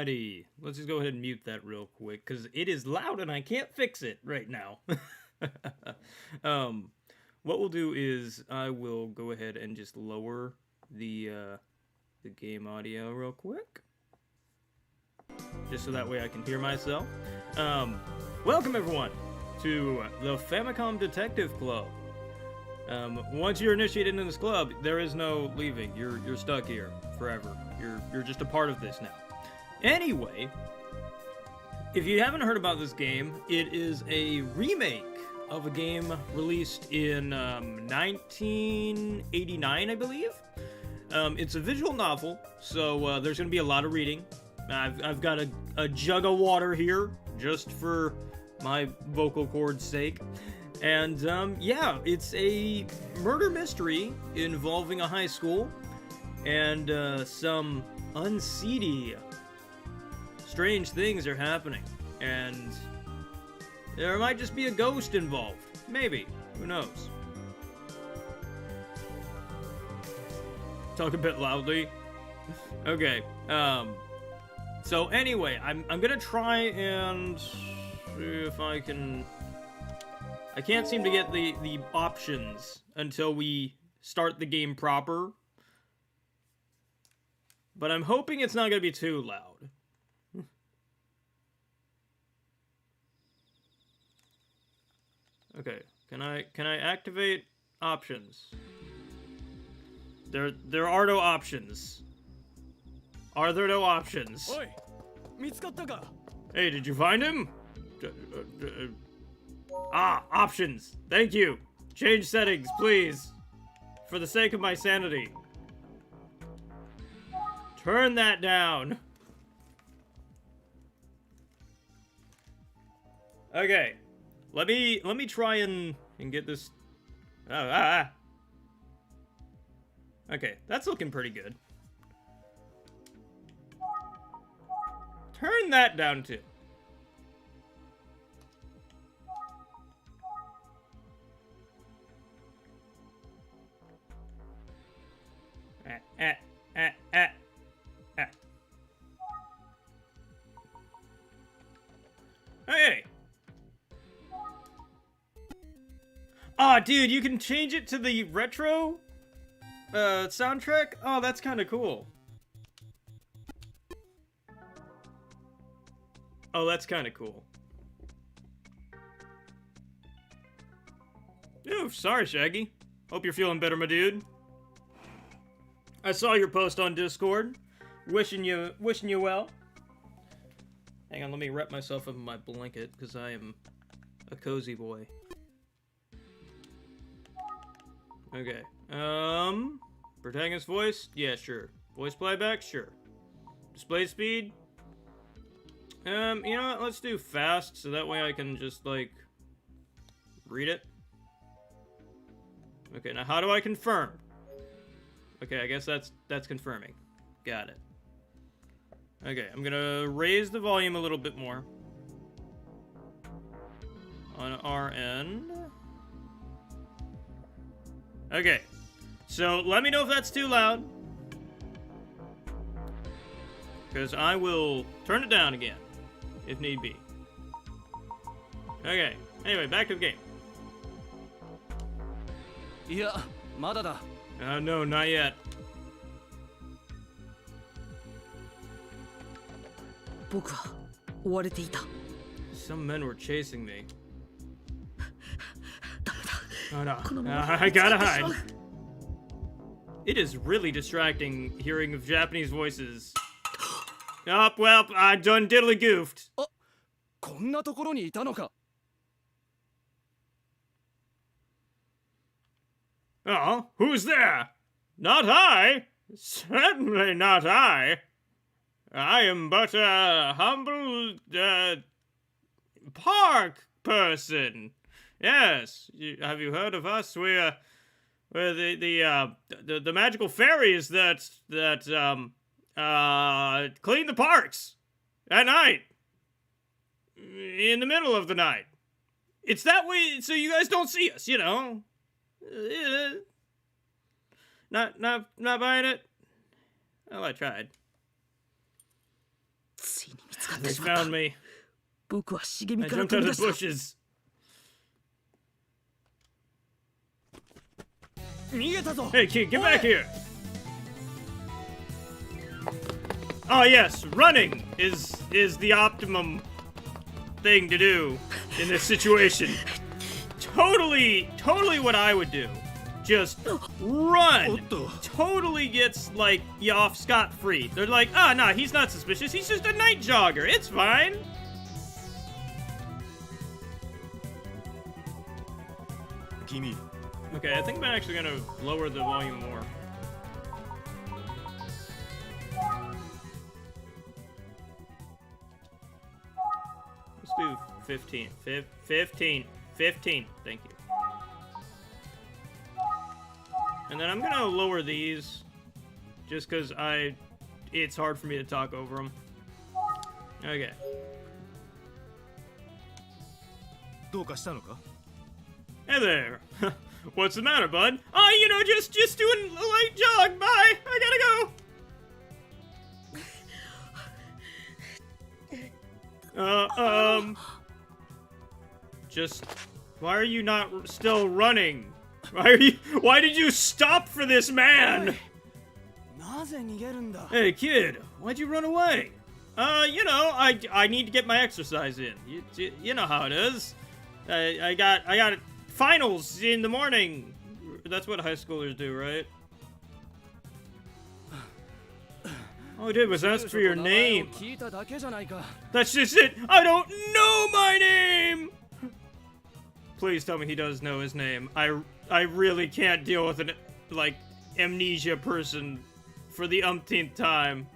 Alrighty, let's just go ahead and mute that real quick, because it is loud and I can't fix it right now. What we'll do is I will go ahead and just lower the game audio real quick, just so that way I can hear myself. Welcome everyone to the Famicom Detective Club. Once you're initiated in this club, there is no leaving. You're stuck here forever. You're just a part of this now. Anyway, if you haven't heard about this game, it is a remake of a game released in 1989, I believe. It's a visual novel, so there's going to be a lot of reading. I've got a jug of water here, just for my vocal cords' sake. And, yeah, it's a murder mystery involving a high school and some unseedy, strange things are happening. And there might just be a ghost involved. Maybe. Who knows? Talk a bit loudly. Okay. So anyway, I'm gonna try and see if I can... I can't seem to get the options until we start the game proper. But I'm hoping it's not gonna be too loud. Okay, can I activate options? There are no options. Are there no options? Oi, hey, did you find him? Options. Thank you. Change settings, please. For the sake of my sanity. Turn that down. Okay. Let me try and get this. Okay, that's looking pretty good. Turn that down too. Hey! Oh, dude, you can change it to the retro soundtrack? Oh, that's kind of cool. Oh, that's kind of cool. Oh, sorry, Shaggy. Hope you're feeling better, my dude. I saw your post on Discord. Wishing you well. Hang on, let me wrap myself up in my blanket, because I am a cozy boy. Okay. Protagonist voice? Yeah, sure. Voice playback? Sure. Display speed? You know what? Let's do fast, so that way I can just, like, read it. Okay, now how do I confirm? Okay, I guess that's confirming. Got it. Okay, I'm gonna raise the volume a little bit more. On our end. Okay, so let me know if that's too loud. Because I will turn it down again, if need be. Okay, anyway, back to the game. Yeah, mada da. No, not yet. Some men were chasing me. Oh no, I gotta hide. It is really distracting hearing of Japanese voices. Oh, well, I done diddly goofed. こんなところにいたのか。Oh, who's there? Not I. Certainly not I. I am but a humble, park person. Yes, have you heard of us? We're the magical fairies that clean the parks at night, in the middle of the night. It's that way, so you guys don't see us, you know. Not buying it. Well, I tried. They found me. 僕は茂み I から jumped 飛 out び of 出 the した。 bushes. 逃げたぞ。 Hey, kid, get back here. Oh yes, running is the optimum thing to do in this situation. Totally what I would do. Just run. Totally gets like you off scot-free. They're like, ah, nah, he's not suspicious. He's just a night jogger. It's fine. 君、 Okay, I think I'm actually gonna lower the volume more. Let's do 15. 15. Thank you. And then I'm gonna lower these, just because it's hard for me to talk over them. Okay. どうかしたのか？ Hey there. What's the matter, bud? Oh, you know, just doing a light jog. Bye. I gotta go. Just, why are you not still running? Why did you stop for this man? なぜ逃げるんだ？ Hey, kid, why'd you run away? You know, I need to get my exercise in. You know how it is. I got finals in the morning. That's what high schoolers do, right? All I did was ask for your name. 聞いただけじゃないか。 That's just it. I don't know my name. Please tell me he does know his name. I really can't deal with an like amnesia person for the umpteenth time.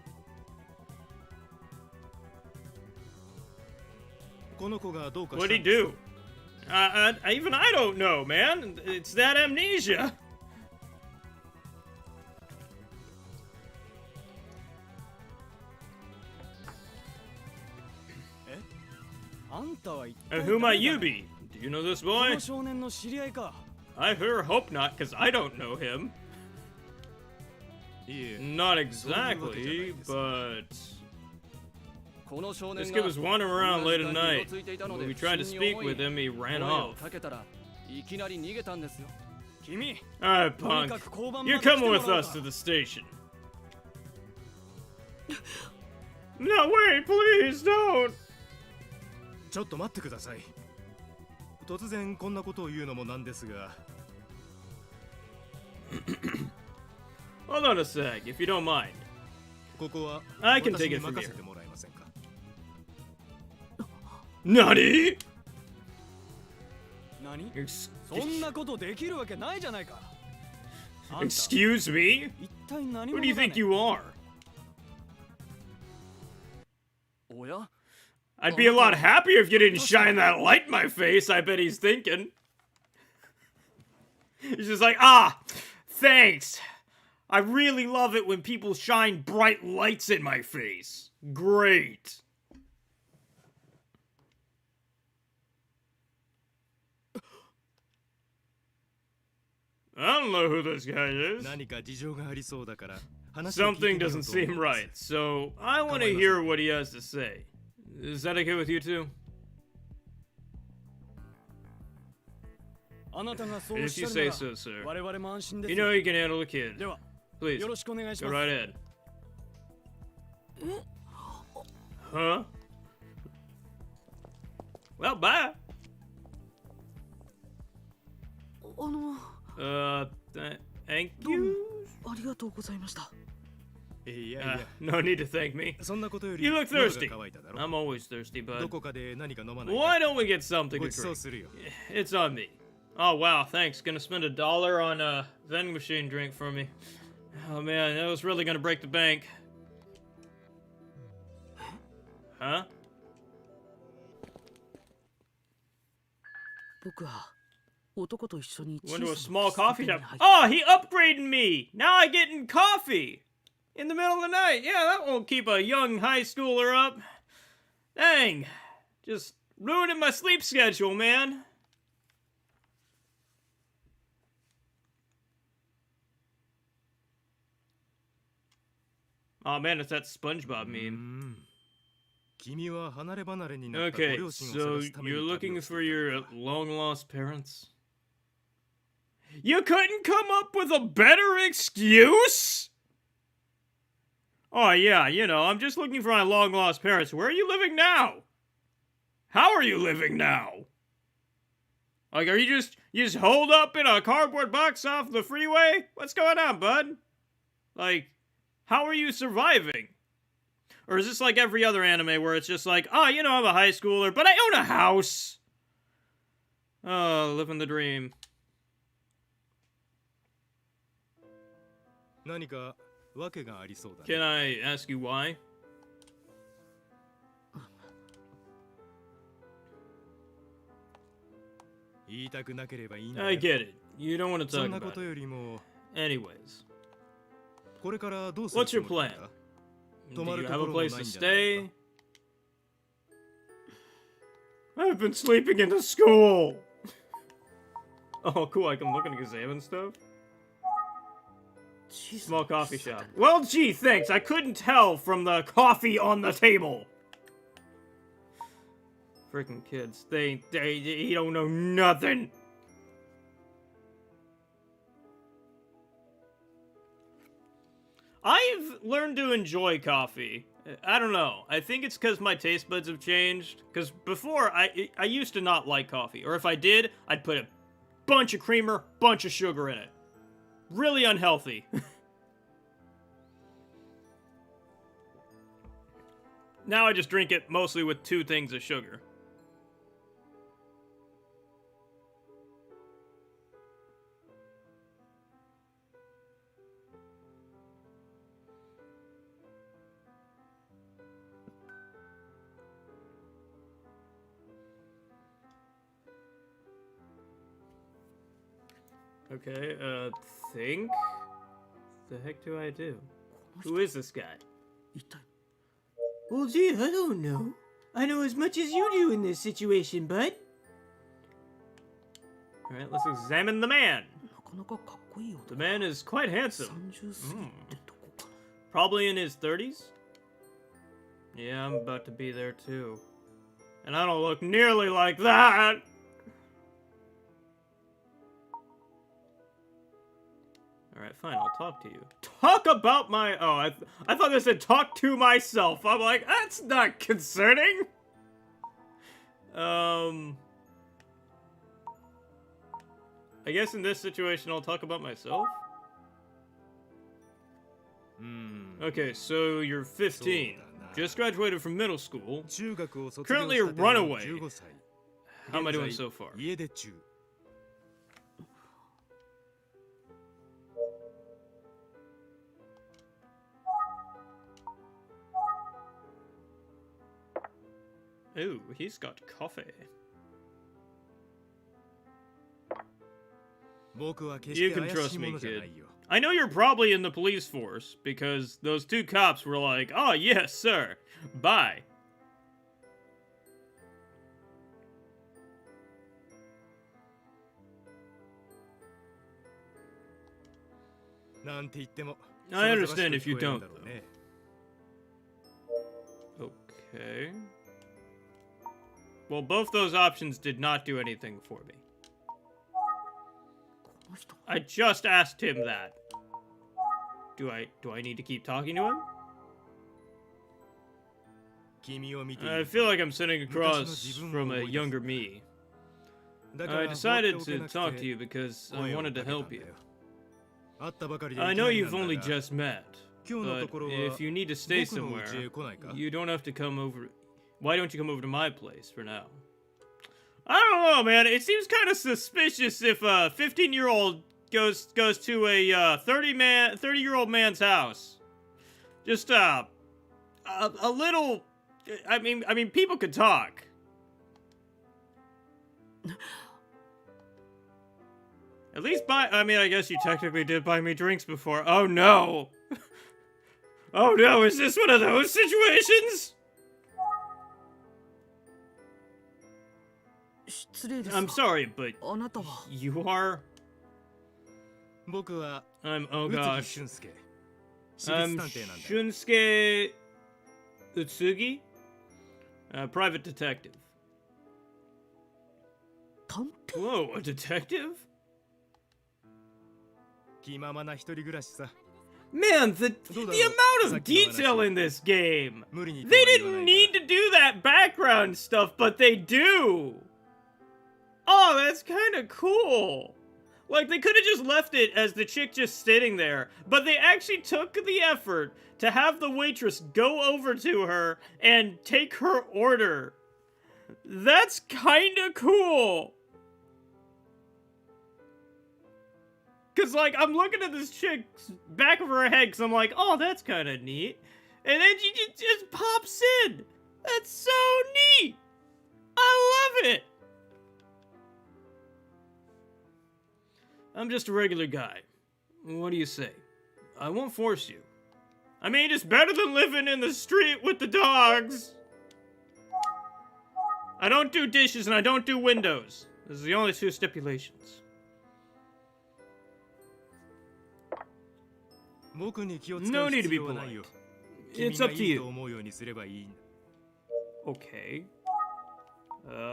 この子がどうかした What'd he do? Even I don't know, man. It's that amnesia. あんたは一 And 体 who might 誰 you だ？ be? Do you know this こ boy? の少年の知り合いか？ I sure hope not, because I don't know him. いえ、 Not exactly, but この少 this 年 kid が was wandering around late at 同じ時間に night. うろついていたの When で we 不 tried to 審に speak 思い with him, he ran 声を off. かけたらいきなり逃げたんですよ。君、 Alright, とに punk. かく交番ま You're で来て coming も with らおう us か to the station. No, wait, please don't. ちょっと待ってください。突然こんなことを言うのもなんですが。 Hold on a sec, if you don't mind. ここは I can 私 take に it from 任 here. せてもらえませんか？ Nani? 何？ Ex- そんなことできるわけないじゃないか。あんた Excuse me? 一体何 Who 者 do you だね think you are? おや？ I'd be a lot happier if you didn't shine that light in my face, I bet he's thinking. He's just like, ah, thanks. I really love it when people shine bright lights in my face. Great. I don't know who this guy is. 何か事情がありそうだから話を聞い Something てみよう doesn't と思い seem ます right, so I want to hear what he has to say. Is that okay with you two? あなたがそうおっ If し you ゃる say な so, ら sir. 我々も安心です You よ。 know you can handle the kid. では Please, よろしくお願いし go ます。 right ahead. Huh? Well, bye. Thank どうも you. ありがとうございました。いやいや、 No need to thank me. そんなことより You look 喉が thirsty. 渇いただろ。 I'm always thirsty, ど bud. こかで何か飲まない Why か。 don't we get something ご to ちそう drink? するよ。 It's on me. Oh wow, thanks. Gonna spend $1 on a vending machine drink for me. Oh man, that was really gonna break the bank. Huh? 僕は男と一緒に Went to a 小さ small な coffee 喫茶店 shop. に入っ Oh, he upgraded me! Now I get in coffee! In the middle of the night. Yeah, that won't keep a young high schooler up. Dang. Just ruining my sleep schedule, man. Oh man, it's that SpongeBob meme. 君は離れ離れになったご Okay, 両親を so 探すため you're に旅 looking をして for いた your のか。 long lost parents? You couldn't come up with a better excuse? Oh, yeah, you know, I'm just looking for my long lost parents. Where are you living now? How are you living now? Like, are you just holed up in a cardboard box off the freeway? What's going on, bud? Like, how are you surviving? Or is this like every other anime where it's just like, oh, you know, I'm a high schooler, but I own a house. Oh, living the dream. 何か訳がありそうだ Can ね。 I ask you why? 言いたくなければいいんだ I よ。 get it. You don't want to そ talk んな about こと it. よりも、 Anyways, これからどうする what's つ your もりなん plan? だ Do Tomaru you have a tokoro place mo to naiんじゃない stay? I've been sleeping in the school. Oh, cool. I can look and examine stuff. Small coffee shop. Well, gee, thanks. I couldn't tell from the coffee on the table. Freaking kids. They don't know nothing. I've learned to enjoy coffee. I don't know. I think it's because my taste buds have changed. Because before, I used to not like coffee. Or if I did, I'd put a bunch of creamer, bunch of sugar in it. Really unhealthy. Now I just drink it mostly with 2 things of sugar. Okay, think? The heck do I do? Who is this guy? 一体 Well, gee, I don't know. I know as much as you do in this situation, bud. Alright, let's examine the man. なかなかかっこいい The 男 man is quite handsome. 30過ぎってとこか Probably in his 30s? Yeah, I'm about to be there too. And I don't look nearly like that! Alright, fine, I'll talk to you. Talk about my... Oh, I thought they said talk to myself. I'm like, that's not concerning! I guess in this situation I'll talk about myself? うーん Okay, so you're 15. Just graduated from middle school. 中学を卒業 Currently し a たての runaway. 15歳 How am I 現 doing 在 so far? 家出中 Ooh, he's got coffee. 僕は決し You て can 怪し trust いも me, のじゃな kid. いよ I know you're probably in the police force because those 2 cops were like, "Oh, yes, sir. Bye." なんて言っても I それざわし understand く if you 聞こえるん don't, だろうね Okay. Well, both those options did not do anything for me. この人 I just asked him that. Do I need to keep talking to him? 君を見てい I る feel like I'm sitting across 昔の自分を from a 思い出す younger me. だから I 放って decided おけ to なく talk て to you because 声 I を wanted か to けたん help だ you. よ会ったばかりで I いきな know り you've なんだ only が just met, 今日の but ところは if you need to stay 僕の家 somewhere, へ来ないか you don't have to come over. Why don't you come over to my place for now? I don't know, man. It seems kind of suspicious if a 15-year-old goes to a 30-year-old man's house. Just a little. I mean, people could talk. At least I mean, I guess you technically did buy me drinks before. Oh no! Oh no, is this one of those situations? 失礼です I'm が sorry, but あなたは you are. 僕は Oh 宇津木 gosh. 俊介私立 I'm 探偵なんだよ Shunsuke Utsugi? Private detective. 探偵 Whoa, a detective? 気ままな一人暮らしさ。 Man, the Hold on. amount of Saki no detail hanashi. in this game. 無理にと They は言わな didn't いが need to do that background stuff, but they do. Oh, that's kind of cool. Like, they could have just left it as the chick just sitting there, but they actually took the effort to have the waitress go over to her and take her order. That's kind of cool. Cause like, I'm looking at this chick's back of her head, cause I'm like, oh, that's kind of neat. And then she just pops in. That's so neat. I love it. I'm just a regular guy. What do you say? I won't force you. I mean, it's better than living in the street with the dogs. I don't do dishes and I don't do windows. Those are the only two stipulations. 僕に気を使 No う need to 必 be 要はないよ。 polite. 君 It's が up to いいと you. 思うようにすればいいんだ。 Okay.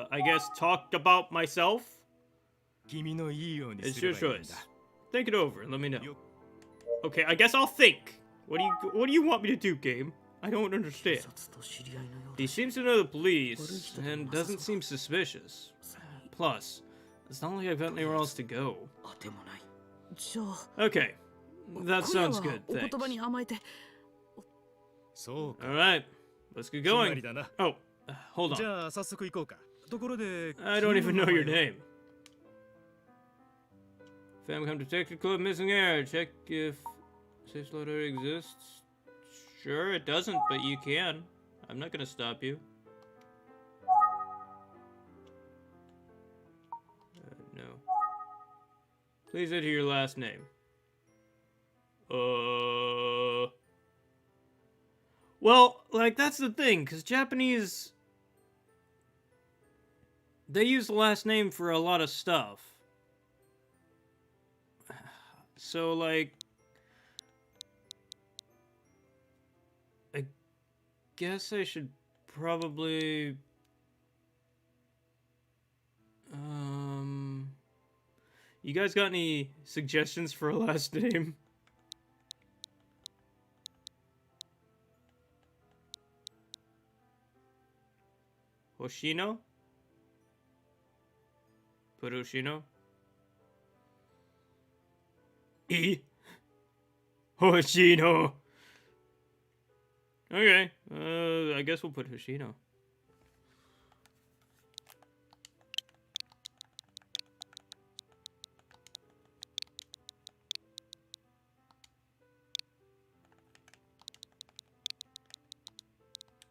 I guess talk about myself? 君のいいように It's すれ your ばいいん choice. だ。 Think it over and let me know. Yup. Okay, I guess I'll think. What do you want me to do, game? I don't 警 understand. 察と知り合いのよう He だ seems to know the police and doesn't seem suspicious. Plus, it's not like I've got anywhere else to go. あでもないじゃあ Okay, that 今夜 sounds は good. お言葉 Thanks. に甘えてそうか。 All right, let's get 決ま going. りだな。 Oh, hold じ on. ゃあ早速行こうか。ところで、 I don't even know your 君の名前は name. Famicom Detective Club missing error. Check if safe slot error exists. Sure, it doesn't, but you can. I'm not gonna stop you. No. Please enter your last name. Well, like, that's the thing, because Japanese... They use the last name for a lot of stuff. So, like... I guess I should probably... You guys got any suggestions for a last name? Hoshino? Put Hoshino? Hoshino! Okay, I guess we'll put Hoshino.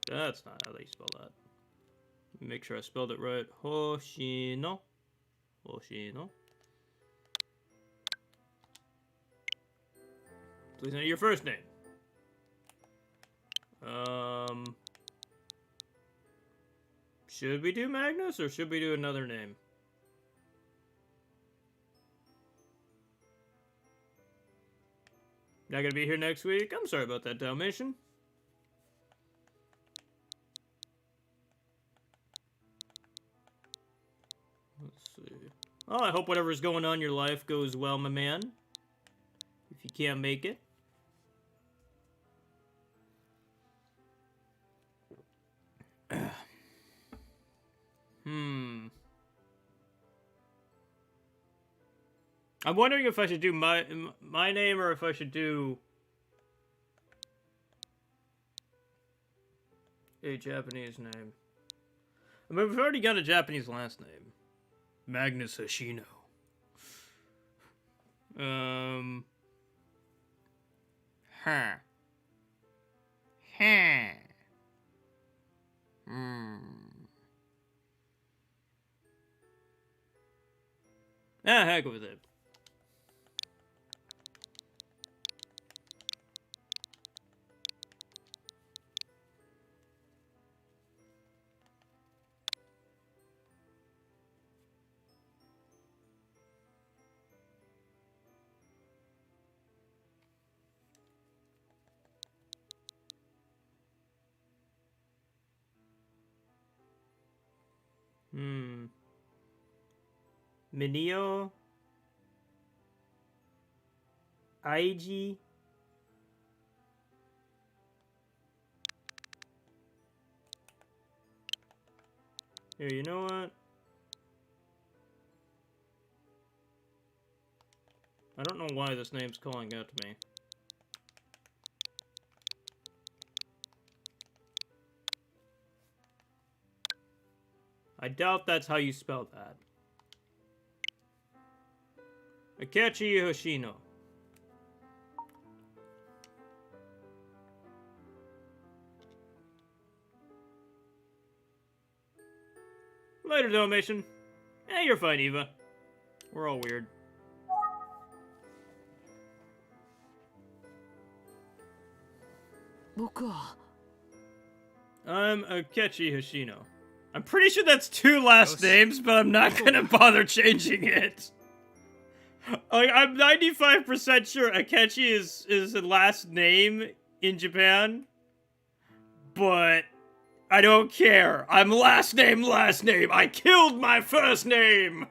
That's not how they spell that. Make sure I spelled it right. Hoshino. Hoshino. Please enter your first name. Should we do Magnus or should we do another name? Not gonna be here next week? I'm sorry about that, Dalmatian. Let's see. Oh, I hope whatever's going on in your life goes well, my man. If you can't make it. I'm wondering if I should do my name or if I should do a Japanese name. I mean, we've already got a Japanese last name. Magnus Hoshino. Huh. Ah, heck with it. Minio? Aiji? Here, you know what? I don't know why this name's calling out to me. I doubt that's how you spell that. Akechi Hoshino. Later, Dalmatian. Eh, you're fine, Eva. We're all weird. I'm Akechi Hoshino. I'm pretty sure that's 2 last names, but I'm not gonna bother changing it. Like, I'm 95% sure Akechi is a last name in Japan, but I don't care. I'm last name. I killed my first name!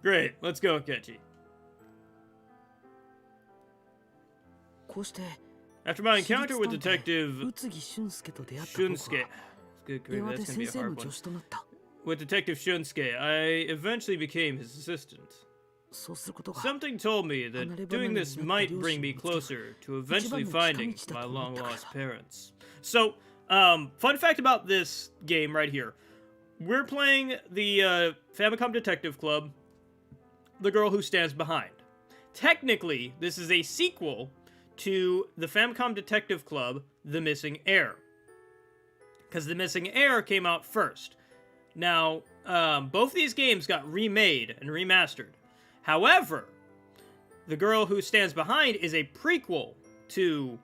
Great, let's go, Akechi. After my encounter with Detective Shunsuke, good grief, that's gonna be a hard one. With Detective Shunsuke, I eventually became his assistant. Something told me that doing this might bring me closer to eventually finding my long-lost parents. So, fun fact about this game right here. We're playing the Famicom Detective Club, The Girl Who Stands Behind. Technically, this is a sequel to the Famicom Detective Club, The Missing Heir. Because The Missing Heir came out first. Now, both these games got remade and remastered. However, The Girl Who Stands Behind is a prequel to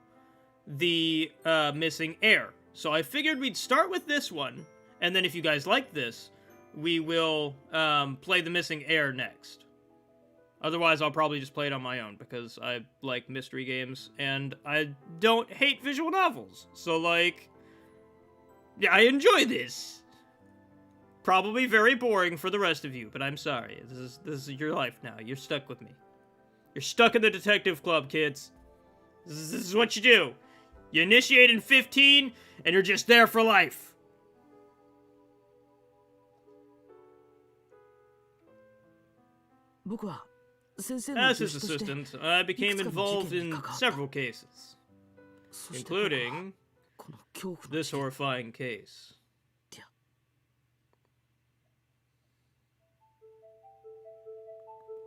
the Missing Heir. So I figured we'd start with this one, and then if you guys like this, we will play The Missing Heir next. Otherwise, I'll probably just play it on my own, because I like mystery games, and I don't hate visual novels. So, like, yeah, I enjoy this. Probably very boring for the rest of you, but I'm sorry. This is your life now. You're stuck with me. You're stuck in the detective club, kids. This is what you do. You initiate in 15, and you're just there for life. As his assistant, I became involved in several cases, including this horrifying case.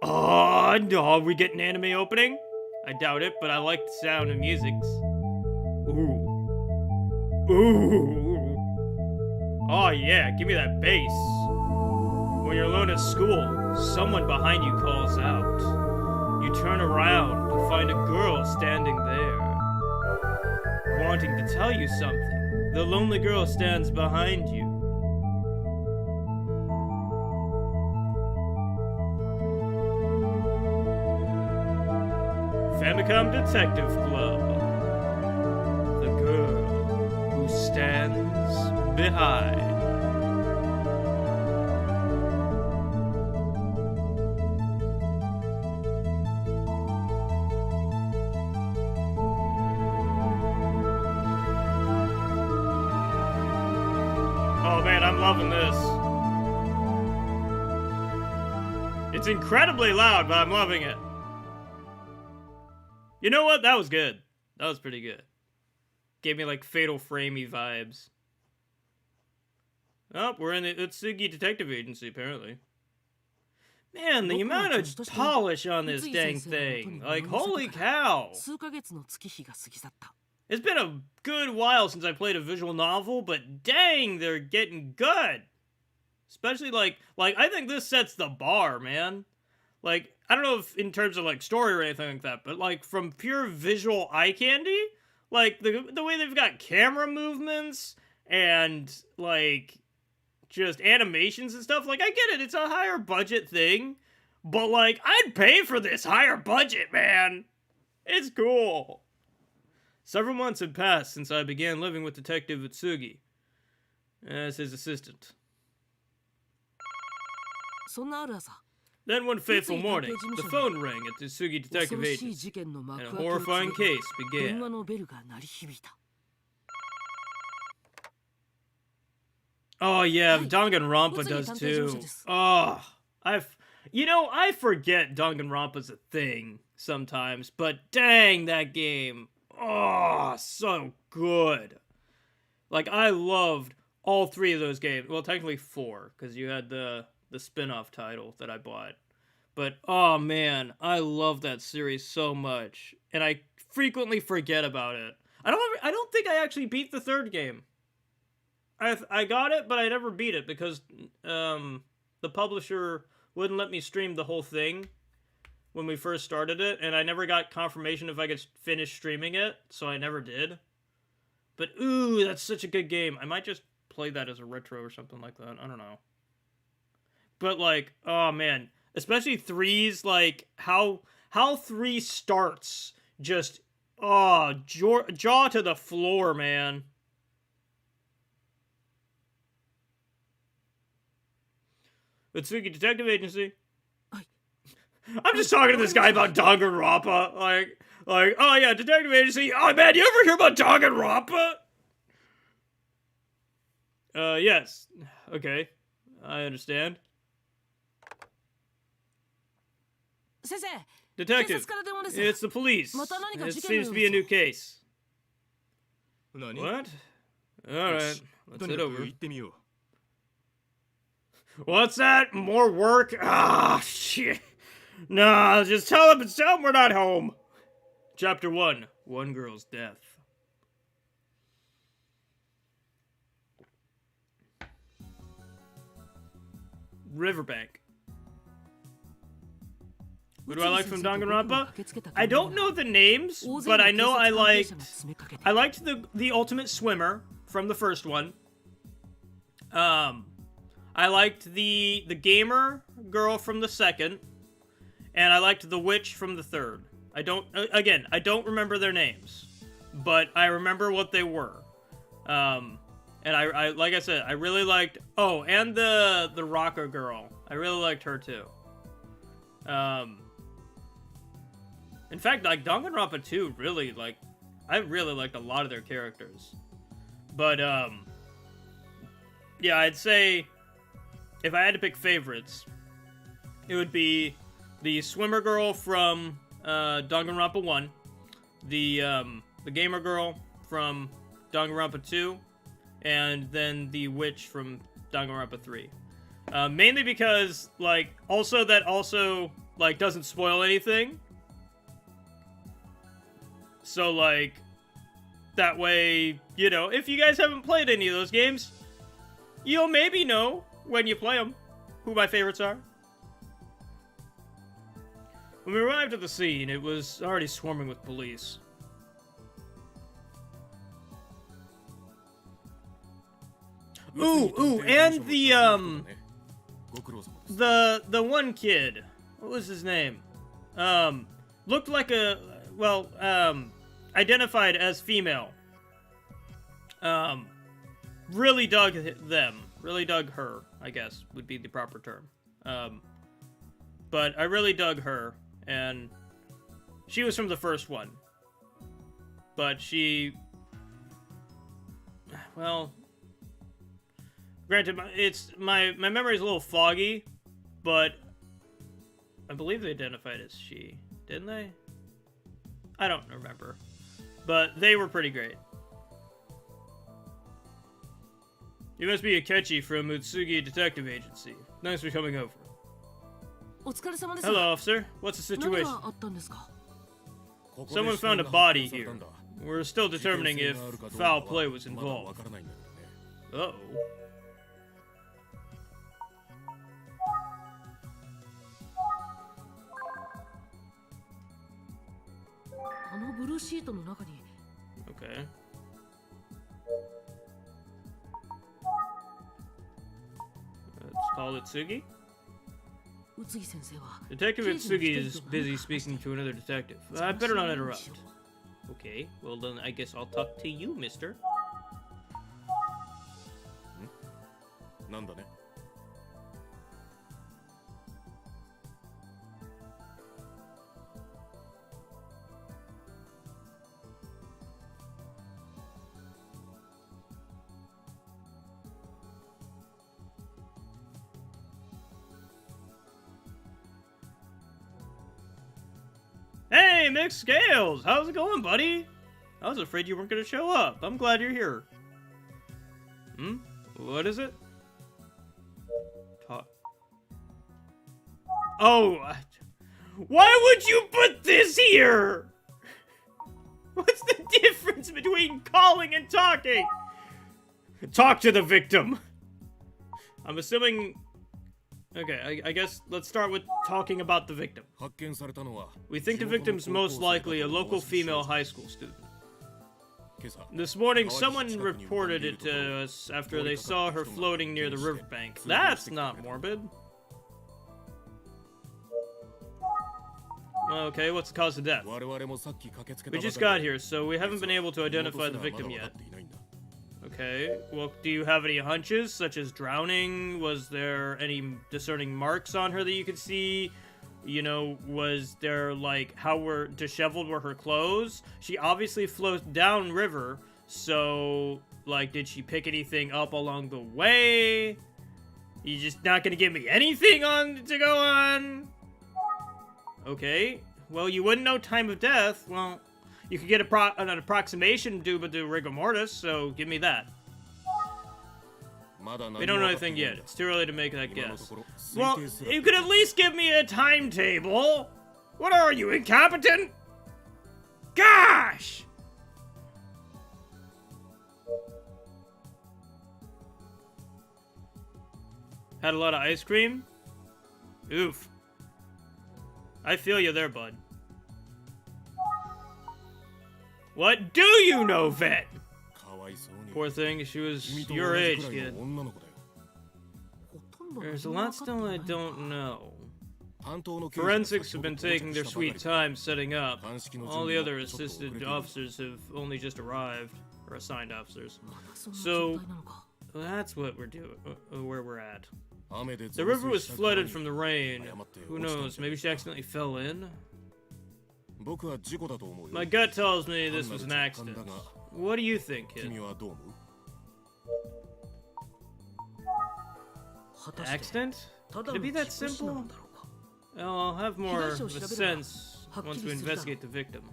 Oh, no, are we getting anime opening? I doubt it, but I like the sound of music. Ooh. Ooh. Oh yeah, give me that bass. When you're alone at school, someone behind you calls out. You turn around to find a girl standing there, wanting to tell you something. The lonely girl stands behind you. Famicom Detective Club. The girl who stands behind. Oh man, I'm loving this. It's incredibly loud, but I'm loving it. You know what? That was good. That was pretty good. Gave me like Fatal Framey vibes. Oh, we're in the Utsugi Detective Agency, apparently. Man, the amount of polish on this dang thing. Like, holy cow. It's been a good while since I played a visual novel, but dang, they're getting good. Especially like I think this sets the bar, man. Like, I don't know if in terms of, like, story or anything like that, but, like, from pure visual eye candy, like, the way they've got camera movements and, like, just animations and stuff, like, I get it, it's a higher budget thing, but, like, I'd pay for this higher budget, man! It's cool! Several months had passed since I began living with Detective Utsugi. as his assistant. そんなある朝 Then one fateful Utsugi morning, Detective the Division phone rang at the Tsugi 恐 Detective ろしい Agency, 事件の幕 and 開 a けを告 horrifying げ case 電 began. 話のベルが鳴り響いた Oh yeah, Hi. Danganronpa Utsugi does Tantei too. Jimusha desu. Oh, I forget Danganronpa's a thing sometimes, but dang, that game. Oh, so good. Like, I loved all 3 of those games. Well, technically 4, because you had the spin-off title that I bought. But, oh man, I love that series so much. And I frequently forget about it. I don't think I actually beat the 3rd game. I got it, but I never beat it because the publisher wouldn't let me stream the whole thing when we first started it, and I never got confirmation if I could finish streaming it, so I never did. But ooh, that's such a good game. I might just play that as a retro or something like that. I don't know. But like, oh man, especially 3's like how 3 starts just jaw to the floor, man. Utsugi Detective Agency. I'm just talking to this guy about Danganronpa. Like, oh yeah, Detective Agency. Oh man, you ever hear about Danganronpa? Yes. Okay. I understand. 先生 Detective, 警察から電話です it's the police. また何か It 事件の seems よう to be a です new case. 何 What? Alright, よし let's とに head かく over. 行ってみよう What's that? More work? Ah, shit. Nah, just tell him we're not home. Chapter 1, One Girl's Death. Riverbank. What do I like from Danganronpa? I don't know the names, but I know I liked the Ultimate Swimmer from the first one. I liked the gamer girl from the second, and I liked the witch from the third. I don't remember their names, but I remember what they were. And I like I said, I really liked, and the rocker girl. I really liked her too. In fact, like Danganronpa 2 really I really liked a lot of their characters. But yeah, I'd say if I had to pick favorites, it would be the swimmer girl from Danganronpa 1, the gamer girl from Danganronpa 2, and then the witch from Danganronpa 3. Mainly because also doesn't spoil anything. So that way, if you guys haven't played any of those games, you'll maybe know when you play them who my favorites are. When we arrived at the scene, it was already swarming with police. Ooh, and the one kid, what was his name? Looked like identified as female. Really dug them. Really dug her, I guess, would be the proper term. But I really dug her, and she was from the first one. But she... Well... Granted, my memory's a little foggy, but I believe they identified as she. Didn't they? I don't remember. But they were pretty great. You must be Akechi from Utsugi Detective Agency. Thanks for coming over. お疲れ様です Hello, officer. What's the 何 situation? があったんですか Someone found a body here. We're still determining if foul play was involved. Uh-oh. あのブルーシートの中に Okay. Let's call Utsugi. 宇津木先生は Detective 刑事の Utsugi 一 is 人と busy 話して speaking to another detective. I better not interrupt. Okay, well then I guess I'll talk to you, mister. なんだね。 Hey, Mixed Scales! How's it going, buddy? I was afraid you weren't gonna show up. I'm glad you're here. Hmm? What is it? Talk. Oh! Why would you put this here? What's the difference between calling and talking? Talk to the victim! I'm assuming... Okay, I guess let's start with talking about the victim. We think the victim's most likely a local female high school student. This morning, someone reported it to us after they saw her floating near the riverbank. That's not morbid. Okay, what's the cause of death? We just got here, so we haven't been able to identify the victim yet. Okay, well, do you have any hunches, such as drowning? Was there any discerning marks on her that you could see? You know, was there, like, how disheveled were her clothes? She obviously floats downriver, so, like, did she pick anything up along the way? You just not gonna give me anything to go on? Okay, well, you wouldn't know time of death. Well, you could get an approximation due to rigor mortis, so give me that. We don't know anything yet. It's too early to make that guess. Well, you could at least give me a timetable. What are you, incompetent? Gosh! Had a lot of ice cream? Oof. I feel you there, bud. What do you know, vet? Poor thing, she was your age, kid. There's a lot still I don't know. Forensics have been taking their sweet time setting up. All the other assisted officers have only just arrived, or assigned officers. So, that's what we're doing, where we're at. The river was flooded from the rain. Who knows, maybe she accidentally fell in? My gut tells me this was an accident. What do you think, kid? Accident? Could it be that simple? Well, I'll have more of a sense once we investigate the victim.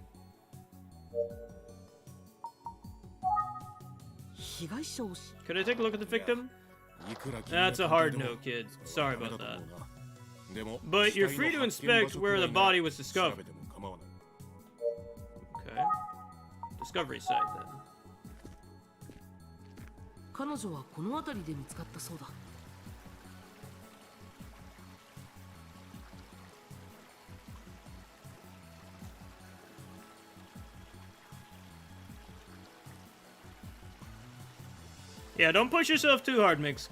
Could I take a look at the victim? That's a hard no, kid. Sorry about that. But you're free to inspect where the body was discovered. Okay. Discovery site, then. Yeah, don't push yourself too hard, Mix.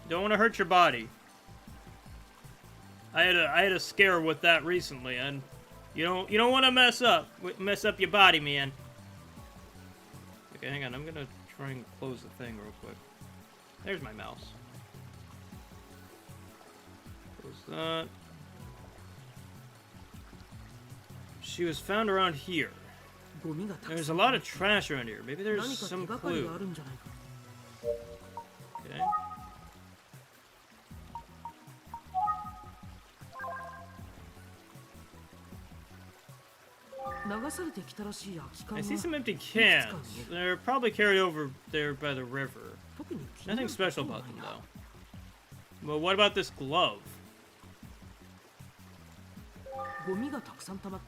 Don't want to hurt your body. I had a scare with that recently, and you don't want to mess up your body, man. Okay, hang on. I'm gonna try and close the thing real quick. There's my mouse. Close that. She was found around here. There's a lot of trash around here. Maybe there's some clue. Okay. I see some empty cans. They're probably carried over there by the river. Nothing special about them, though. Well, what about this glove?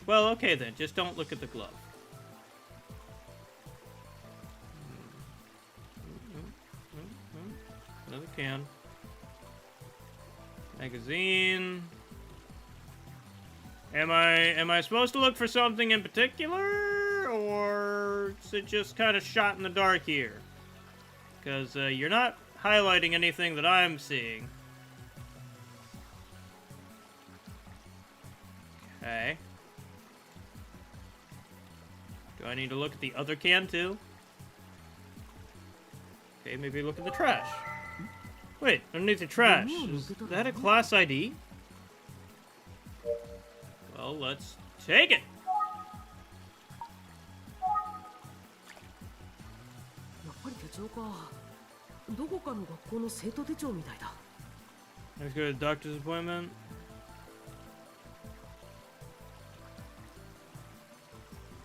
Well, okay then. Just don't look at the glove. Another can. Magazine. Am I supposed to look for something in particular, or is it just kind of shot in the dark here? Because you're not highlighting anything that I'm seeing. Okay. Do I need to look at the other can too? Okay, maybe look at the trash. Wait, underneath the trash. Is that a class ID? Well, let's take it. やっぱり手帳か。どこかの学校の生徒手帳みたいだ。 Let's go to the doctor's appointment.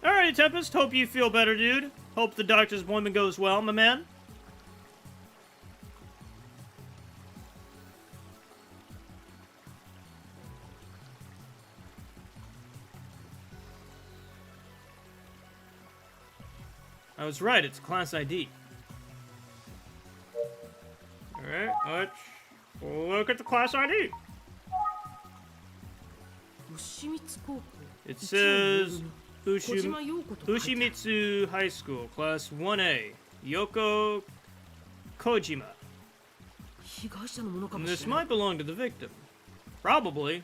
Alrighty, Tempest. Hope you feel better, dude. Hope the doctor's appointment goes well, my man. I was right, it's class ID. Alright, let's look at the class ID. 牛光高校。 It says 小島陽子と書いてある。 Ushimitsu High School, Class 1A, Yoko Kojima. 被害者のものかも And し this れない。 might belong to the victim. Probably.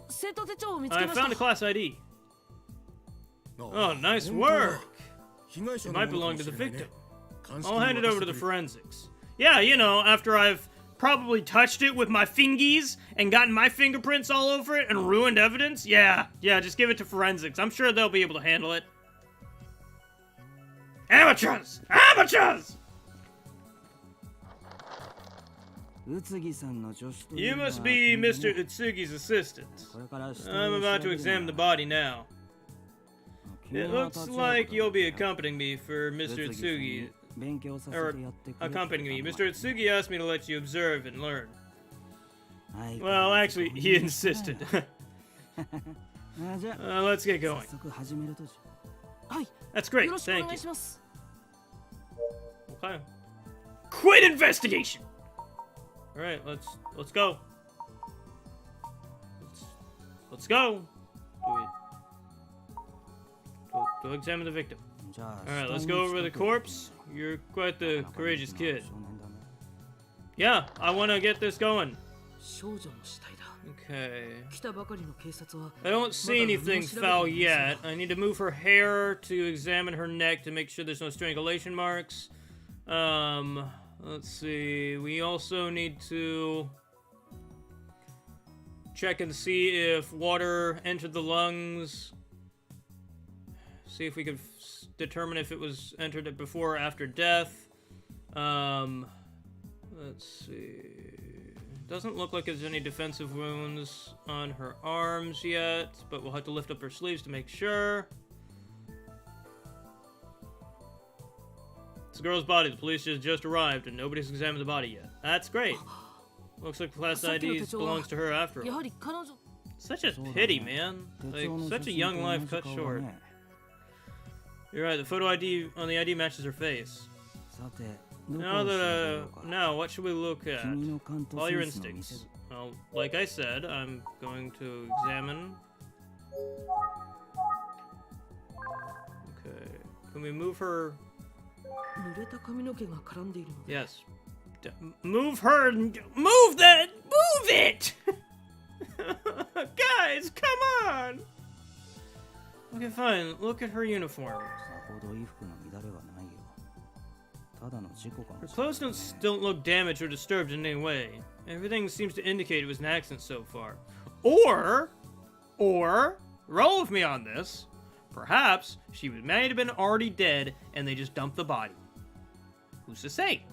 生徒手帳を見つけ I ま found し a た。 class ID. Oh, nice work. 被害者 It の might ものか belong も to し the れないね victim. I'll hand it over to the forensics. Yeah, you know, after I've probably touched it with my fingies and gotten my fingerprints all over it and ruined evidence. Yeah, just give it to forensics. I'm sure they'll be able to handle it. Amateurs! Amateurs! You must be Mr. Utsugi's assistant. I'm about to examine the body now. It looks like you'll be accompanying me for Mr. Utsugi. Or accompanying me. Mr. Utsugi asked me to let you observe and learn. Well, actually, he insisted. Let's get going. はい。 That's よ great. ろしくお Thank 願い you. します。 Okay. Quit investigation. All right, let's go. Let's go. To examine the victim. All right, let's go over the corpse. You're quite the courageous kid. Yeah, I want to get this going. 少女の死体だ。 Okay. 来たばかりの警察は I don't see anything foul yet. I need to move her hair to examine her neck to make sure there's no strangulation marks. Let's see. We also need to check and see if water entered the lungs. See if we can determine if it was entered before or after death. Let's see. Doesn't look like there's any defensive wounds on her arms yet, but we'll have to lift up her sleeves to make sure. It's a girl's body. The police just arrived, and nobody's examined the body yet. That's great. Looks like the class ID belongs to her after や all. はり彼女。 Such a pity, man. Like, such a young life cut short. You're right, the photo ID on the ID matches her face. Now, what should we look at? All your instincts. Well, like I said, I'm going to examine. Okay. Can we move her? 濡れた髪の毛が絡んでいるので。 Yes. Move her! Move that! Move it! Guys, come on! Okay, fine. Look at her uniform. Her clothes don't look damaged or disturbed in any way. Everything seems to indicate it was an accident so far. Or, roll with me on this. Perhaps she might have been already dead and they just dumped the body. Who's to say?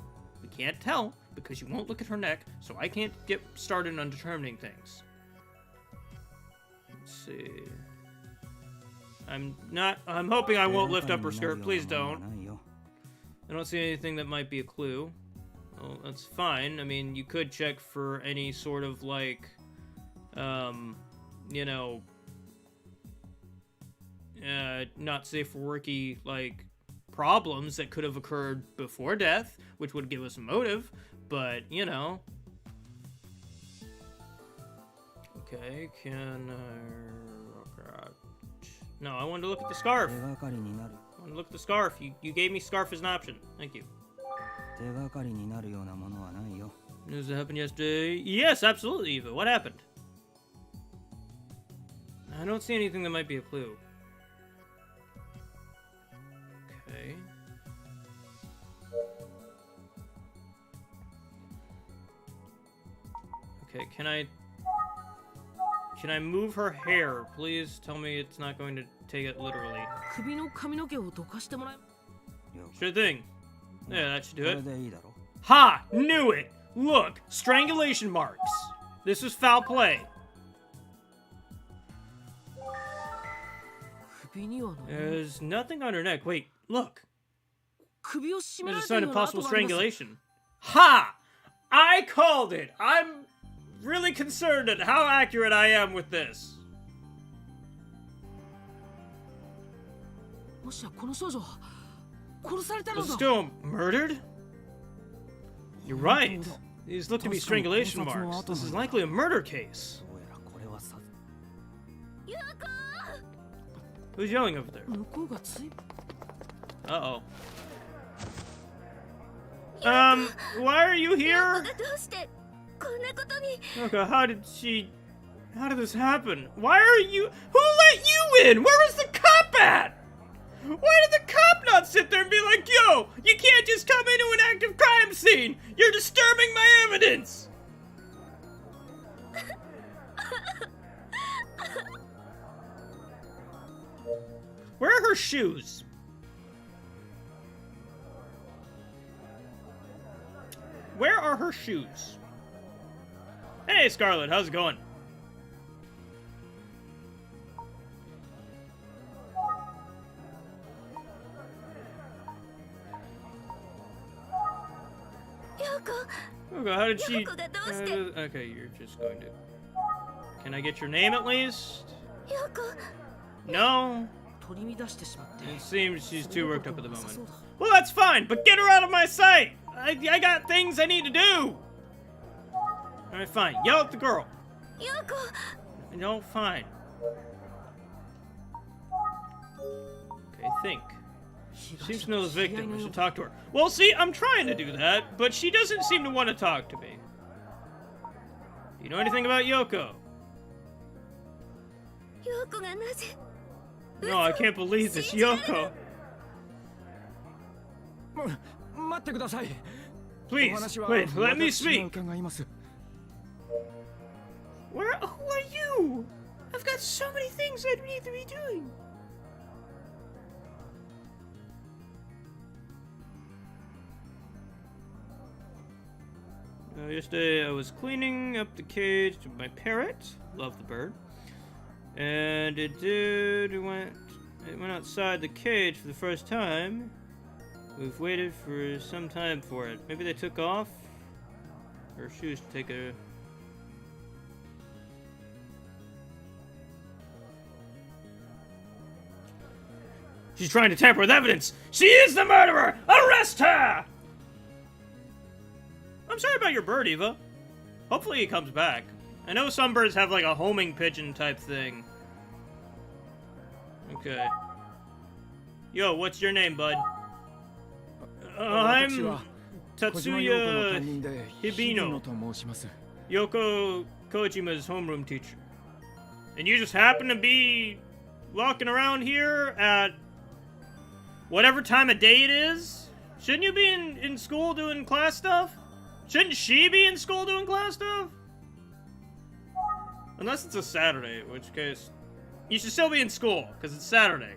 We can't tell because you won't look at her neck, so I can't get started on determining things. Let's see. I'm hoping I won't lift up her skirt. Please don't. I don't see anything that might be a clue. Well, that's fine. I mean, you could check for any sort of, like, you know, not safe for worky, like, problems that could have occurred before death, which would give us a motive, but, you know. Okay, no, I wanted to look at the scarf. I want to look at the scarf. You gave me scarf as an option. Thank you. News that happened yesterday? Yes, absolutely, Eva. What happened? I don't see anything that might be a clue. Okay. Okay, can I move her hair? Please tell me it's not going to take it literally. 首の髪の毛をどかしてもらえ Sure thing. Yeah, that should do こ it. れでいいだろ Ha! Knew it! Look! Strangulation marks! This is foul play. 首には何 There's nothing on her neck. Wait, look. 首を絞めら There's れ a て sign る of ような possible 跡があります strangulation. Ha! I called it! I'm really concerned at how accurate I am with this. もしやこの少女殺されたの Was だ still murdered? You're right. These look to be strangulation marks. This is likely a murder case. どうやらこれはさ Who's yelling over there? 向こうがつい Uh-oh. Why are you here? どうしてこんなことに Okay, how did this happen? Why are you, who let you in? Where was the cop at? Why did the cop not sit there and be like, yo, you can't just come into an active crime scene. You're disturbing my evidence. Where are her shoes? Where are her shoes? Hey, Scarlett, how's it going? Okay, how did she... okay, you're just going to... Can I get your name at least? No? 取り乱してしまって It seems she's too worked up at the moment. Well, that's fine, but get her out of my sight! I got things I need to do! Alright, fine. Yell at the girl. No, fine. Okay, think. She seems to know the victim. I should talk to her. Well, see, I'm trying to do that, but she doesn't seem to want to talk to me. Do you know anything about Yoko? No, I can't believe this. Yoko. 待ってください Please, お話は wait, let me 私が speak. 伺います Who are you? I've got so many things I need to be doing. Yesterday I was cleaning up the cage of my parrot. Love the bird. And it went outside the cage for the first time. We've waited for some time for it. Maybe they took off her shoes to take a... She's trying to tamper with evidence! She is the murderer! Arrest her! I'm sorry about your bird, Eva. Hopefully he comes back. I know some birds have like a homing pigeon type thing. Okay. Yo, what's your name, bud? I'm 小島陽子の Tatsuya 担任で Hibino. 日比野と申します Yoko Kojima's homeroom teacher. And you just happen to be walking around here at whatever time of day it is? Shouldn't you be in school doing class stuff? Shouldn't she be in school doing class stuff? Unless it's a Saturday, in which case you should still be in school, because it's Saturday.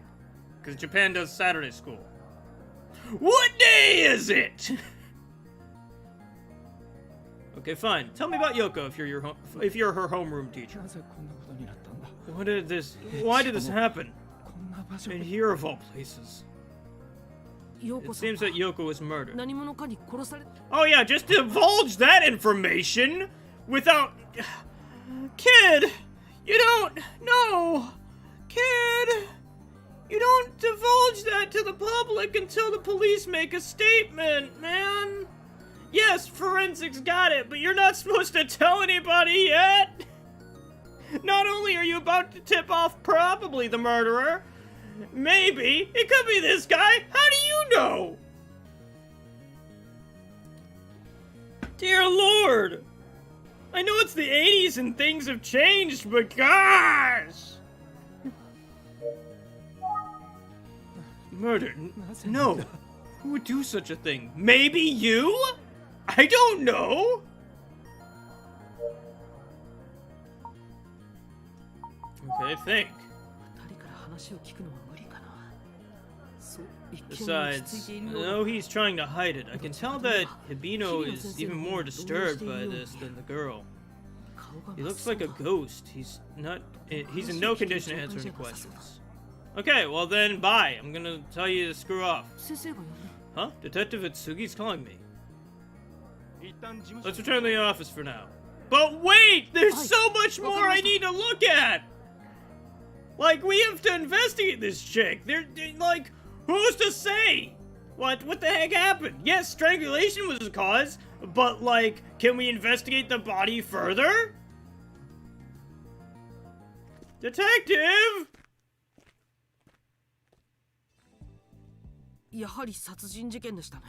Because Japan does Saturday school. What day is it? Okay, fine. Tell me about Yoko if you're her homeroom teacher. なぜこんなことになったんだ Why did this happen? こんな場所 And here of all places. 陽子 It さん seems that Yoko was murdered. 何者かに殺され Oh yeah, just divulge that information without... Kid! You don't... No! Kid! You don't divulge that to the public until the police make a statement, man! Yes, forensics got it, but you're not supposed to tell anybody yet! Not only are you about to tip off probably the murderer, maybe it could be this guy. How do you know? Dear Lord! I know it's the 80s and things have changed, but gosh! Murdered? No. Who would do such a thing? Maybe you? I don't know. Okay, think. 二人から話を聞くのは無理かな。そう、一見落ち Besides, 着いているようだ。 though he's trying to hide it, I can tell that Hibino is even more disturbed by this than the girl. 顔が He 真っ looks like a 青だ。 ghost. He's in no condition to answer any questions. Okay, well then, bye. I'm gonna tell you to screw off. 先生が呼んで。 Huh? Detective Atsugi's calling me. 一旦事務所 Let's return to the office for now. But wait! There's so much more I need to look at! Like, we have to investigate this chick. Like, who's to say? What the heck happened? Yes, strangulation was the cause, but like, can we investigate the body further? Detective! やはり殺人事件でしたね。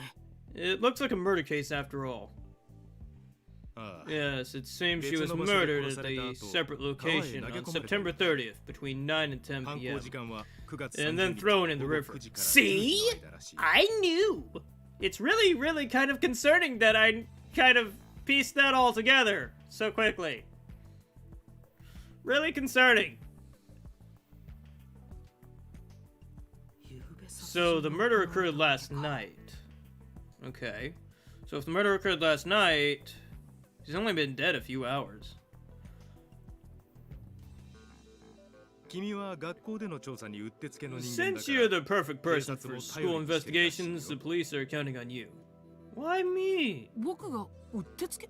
It looks like a murder case after all. ああ Yes, it seems she was murdered at a separate location on September 30th between 9 and 10 犯 p.m. 行時間は9月 and then 30 thrown in the 午後 river. 9時から See? 10時の間らしい I knew! It's really kind of concerning that I kind of pieced that all together so quickly. Really concerning. ゆうべ殺人 So the が murder 行われ occurred た last night. Okay. So if the murder occurred last night, he's only been dead a few hours. 君は学校での調査にうってつけの人間だ Since か you're ら the perfect person for school investigations, the police are counting on you. Why me? 僕がうってつけ。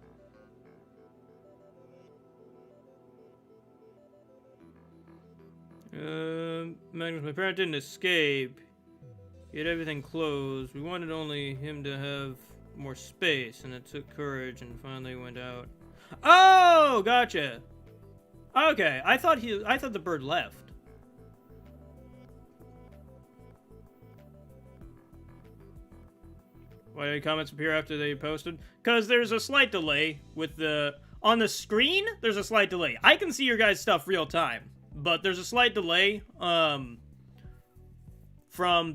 Magnus, my parent didn't escape. He had everything closed. We wanted only him to have more space, and it took courage and finally went out. Oh, gotcha. Okay, I thought the bird left. Why did comments appear after they posted? Because there's a slight delay with the... On the screen, there's a slight delay. I can see your guys' stuff real time, but there's a slight delay from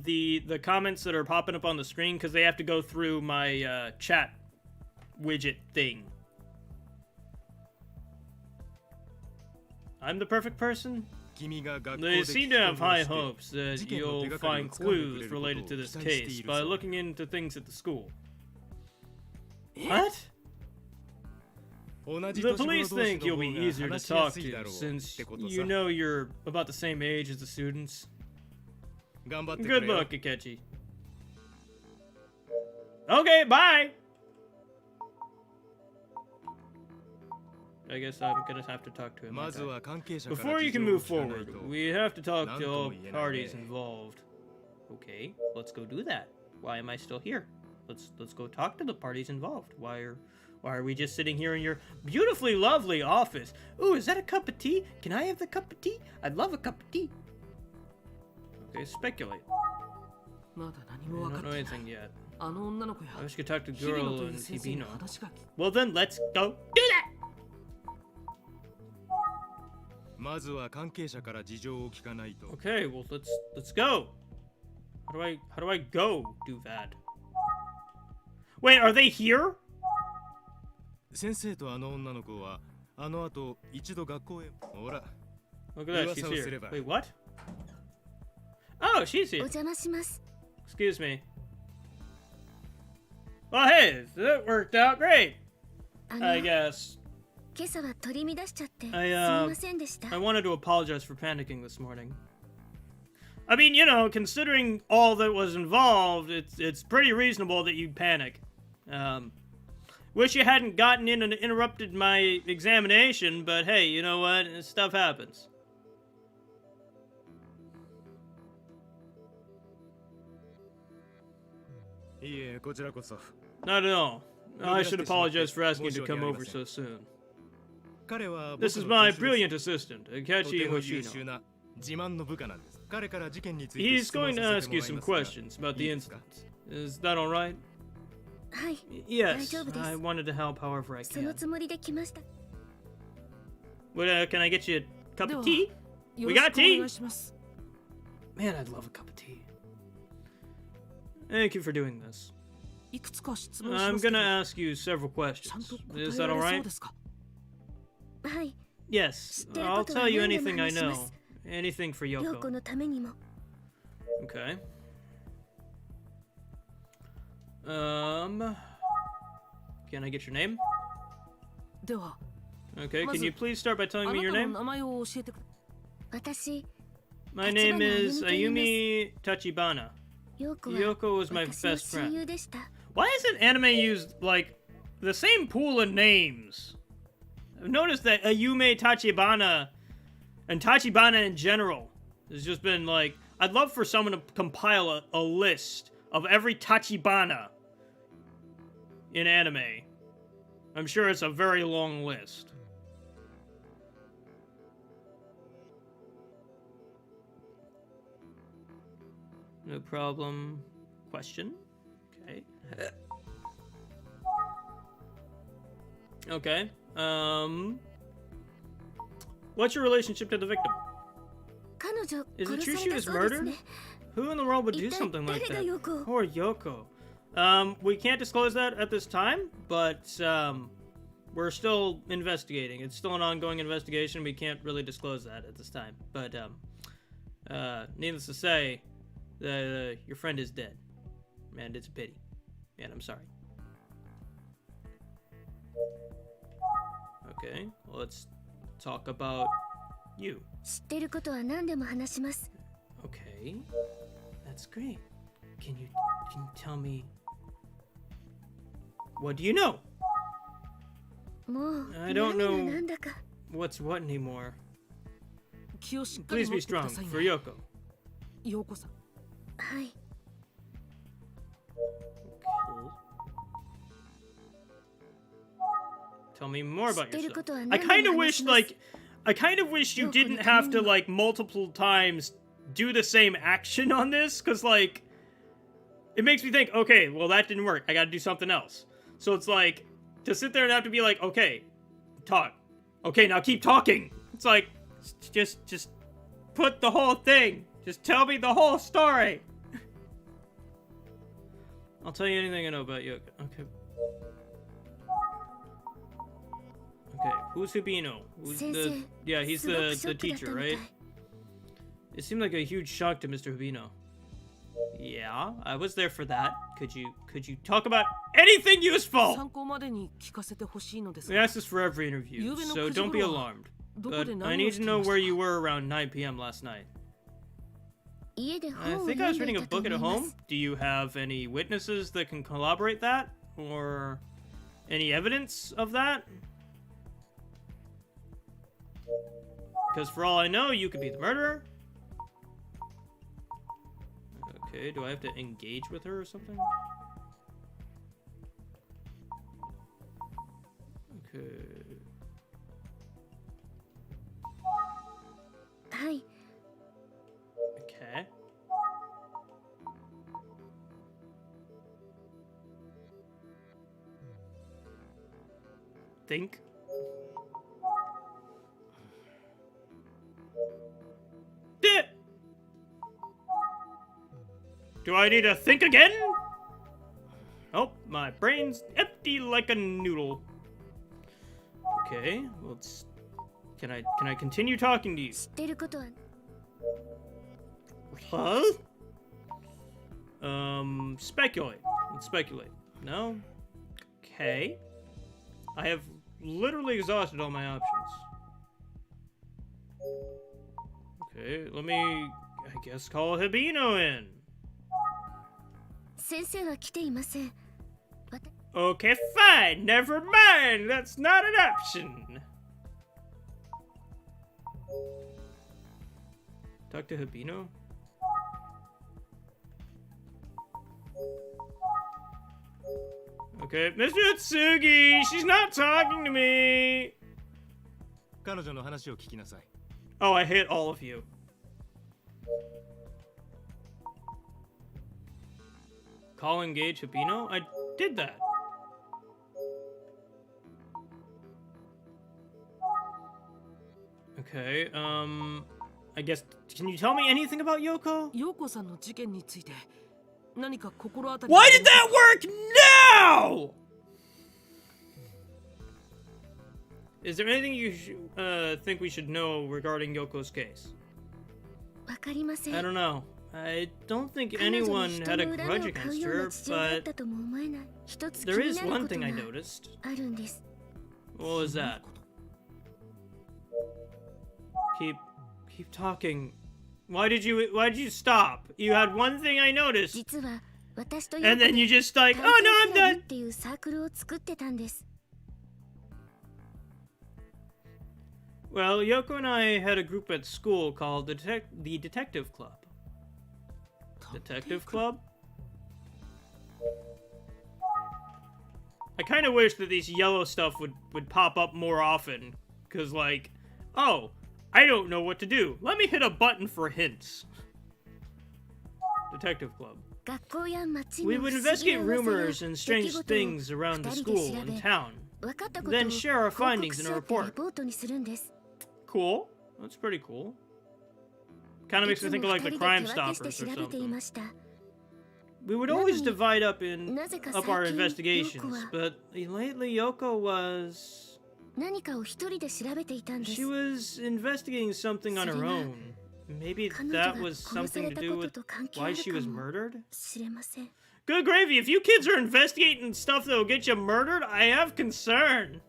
the comments that are popping up on the screen because they have to go through my chat widget thing. I'm the perfect person? 君が学校 They で seem 聞 to き have 込みを high して hopes that 事件の you'll 手がかりを find 掴んでくれ clues ることを related to 期 this 待してい case る by そう looking into things at the school. え What? 同じ The 年頃 police 同士 think の you'll 方 be が easier to 話しや talk すいだ to ろう since ってこと you さ know you're about the same age as the students. 頑張ってく Good れよ luck, Akechi. Okay, bye! I guess I'm gonna have to talk to him. まず aren't は関係者 I? から Before you 事 can 情を move 聞かない forward, と we have to talk to Nanto all mo ienai parties ne. involved. Okay, let's go do that. Why am I still here? Let's go talk to the parties involved. Why are we just sitting here in your beautifully lovely office? Ooh, is that a cup of tea? Can I have the cup of tea? I'd love a cup of tea. Okay, speculate. まだ何 I も分か don't っ know てい anything ない。 yet. あの女の子や I wish I could talk to 日々の Goro とい and う先生に Hibino. 話が聞き Well then, let's go do that! まずは関係者から事情を聞かないと Okay, well let's go. How do I go do that? Wait, are they here? 先生とあの女の子はあの後一度学校へほら Look at that, she's 噂をすれ here. ば Wait, what? Oh, she's お here. 邪魔します Excuse me. Well, hey, that worked out great, あの I guess. 今朝は取り乱しちゃってすみ I ませんでした I wanted to apologize for panicking this morning. I mean, you know, considering all that was involved, it's pretty reasonable that you'd panic. Wish you hadn't gotten in and interrupted my examination, but hey, you know what? Stuff happens. いいえこちらこそ Not at all. I should apologize for asking you to come over so soon. 彼は This is 僕の my 助手です brilliant assistant, と Akechi ても優秀 Hoshino. な自慢の部下なんです彼から事件について He's 質問 going to させ ask て you もらい some ますが questions about the いいですか incident. Is that alright? はい Yes, 大丈夫です。 I wanted to help however I その can. つもりで来ました Can I get you a cup of では tea? よ We ろし got くお tea? 願いします。 Man, I'd love a cup of tea. Thank you for doing this. いくつか質問し I'm ますけど gonna ask you several ちゃん questions. と答 Is え that られそう alright? ですか？はい Yes. 知ってる I'll ことは tell you 何でも anything I 話しま know. す Anything for 陽子 Yoko. のためにも Okay. Can I get your name? では Okay, can まず、 you please start by あ telling な me た your の name? 名前を教えてくだ私 My 立 name 花 is あゆみと言い Ayumi Tachibana. 陽子は Yoko was my 私の best 親 friend. 友でした Why isn't anime used like the same pool of names? I've noticed that Ayume Tachibana and Tachibana in general has just been like, I'd love for someone to compile a list of every Tachibana in anime. I'm sure it's a very long list. No problem. Question? Okay. Okay. What's your relationship to the victim? 彼女 Is it 殺 true さ she れた was そうです murdered? ね Who in the world would do 一体 something like 誰が that? 陽子を Poor Yoko. We can't disclose that at this time, but we're still investigating. It's still an ongoing investigation. We can't really disclose that at this time. But needless to say, your friend is dead, and it's a pity. And I'm sorry. Okay, well, let's talk about you. 知ってることは何でも話します Okay, that's great. Can you tell me what do you know? もう I don't 何が know 何だか what's what anymore. 気をしっかり Please 持 be ってくだ strong さい for ね Yoko. 陽子さんはい Tell me more about 知ってることは yourself. 何 I で kind も of 話し wish ます I kind of wish you Yoko didn't の have ため to に like multiple times do the same action on this, cause like it makes me think, okay, well that didn't work. I gotta do something else. So it's like to sit there and have to be like, okay, talk. Okay, now keep talking. It's like just put the whole thing. Just tell me the whole story. I'll tell you anything I know about Yoko. Okay. Okay, who's Hubino? Who's the 先生 yeah, he's すごく the ショックだった teacher, みたい right? It seemed like a huge shock to Mr. Hubino. Yeah, I was there for that. Could you talk about anything useful? 参考までに聞かせてほしいのです We が ask this for every interview, 夕べの so 9時 don't be 頃は alarmed. どこ But で I 何を need し to てい know まし where た you か were around 9 p.m. last night. 家で I 本を think I 読 was んで reading い a たと book 思 at いま home. す Do you have any witnesses that can corroborate that? Or any evidence of that? Because for all I know, you could be the murderer. Okay, do I have to engage with her or something? Okay. はい Okay. Think. Do I need to think again? Oh, my brain's empty like a noodle. Okay, let's. Can I continue talking to you? 知ってることは Huh? Speculate. Let's speculate. No? Okay. I have literally exhausted all my options. Okay, let me, I guess, call Hibino in. 先生は来ていませんわた Okay, fine. Never mind. That's not an option. Talk to Hibino? Okay, Mr. Utsugi, she's not talking to me. 彼女の話を聞きなさい。 Oh, I hate all of you. Call engage Hibino? I did that. Okay, I guess, can you tell me anything about Yoko? 陽子さんの事件について何か心当たり Why did that work now? Is there anything you think we should know regarding Yoko's case? わかりません。 I don't know. I don't think 彼女に anyone 人 had の a 恨 grudge みを買う against ような her, 父親だっ but たとも思えない。一つ気 there に is なる one こと thing が I noticed. あるんです。 What was that? Keep talking. Why did you stop? You had one thing I noticed, 実は私と and ヨコ then you で just like, 体 oh 験 no, ク I'm ラブ done. っていうサークルを作ってたんです。 Well, Yoko and I had a group at school called the Detective Club. Detective Club? I kind of wish that these yellow stuff would pop up more often. Because, like, oh, I don't know what to do. Let me hit a button for hints. Detective Club. 学校や町 We の would 不思議 investigate な噂や rumors and 出 strange 来事を things around the 二人 school で調 and べ、 town. 分かったことを Then share our 報 findings 告 in し a 合って report. レポートにするんです。 Cool. That's pretty cool. Kind of い makes つ me も think of like 二 the 人で Crime 手分けして Stoppers or 調べてい something. ました。 We would always なのに、 divide up in なぜか up our 最近 investigations, ヨコは but lately Yoko was 何かを一人で調べていたんです。 she was investigating something on her それが own. Maybe 彼女 that が was 殺さ something れ to た do こと with と関係あ why る she か was も murdered. しれません。 Good gravy. If you kids are investigating stuff that'll get you murdered, I have concern.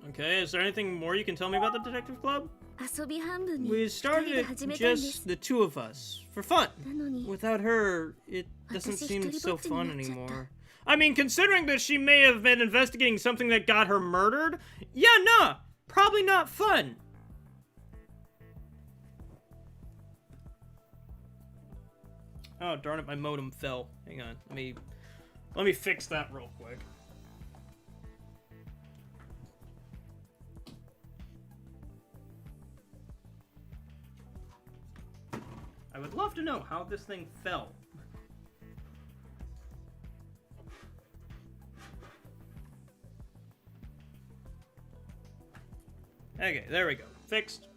Okay, is there anything more you can tell me about the detective club? 遊び半分に We 一人 started で it 始めたんで just す。 the two of us for fun. なのに、 Without her, it doesn't私 seem 一人 so ぼっちに fun なっちゃった。 anymore. I mean, considering that she may have been investigating something that got her murdered, yeah, nah, probably not fun. Oh, darn it, my modem fell. Hang on, let me fix that real quick. I would love to know how this thing fell. Okay, there we go. Fixed.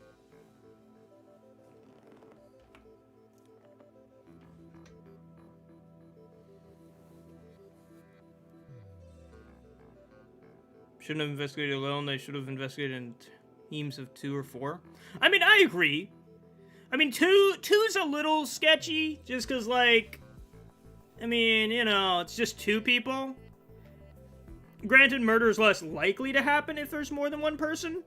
Shouldn't have investigated alone. They should have investigated in teams of 2 or 4. I mean, I agree. I mean, two's a little sketchy, just because, like, I mean, you know, it's just 2 people. Granted, murder is less likely to happen if there's more than 1 person,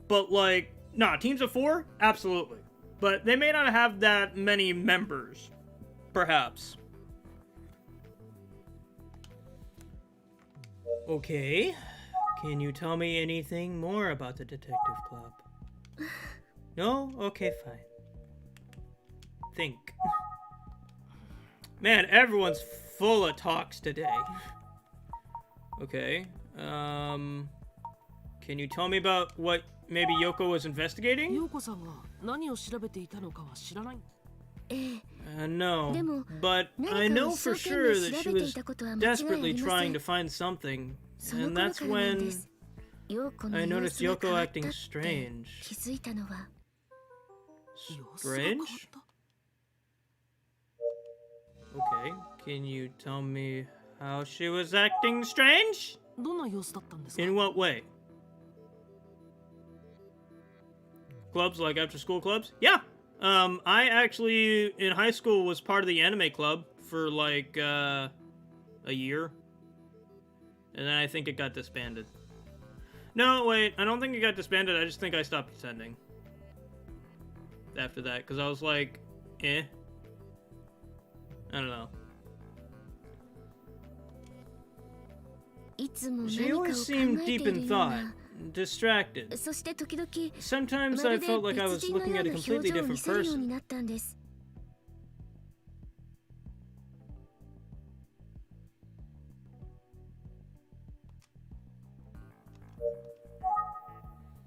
but, like, nah, teams of 4? Absolutely. But they may not have that many members, perhaps. Okay. Can you tell me anything more about the detective club? No? Okay, fine. Think. Man, everyone's full of talks today. Okay. Can you tell me about what maybe Yoko was investigating? 陽子さんが何を調べていたのかは知らない。ええ、 No. でも、 But I 何か know を一 for 生懸 sure 命 that 調 she べてい was たことは間違いあ desperately りませ trying ん to。find something. その And 頃 that's からなん when です。陽子の I 様 noticed 子が Yoko 変わった acting って strange. 気づいたのは、様子が変わっ Strange? た。 Okay. Can you tell me how she was acting strange? どんな様子だったんですか？ In what way? Clubs like after school clubs? Yeah. I actually in high school was part of the anime club for like a year. And then I think it got disbanded. No, wait, I don't think it got disbanded. I just think I stopped attending after that because I was like, eh. I don't know. いつも She 何かを always 考 seemed えてい deep る in よう thought, な。 distracted. そして時々、 Sometimes ま I るで felt like I 別 was 人の looking よう at a な completely 表情を見 different せるよう person. になったんです。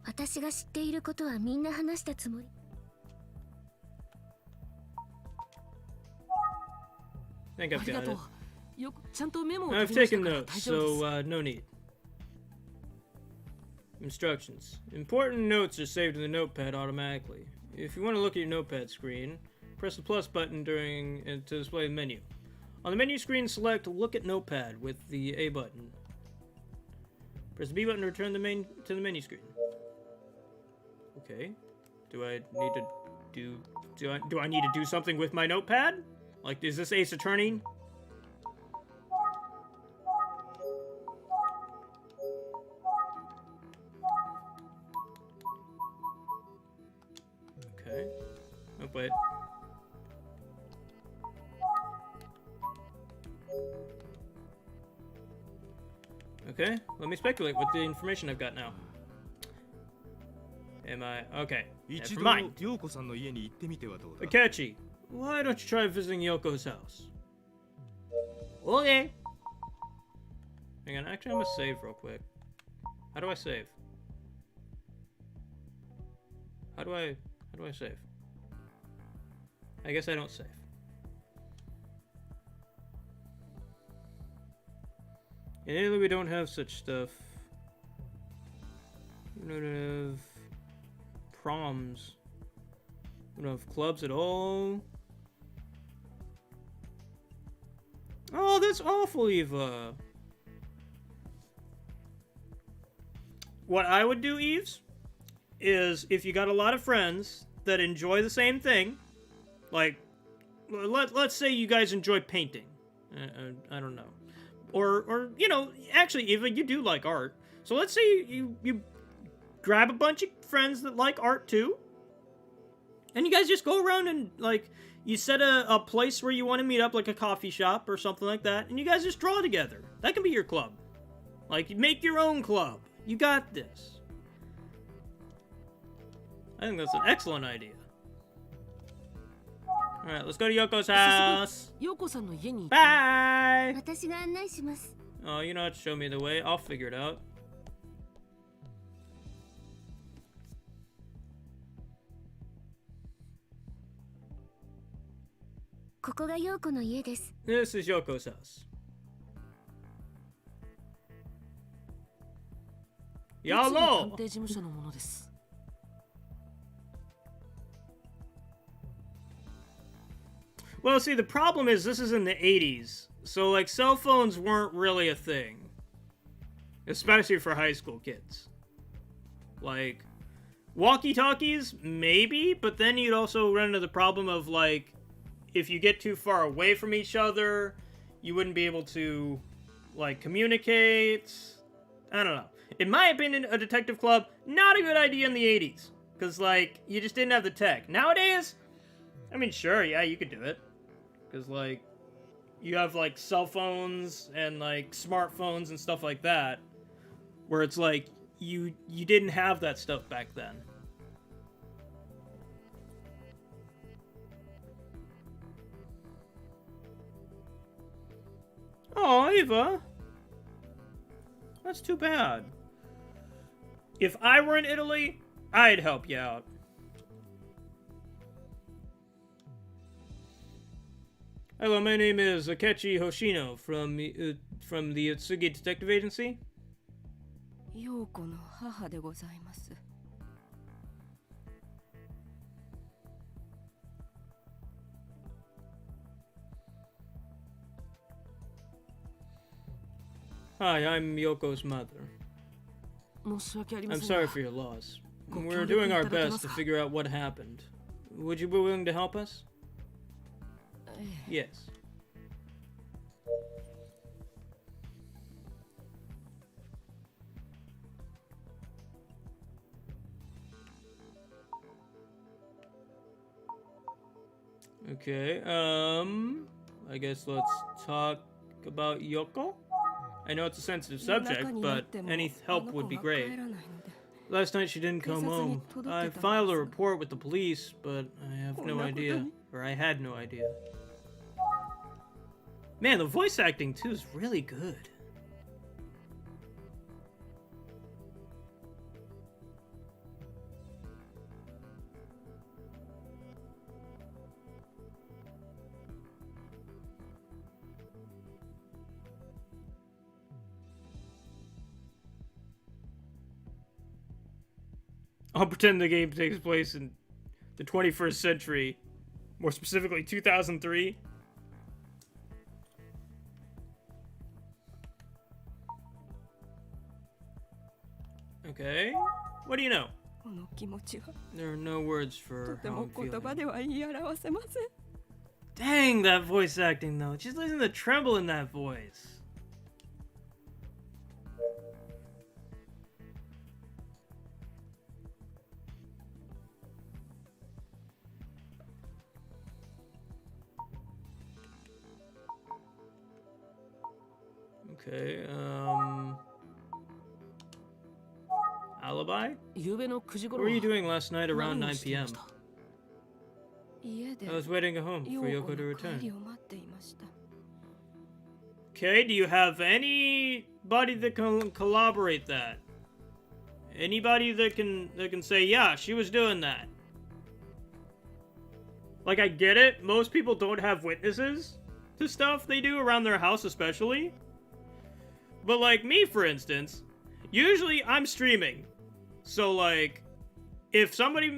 私が知っていることはみんな話したつもり。I think あ I've りが got と it. う。よくちゃんとメモを I've 取りました taken から notes, 大丈夫です。 so no need. Instructions. Important notes are saved in the notepad automatically. If you want to look at your notepad screen, Press the plus button during to display the menu. On the menu screen, select Look at Notepad with the A button. Press the B button to return to the menu screen. Okay. Do I need to do I need to do something with my notepad? Like, is this Ace Attorney? Okay. Oh, wait. Okay, let me speculate with the information I've got now. Am I... Okay, 一 never 度 mind. 陽子さんの家に行ってみてはどうだ Akechi, why don't you try visiting Yoko's house? Okay. Hang on, actually I'm gonna save real quick. How do I save? How do I save? I guess I don't save. In Italy we don't have such stuff. We don't have proms. We don't have clubs at all. Oh, that's awful, Eva. What I would do, Eves, is if you got a lot of friends that enjoy the same thing, like, let's say you guys enjoy painting. I don't know. Or you know, actually, Eva, you do like art. So let's say you grab a bunch of friends that like art too, and you guys just go around and, like, you set a place where you want to meet up, like a coffee shop or something like that, and you guys just draw together. That can be your club. Like, you make your own club. You got this. I think that's an excellent idea. Alright, let's go to Yoko's house. 陽子さんの家に行って Bye! 私が案内します。 Oh, you know what? Show me the way. I'll figure it out. ここが陽子の家です。 This is Yoko's house. 三井探 Yallo! 偵事務所のものです。 Well, see, the problem is this is in the 80s. So, like, cell phones weren't really a thing. Especially for high school kids. Like, walkie-talkies, maybe, but then you'd also run into the problem of, like, if you get too far away from each other, you wouldn't be able to, like, communicate. I don't know. In my opinion, a detective club, not a good idea in the 80s. Because, like, you just didn't have the tech. Nowadays, I mean, sure, yeah, you could do it. Because, like, you have, like, cell phones and, like, smartphones and stuff like that. Where it's like, you didn't have that stuff back then. Oh, Eva. That's too bad. If I were in Italy, I'd help you out. Hello, my name is Akechi Hoshino from the Utsugi Detective Agency. 陽子の母でございます。 Hi, I'm Yoko's mother. 申し訳ありま I'm せん sorry が for your loss. Go We're kill doing the our people that best to must- figure out what happened. Would you be willing to help us? ええ Yes. Okay, I guess let's talk about Yoko? I know it's a sensitive subject, but any help would be great. Last night she didn't come home. I filed a report with the police, but I have no idea. Or I had no idea. Man, the voice acting too is really good. I'll pretend the game takes place in the 21st century. More specifically, 2003. Okay. What do you know? この気持ちは There are no words と for て how も I'm 言葉 feeling. では言い表せません。 Dang, that voice acting though. Just listen to the tremble in that voice. Okay, alibi? 夕べの9時 What 頃 were you doing last night around 何を 9していま p.m.? した家で I was waiting at home 陽 for 子 Yoko to の帰 return. りを待っていました。 Okay, do you have anybody that can corroborate that? Anybody that can say, yeah, she was doing that? Like, I get it. Most people don't have witnesses to stuff they do around their house, especially. But like me, for instance, usually I'm streaming. So like, if somebody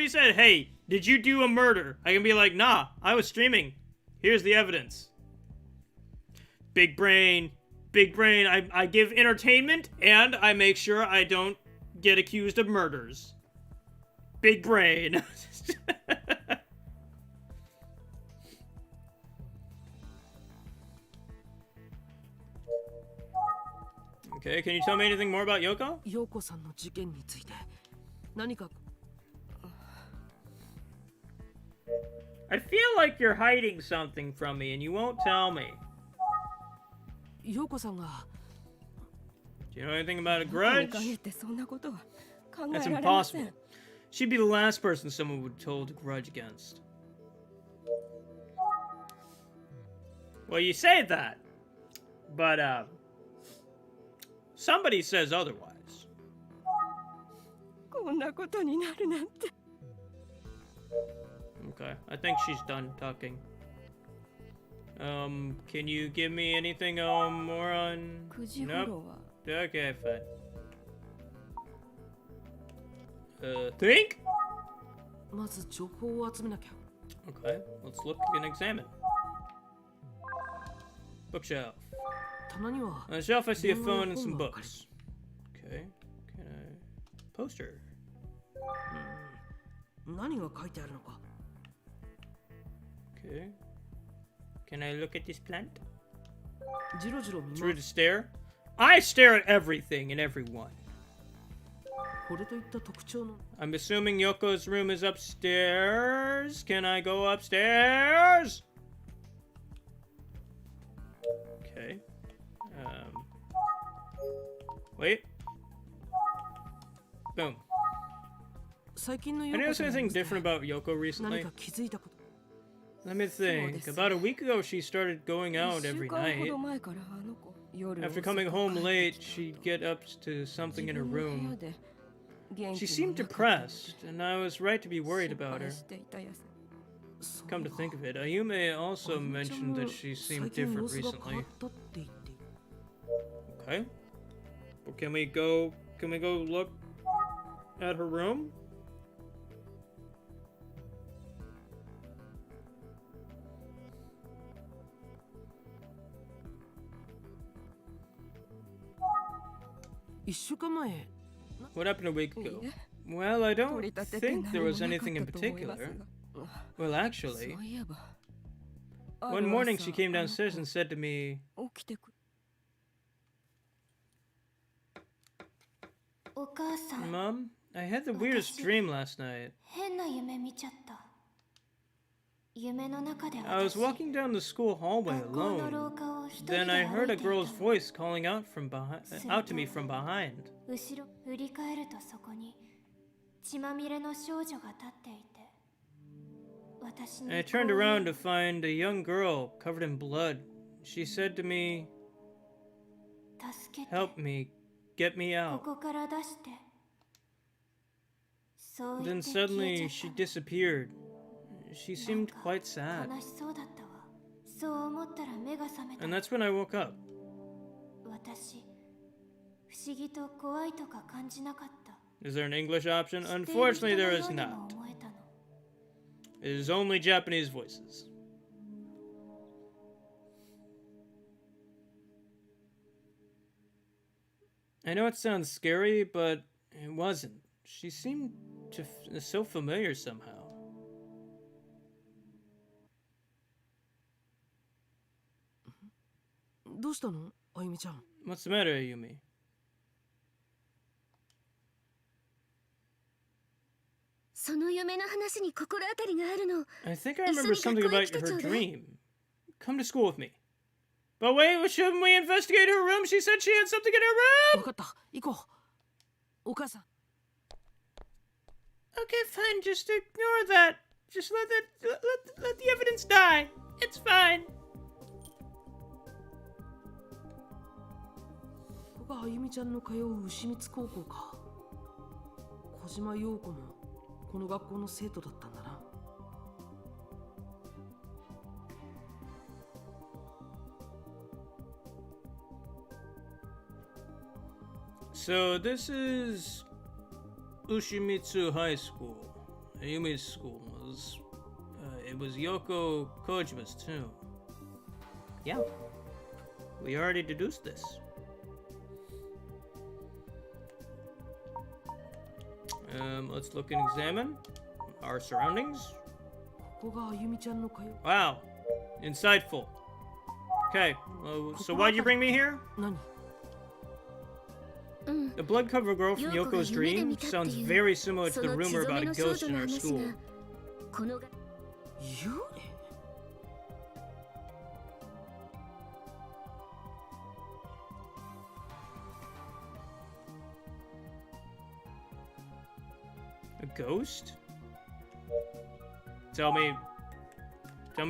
said, hey, did you do a murder? I can be like, nah, I was streaming. Here's the evidence. Big brain. Big brain. I give entertainment, and I make sure I don't get accused of murders. Big brain. Okay, can you tell me anything more about Yoko? 陽子さんの事件について何か I feel like you're hiding something from me and you won't tell me. 陽子さんが Do you know anything about a に grudge? 限ってそんなことは考 That's えられませ impossible. ん。 She'd be the last person someone would hold a grudge against. Well, you say that, but somebody says otherwise. こんなことになるなんて。 Okay, I think she's done talking. Can you give me anything more on? 9時 Nope. 頃は Okay, fine. Think? まず情報を集めなきゃ。 Okay, let's look and examine. Bookshelf. 棚には On the shelf, I see a phone and some books. Okay, can I... Poster. 何が書いてあるのか。 Okay. Can I look at this plant? じろじろ見 It's ま rude to す。 stare. I stare at everything and everyone. これといった特徴の I'm assuming Yoko's room is upstairs. Can I go upstairs? Okay. Wait. Boom. 最近の I 陽子 noticed さん anything について different about Yoko 何 recently? か気づいたこと。 Let me think. this- About a week ago, she started going 1 out 週 every 間ほ night. ど前からあの子夜 After 遅く coming home 帰って late, き she'd get up to た something 自 in her 分の部屋 room. で元 She 気も seemed なかったらしい depressed, and I was right to be worried 心 about 配 her. していたやつ。そう Come to think of it, Ayume also あゆみちゃん mentioned も that she 最 seemed 近様 different 子が変わ recently. ったって言っている。 Okay. Well, can we go look at her room? ?1 週間前、 What happened a week いい ago? え Well, I 取 don't り立てて think 何 there も was なかっ anything in たと思います particular. が。 Well, そ actually, ういえば。 one ある morning 朝 she came あの downstairs and said to me, 子起きてくる。お母さん Mom, I had the weirdest dream last night. 変な夢見ちゃった夢の中で I was 私 walking down the school hallway 学校の alone. 廊下を一人で Then I 歩 heard い a ていた girl's の voice calling out out to me from behind. 後ろ振り返るとそこに血まみれの少女が立っていて私に I turned around to find a young girl covered in blood. She said to me, 助けて "Help me, get me こ out." こから出してそう言 Then って消え suddenly ちゃ she った disappeared. She のなん seemed か quite sad. 悲しそうだったわそう思ったら目が覚めた And that's when I woke up. 私不思議と怖いとか感じなかった Is there an English option? 知っている人 Unfortunately, の there よ is うにも not. 思えたの is only Japanese voices. I know it sounds scary, but it wasn't. She seemed so familiar somehow. どうしたの、あゆみちゃん。 What's the matter, Ayumi? その夢の話に心当たりがあるの。 I think I remember something about her dream. Come to school with me. But wait, shouldn't we investigate her room? She said she had something in her わ room! かった、行こう。お母さん。 Okay, fine, just ignore that. Just let the evidence die. It's fine. ここがあゆみちゃんの通う牛光高校か。小島陽子もこの学校の生徒だったんだな。 So this is Ushimitsu High School. Ayumi's school was. It was Yoko Kojima's too. Yeah. We already deduced this. Let's look and examine our surroundings. ここがあゆみちゃんの通う。 Wow. Insightful. Okay, so why'd you bring me here? 何？ The blood cover girl from Yoko's dream sounds very similar to the rumor about a ghost in our school. 幽霊？ A ghost? Tell me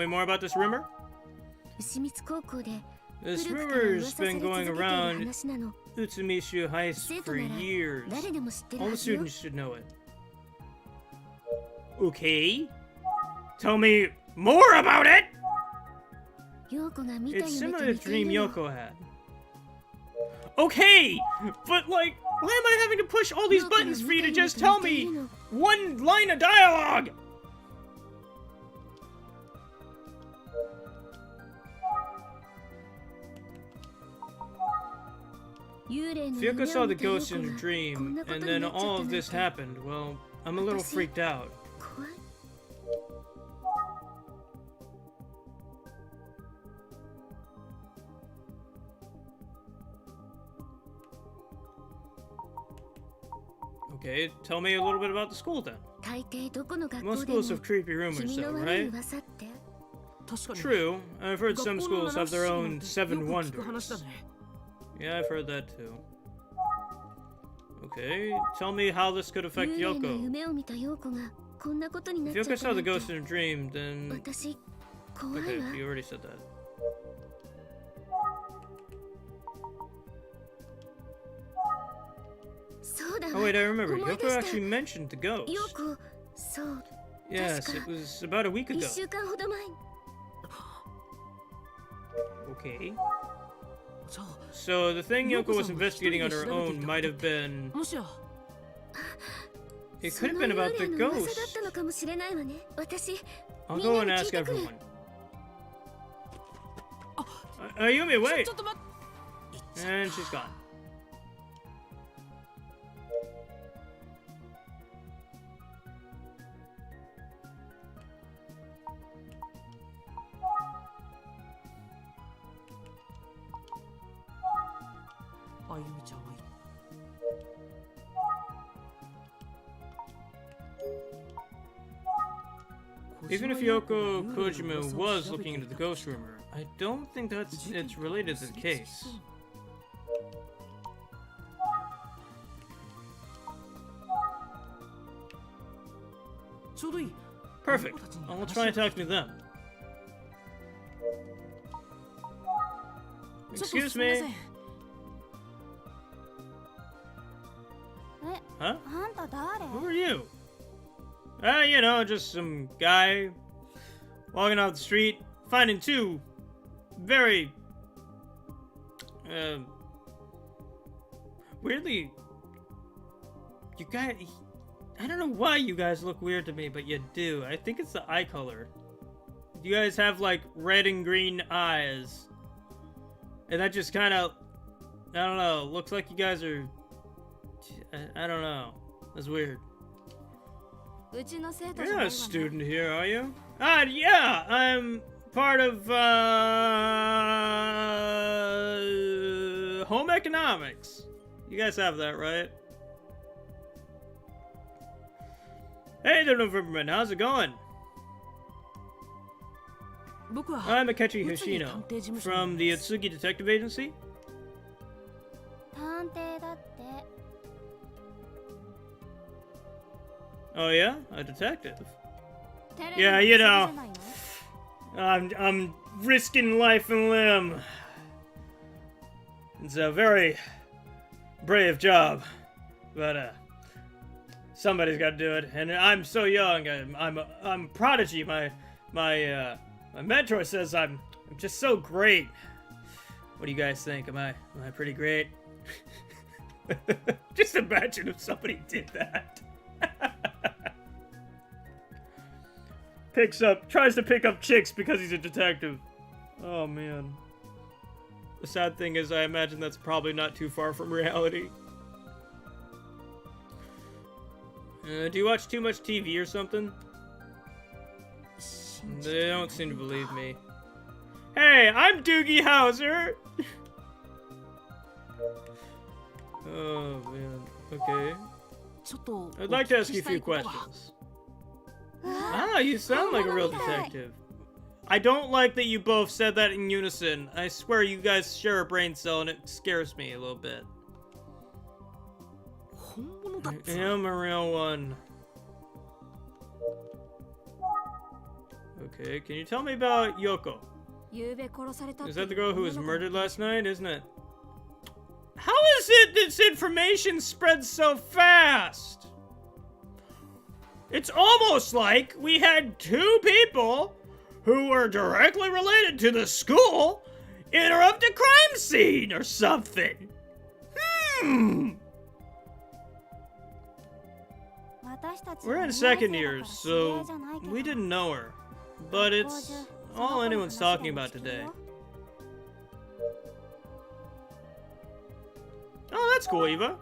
more about this rumor? 牛光高校で This 古くから rumor's 噂され been 続 going けている around 話なの。 Utsumishu High 生 School 徒 for なら years. 誰でも知ってる All は the ずよ。 students should know it. Okay. Tell me more about it! 陽子が見た It's 夢と similar to 似て the い dream るの。 Yoko had. Okay! But like, why am I having to push all these buttons for you to just tell me one line of dialogue? If Yoko saw the ghost in her dream, and then all of this happened, well, I'm a little freaked out. 怖い。 Okay, tell me a little bit about the school then. 大抵どこの学 Most 校でも schools have creepy rumors 君 though, の悪い right? 噂って。確かに。 True. I've heard some 学校の schools have their 七不思議 own なんて seven よく聞く話だ wonders. ね。 Yeah, I've heard that too. Okay, tell me how this could affect 幽霊の Yoko. 夢を見た陽子がこんなことになっ If ちゃ Yoko った saw な the んて ghost in a dream, then... 私怖い Okay, わ。 you already said that. そうだわ。 Oh wait, I remember. 思い出 Yoko した。 actually mentioned the ghost. 陽子、そう、 Yes, it was about a week 1 ago. 週間ほど前。 Okay. じゃあ、 So the thing Yoko was Yoko-san investigating on her 一人で調べていた own might have been... もしや、 It そ could の have been 幽 about 霊 the の噂だっ ghost. たのかもしれないわね。私、 I'll みん go な and に聞 ask いてくる。 everyone. Ayumi, wait! ちょっと待って。 And she's gone. Even if Yoko Kojima was looking into the ghost rumor, I don't think it's related to the case. Perfect. I'll try and talk to them. Excuse me. Huh? あんた誰？ Who are you? You know, just some guy walking off the street, finding two very, weirdly, I don't know why you guys look weird to me, but you do. I think it's the eye color. You guys have like red and green eyes. And that just kind of, I don't know, looks like you guys are, I don't know. That's weird. You're not a student here, are you? Yeah, I'm part of, home economics. You guys have that, right? Hey there, Novemberman, how's it going? I'm Akechi Hoshino, from the Atsugi Detective Agency. 探偵だって。 Oh yeah? A detective? Yeah, you know, I'm risking life and limb. It's a very brave job, but somebody's got to do it. And I'm so young. I'm a prodigy. My mentor says I'm just so great. What do you guys think? Am I pretty great? Just imagine if somebody did that. Tries to pick up chicks because he's a detective. Oh man. The sad thing is I imagine that's probably not too far from reality. Do you watch too much TV or something? They don't seem to believe me. Hey, I'm Doogie Howser! Oh man, okay. I'd like to ask you a few questions. Ah, you sound like a real detective. I don't like that you both said that in unison. I swear you guys share a brain cell and it scares me a little bit. I am a real one. Okay, can you tell me about Yoko? Is that the girl who was murdered last night, isn't it? How is it this information spreads so fast? It's almost like we had two people who were directly related to the school interrupt a crime scene or something. We're in second year, so we didn't know her. But it's all anyone's talking about today. Oh, that's cool, Eva.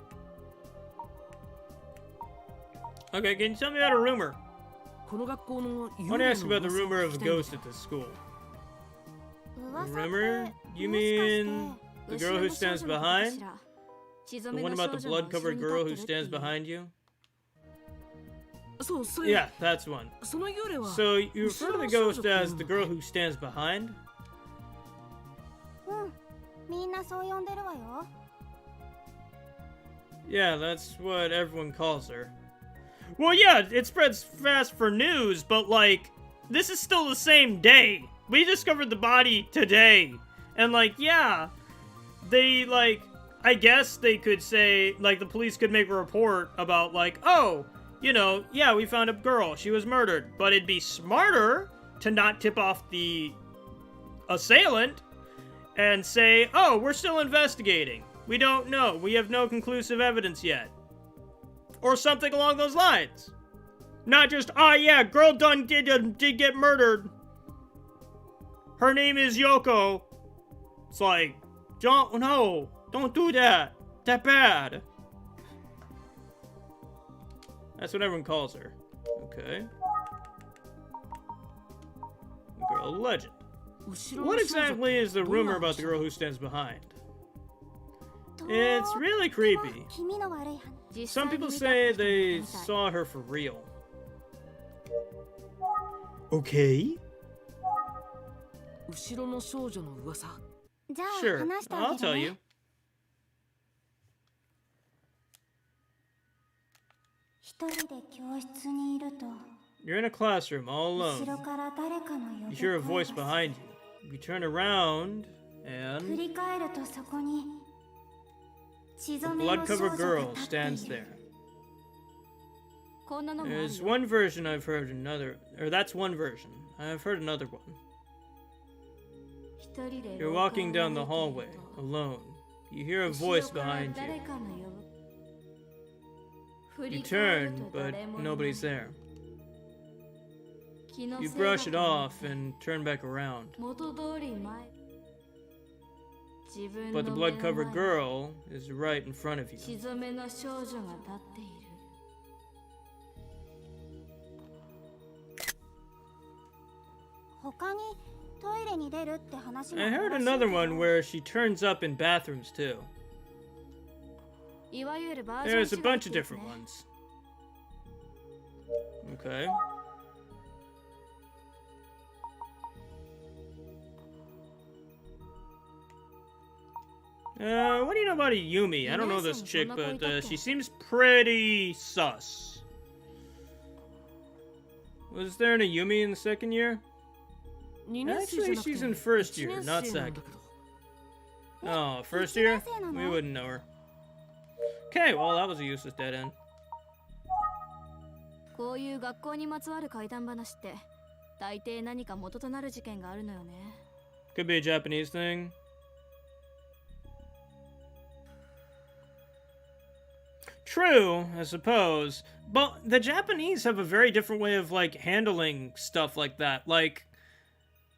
Okay, can you tell me about a rumor? I want to ask about the rumor of a ghost at this school. Rumor? You mean the girl who stands behind? The one about the blood-covered girl who stands behind you? Yeah, that's one. So you refer to the ghost as the girl who stands behind? Yeah, that's what everyone calls her. Well, yeah, it spreads fast for news, but like, this is still the same day. We discovered the body today. And like, yeah, they like, I guess they could say, like, the police could make a report about like, oh, you know, yeah, we found a girl, she was murdered. But it'd be smarter to not tip off the assailant and say, oh, we're still investigating. We don't know. We have no conclusive evidence yet. Or something along those lines. Not just, ah, yeah, girl did get murdered. Her name is Yoko. It's like, don't do that. That bad. That's what everyone calls her. Okay. Girl legend. What exactly is the rumor about the girl who stands behind? It's really creepy. Some people say they saw her for real. Okay. Sure, I'll tell you. You're in a classroom all alone. You hear a voice behind you. You turn around and a blood-covered girl stands there. There's one version I've heard that's one version. I've heard another one. You're walking down the hallway, alone. You hear a voice behind you. You turn, but nobody's there. You brush it off and turn back around. But the blood-covered girl is right in front of you. 血染めの少女が立っている。他にトイレに出るって話も I heard another one where she turns up in bathrooms too. いわゆるバージョン There's a bunch of different ones. Okay. What do you know about a Yumi? I don't know this chick, but she seems pretty sus. Was there an Yumi in the second year? Actually, she's in first year, not second. Oh, first year? We wouldn't know her. Okay, well, that was a useless dead end. こういう学校にまつわる怪談話って大抵何か元となる事件があるのよね。 Could be a Japanese thing. True, I suppose. But the Japanese have a very different way of, like, handling stuff like that. Like,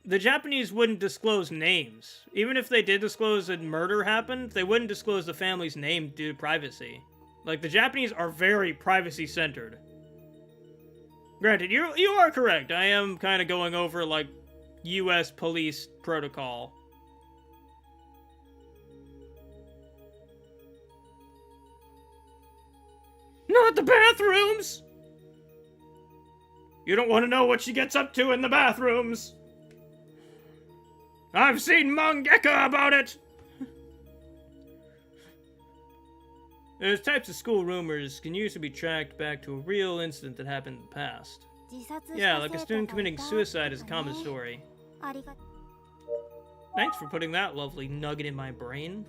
the Japanese wouldn't disclose names. Even if they did disclose a murder happened, they wouldn't disclose the family's name due to privacy. Like, the Japanese are very privacy-centered. Granted, you are correct. I am kind of going over, like, U.S. police protocol. Not the bathrooms! You don't want to know what she gets up to in the bathrooms. I've seen mangaka about it! Those types of school rumors can usually be tracked back to a real incident that happened in the past. Yeah, like a student committing suicide is a common story. Thanks for putting that lovely nugget in my brain.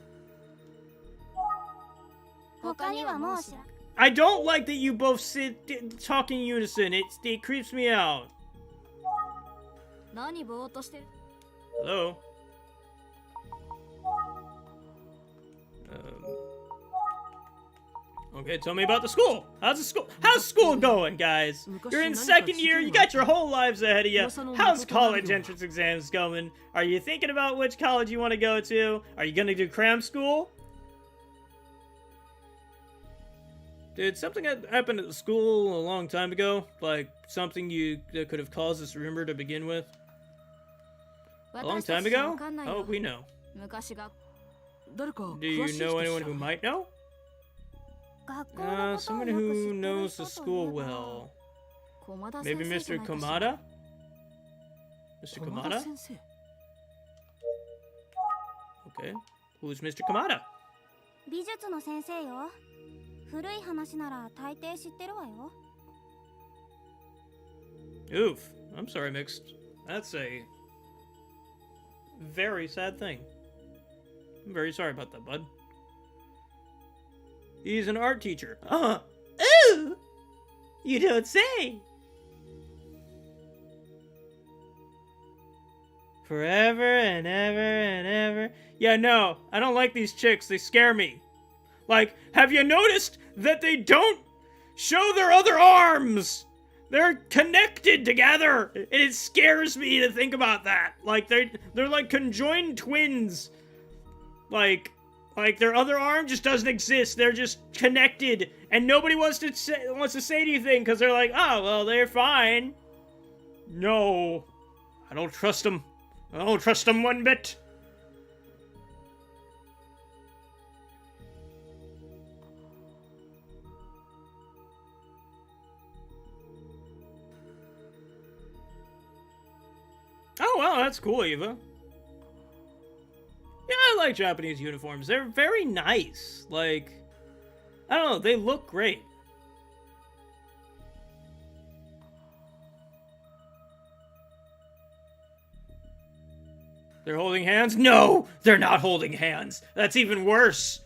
I don't like that you both sit talking in unison. It creeps me out. Hello? Okay, tell me about the school. How's school going, guys? You're in second year, you got your whole lives ahead of you. How's college entrance exams going? Are you thinking about which college you want to go to? Are you gonna do cram school? Did something happen at the school a long time ago? Like, something that could have caused this rumor to begin with? A long time ago? Oh, we know. Do you know anyone who might know? Someone who knows the school well. Maybe Mr. Komada? Mr. Komada? Okay. Who's Mr. Komada? 美術の先生よ。古い話なら大抵知ってるわよ。 Oof. I'm sorry, Mixed. That's a very sad thing. I'm very sorry about that, bud. He's an art teacher. Oh! You don't say! Forever and ever and ever. Yeah, no, I don't like these chicks. They scare me. Like, have you noticed that they don't show their other arms? They're connected together. And it scares me to think about that. Like, they're like conjoined twins. Like their other arm just doesn't exist. They're just connected, and nobody wants to say anything because they're like, oh well, they're fine. No, I don't trust them. I don't trust them one bit. Oh well, that's cool, Eva. Yeah, I like Japanese uniforms. They're very nice. Like, I don't know, they look great. They're holding hands? No, they're not holding hands. That's even worse.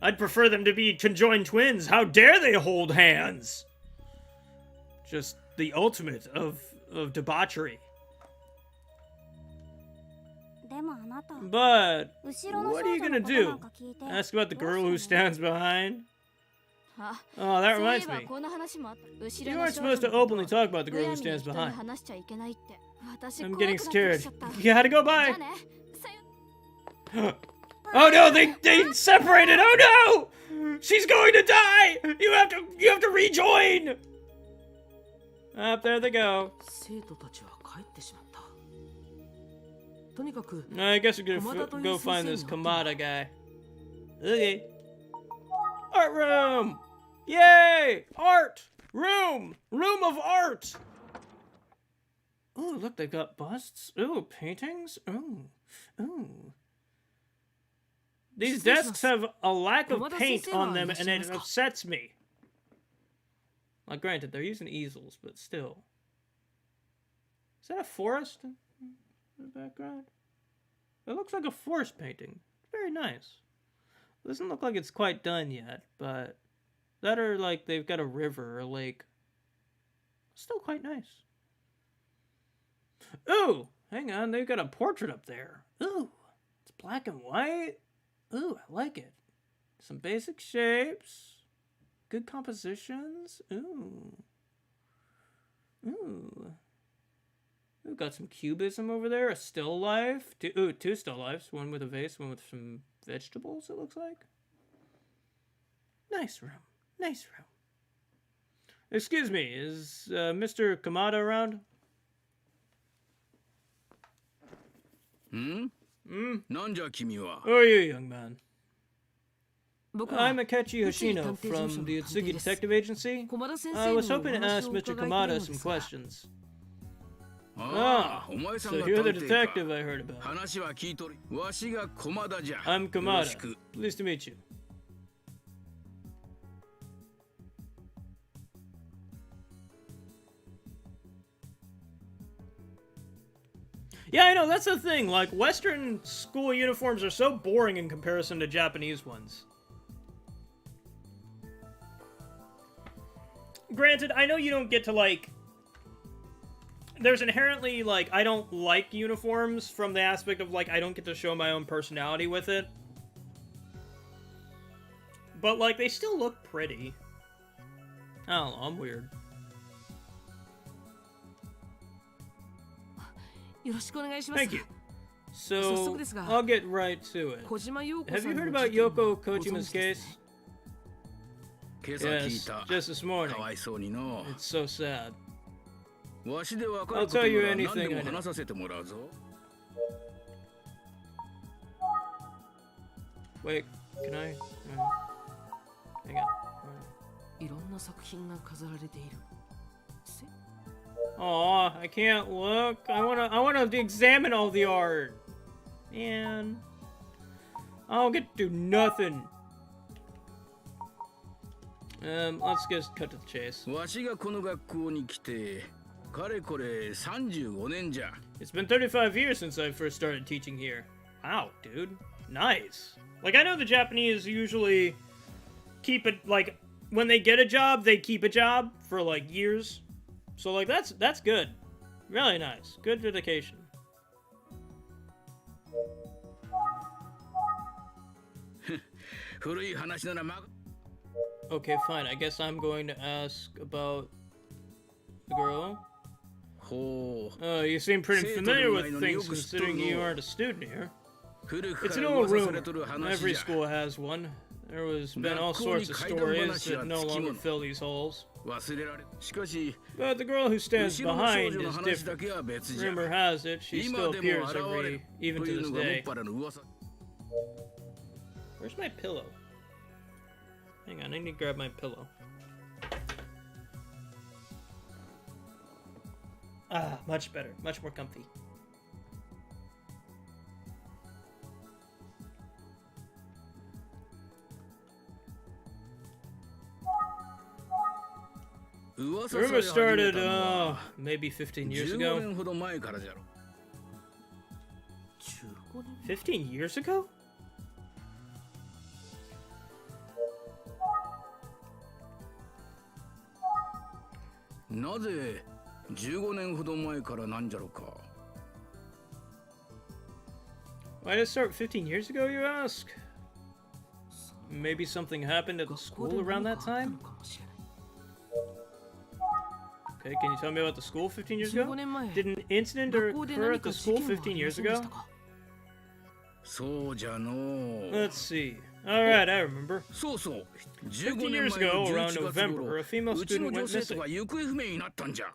I'd prefer them to be conjoined twins. How dare they hold hands? Just the ultimate of debauchery. But what are you gonna do? Ask about the girl who stands behind? Oh, that reminds me. You aren't supposed to openly talk about the girl who stands behind. I'm getting scared. You had to go, bye. Oh no, they separated. Oh no! She's going to die. You have to rejoin. Up there they go. 生徒たちは帰ってしまった。とにかく I guess we're gonna go find this Kamada guy. Okay. Art room! Yay! Art! Room of art! Oh, look, they got busts. Ooh, paintings. Ooh. These desks have a lack of paint on them, and it upsets me. Like, granted, they're using easels, but still. Is that a forest in the background? It looks like a forest painting. Very nice. It doesn't look like it's quite done yet, but that or like they've got a river or a lake. Still quite nice. Ooh, hang on, they've got a portrait up there. Ooh, it's black and white. Ooh, I like it. Some basic shapes. Good compositions. Ooh. We've got some cubism over there. A still life. Two still lifes. One with a vase, one with some vegetables, it looks like. Nice room. Excuse me, is Mr. Kamada around? Who are you, young man? I'm Akechi Hoshino from the Utsugi Detective Agency. I was hoping to ask Mr. Kamada some questions. So you're the detective I heard about. I'm Kamada. Pleased to meet you. Yeah, I know, that's the thing. Like, Western school uniforms are so boring in comparison to Japanese ones. Granted, I know you don't get to, like... There's inherently, like, I don't like uniforms from the aspect of, like, I don't get to show my own personality with it. But, like, they still look pretty. I don't know, I'm weird. Thank you. So, I'll get right to it. Have you heard about Yoko Kojima's case? Yes, just this morning. It's so sad. I'll tell you anything I know. Wait, can I? Hang on. Aw, I can't look. I wanna examine all the art. Man, I don't get to do nothing. Let's just cut to the chase. It's been 35 years since I first started teaching here. Wow, dude. Nice. Like, I know the Japanese usually keep it, like, when they get a job, they keep a job for, like, years. So, like, that's good. Really nice. Good dedication. Okay, fine. I guess I'm going to ask about the girl. Oh, you seem pretty familiar with things considering you aren't a student here. It's an old rumor. Every school has one. There has been all sorts of stories that no longer fill these halls. But the girl who stands behind is different. Rumor has it, she still appears even to this day. Where's my pillow? Hang on, I need to grab my pillow. Ah, much better. Much more comfy. The rumor started, maybe 15 years ago. 15 years ago? Why did it start 15 years ago, you ask? maybe something happened at the 学校で school around 何 that かあった time? のかもしれない Okay, can you tell me about the school 15 years 15 ago? 年前 Did an incident 学校で occur 何 at か the 事 school 件はあり15ま years せんで ago? したかそうじゃのう。 Let's see. Alright, I remember. そうそう15 15年 years 前 ago, の around 11月 November, 頃 a female うちの student 女 went 生徒 missing. が行方不明になったんじゃ。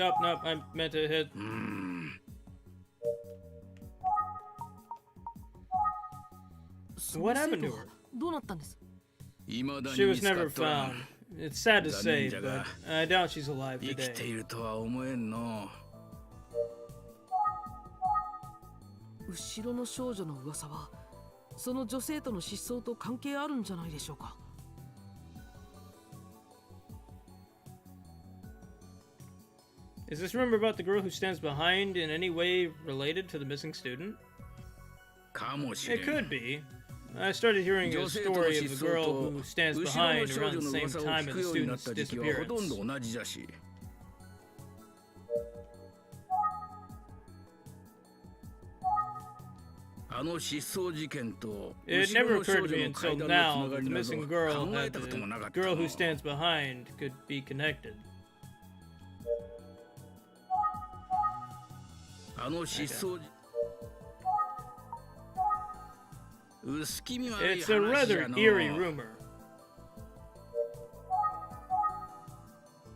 Oh, no, I meant to hit. その What 生 happened 徒 to は her? どうなったんです 未だ She に was 見つか never っとらん found. It's sad to say, Zanen but jaga. I doubt she's alive 生きて today. いるとは思えんの。後ろの少女の噂はその女性との失踪と関係あるんじゃないでしょうか Is this rumor about the girl who stands behind in any way related to the missing student? かもしれ It ん。 could be. I started hearing a 女性との story of 失 the 踪 girl と who stands 後ろの behind 少 around 女 the の same 噂を time 聞 as く the ようになっ student's た時期はほとん disappearance. ど同じだし。あの失踪事件と It 後ろ never の少 occurred 女 to me の until 階段のつ now な that が the りなど missing girl 考え and たこともなか the った girl の who stands behind could be connected. あの失踪事薄気味悪い It's a 話じゃ rather の eerie rumor.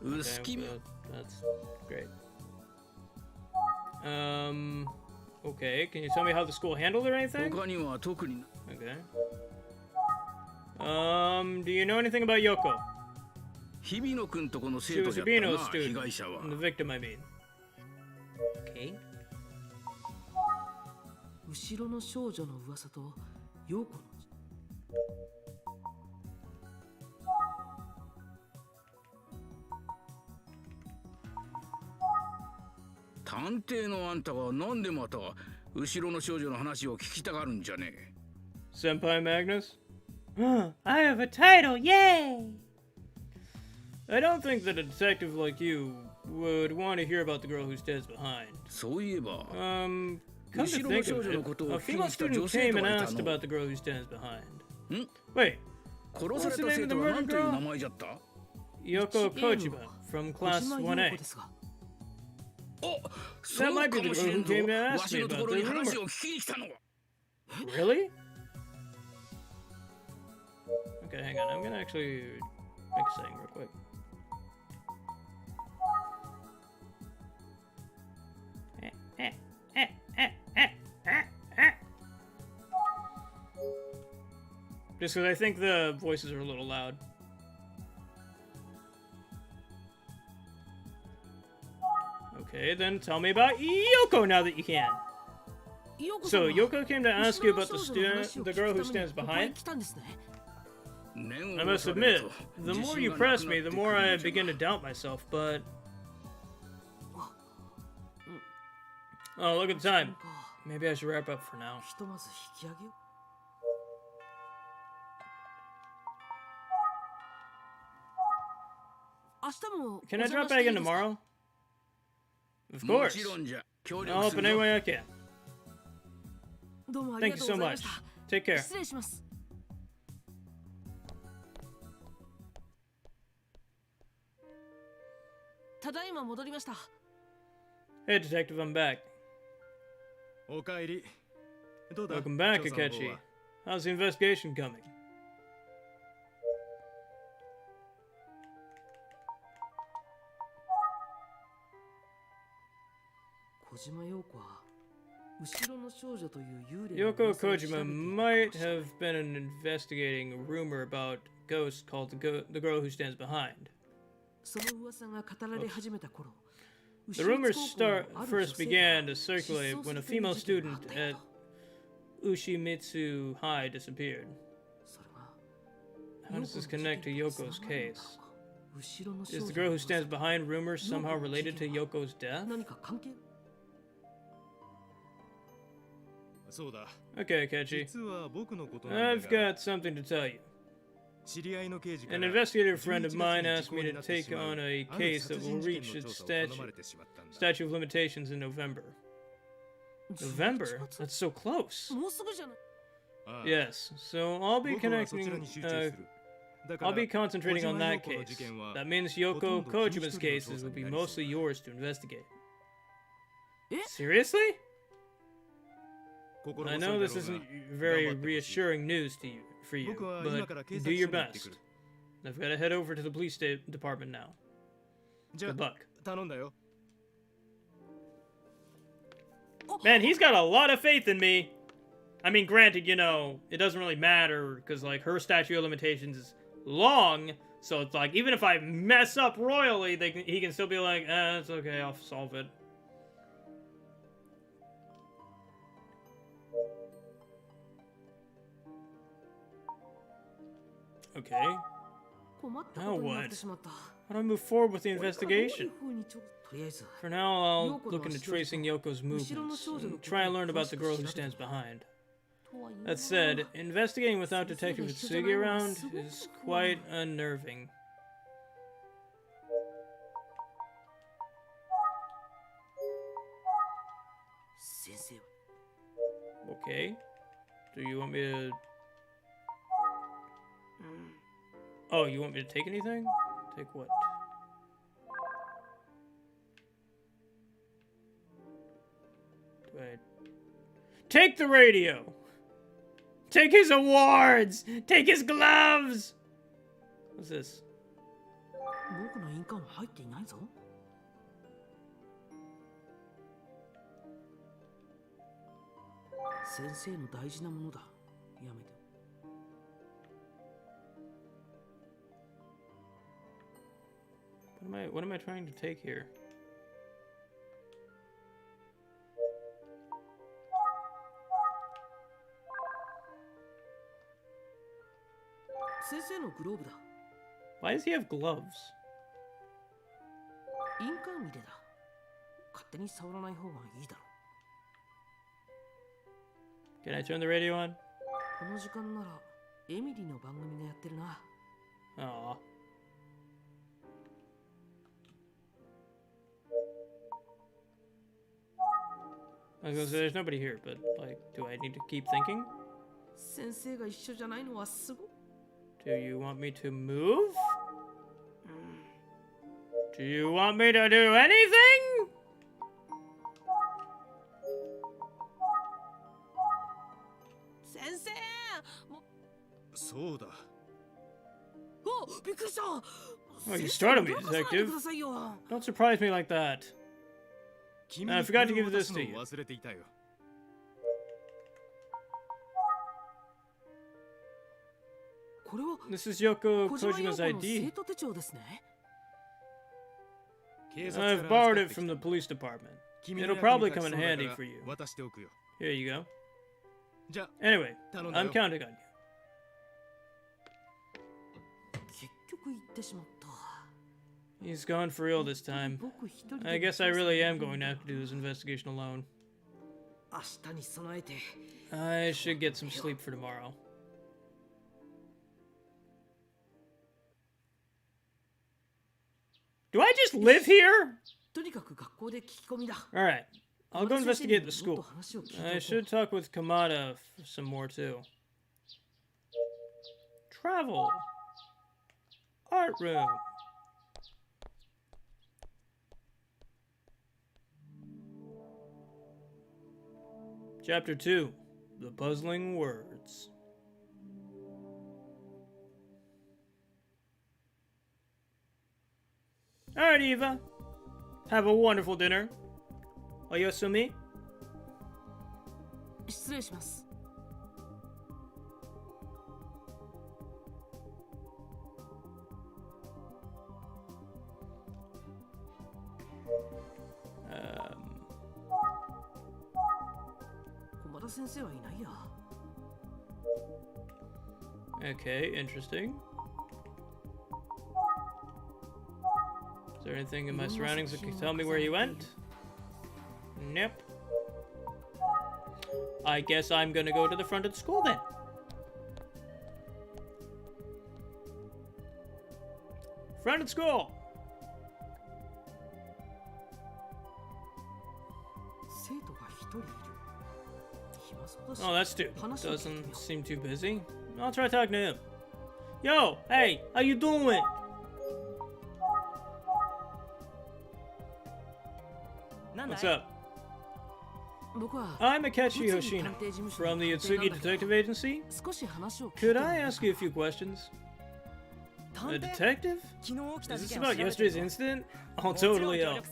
薄 Okay, 気味 well, that's great. Okay, can you tell me how the school handled it or anything? 他には特に Okay. Do you know anything about Yoko? 日比野くんとこの She 生徒 was じ a ゃったな Bino 被 student. 害者は The victim, I mean. Okay. 後ろの少女の噂と陽子の探偵のあんたはなんでまた後ろの少女の話を聞きたがるんじゃねえ Senpai Magnus? I have a title, yay! I don't think that a detective like you would want to hear about the girl who stands behind. そういえば Come to think of it, a female student came and asked about the girl who stands behind. Wait, 殺された生徒は何という名前じゃった Yoko Kojima from 小 class 島陽 1A. 子ですがお That そう might か be the もし girl れ who んぞ came to わ ask し me のと about ころ the に話 rumor. を聞きに来たのは Really? Okay, hang on. I'm gonna actually make a saying real quick. Just because I think the voices are a little loud. Okay, then tell me about Yoko now that you can. 陽子さん So は Yoko came to ask you about the 後ろの少女の話 student, を the 聞く girl who ために stands ここへ behind. 来たんですね 念 I を must 押され admit, ると the 自 more 信 you がなく press な me, って the くる more ん I じゃ begin が to doubt myself, but... Oh, look at the time. か Maybe I should wrap up for now. ひとまず引き上げよう 明日も Can I お邪 drop 魔して back いい in ですか tomorrow? Of も course. ちろんじゃ協 I'll 力 help す in る any ぞ way I can. どうもあり Thank が you とう so ございま much. した Take care. 失礼しますただいま戻りました Hey, detective, I'm back. おかえりどうだ Welcome back, 調査の方 Akechi. は How's the investigation coming? 小島陽子は後ろの少女という幽霊の Yoko 噂を調べてい Kojima たか might もしれない have been investigating a rumor about a ghost called the girl who stands behind. その噂が語られ始めた頃 The rumors first began to circulate when a female student at Ushimitsu High disappeared. それが How does this connect to Yoko's case? 後ろの少 Is 女 the girl who stands behind rumors somehow related to Yoko's death? 何か関係そうだ Okay, Akechi. 実は僕のことなん I've だが got something to tell you. 知り合いの刑事か An ら investigative friend of 11 mine 月 asked に me と時効になって take しまう on a ある case 殺 that 人 will 事件 reach の its 調査を頼まれてしまったんだ statute of limitations in November. November? That's so close. もうすぐじゃない。 Yes, so I'll be concentrating on that case. That means Yoko Kojima's cases will be mostly yours to investigate. Seriously? I know this isn't very reassuring news to you, for you, but do your best. I've got to head over to the police department now. Good luck. Man, he's got a lot of faith in me. I mean, granted, you know, it doesn't really matter, because, like, her statute of limitations is long, so it's like, even if I mess up royally, he can still be like, it's okay, I'll solve it. Okay. Now what? How do I move forward with the investigation? For now, I'll look into tracing Yoko's movements and try and learn about the girl who stands behind. That said, investigating without Detective Utsugi around is quite unnerving. Okay. Do you want me to... Oh, you want me to take anything? Take what? Do I... Take the radio! Take his awards! Take his gloves! What's this? 僕の印鑑は入っていないぞ。先生の大事なものだ。やめて。What am I trying to take here? 先生のグローブだ。Why does he have gloves? 印鑑入れだ。勝手に触らない方がいいだろ。Can I turn the radio on? この時間ならエミリーの番組がやってるな。Aww. I was gonna say there's nobody here, but like, do I need to keep thinking? 先生が一緒じゃないのはすご。Do you want me to move? Do you want me to do anything? 先生。そうだ。お、びっくりした。 Oh, you startled me, detective. Don't surprise me like that. I forgot to give this to you. This is Yoko Kojima's ID. I've borrowed it from the police department. It'll probably come in handy for you. Here you go. Anyway, I'm counting on you. 結局行ってしまった。 He's gone for real this time. I guess I really am going to have to do this investigation alone. 明日に備えて。 I should get some sleep for tomorrow. Do I just live here? とにかく学校で聞き込みだ。 Alright, I'll go investigate the school. I should talk with Kamada some more too. Travel. Art room. Chapter 2. The Puzzling Words. Alright, Eva. Have a wonderful dinner. Oyasumi? 失礼します。 駒田先生はいないや。 Okay, interesting. Is there anything in my surroundings that can tell me where he went? Nope. I guess I'm gonna go to the front of the school then. Front of the school! 生徒が一人いる。Oh, that dude doesn't seem too busy. I'll try talking to him. Yo, hey, how you doing? What's up? I'm Akechi Hoshino from the Utsugi Detective Agency. Could I ask you a few questions? A detective? Is this about yesterday's incident? I'll totally help.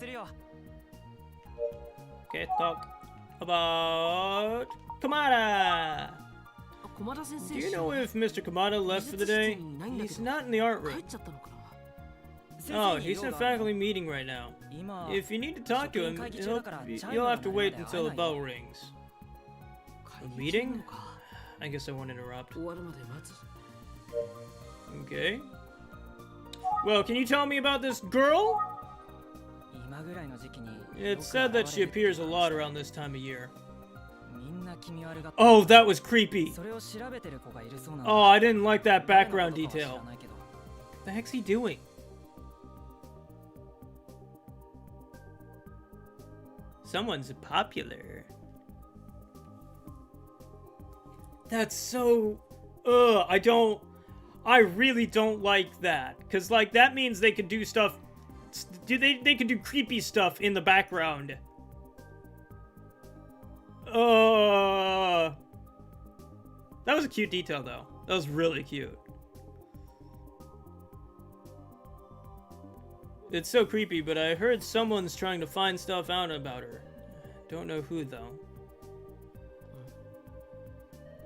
Okay, talk about Kamada. Do you know if Mr. Kamada left for the day? He's not in the art room. Oh, he's in a faculty meeting right now. If you need to talk to him, you'll have to wait until the bell rings. A meeting? I guess I won't interrupt. Okay. Well, can you tell me about this girl? It's said that she appears a lot around this time of year. Oh, that was creepy. Oh, I didn't like that background detail. What the heck's he doing? Someone's popular. That's so... I really don't like that. Because, like, that means they could do stuff... They could do creepy stuff in the background. That was a cute detail, though. That was really cute. It's so creepy, but I heard someone's trying to find stuff out about her. Don't know who, though.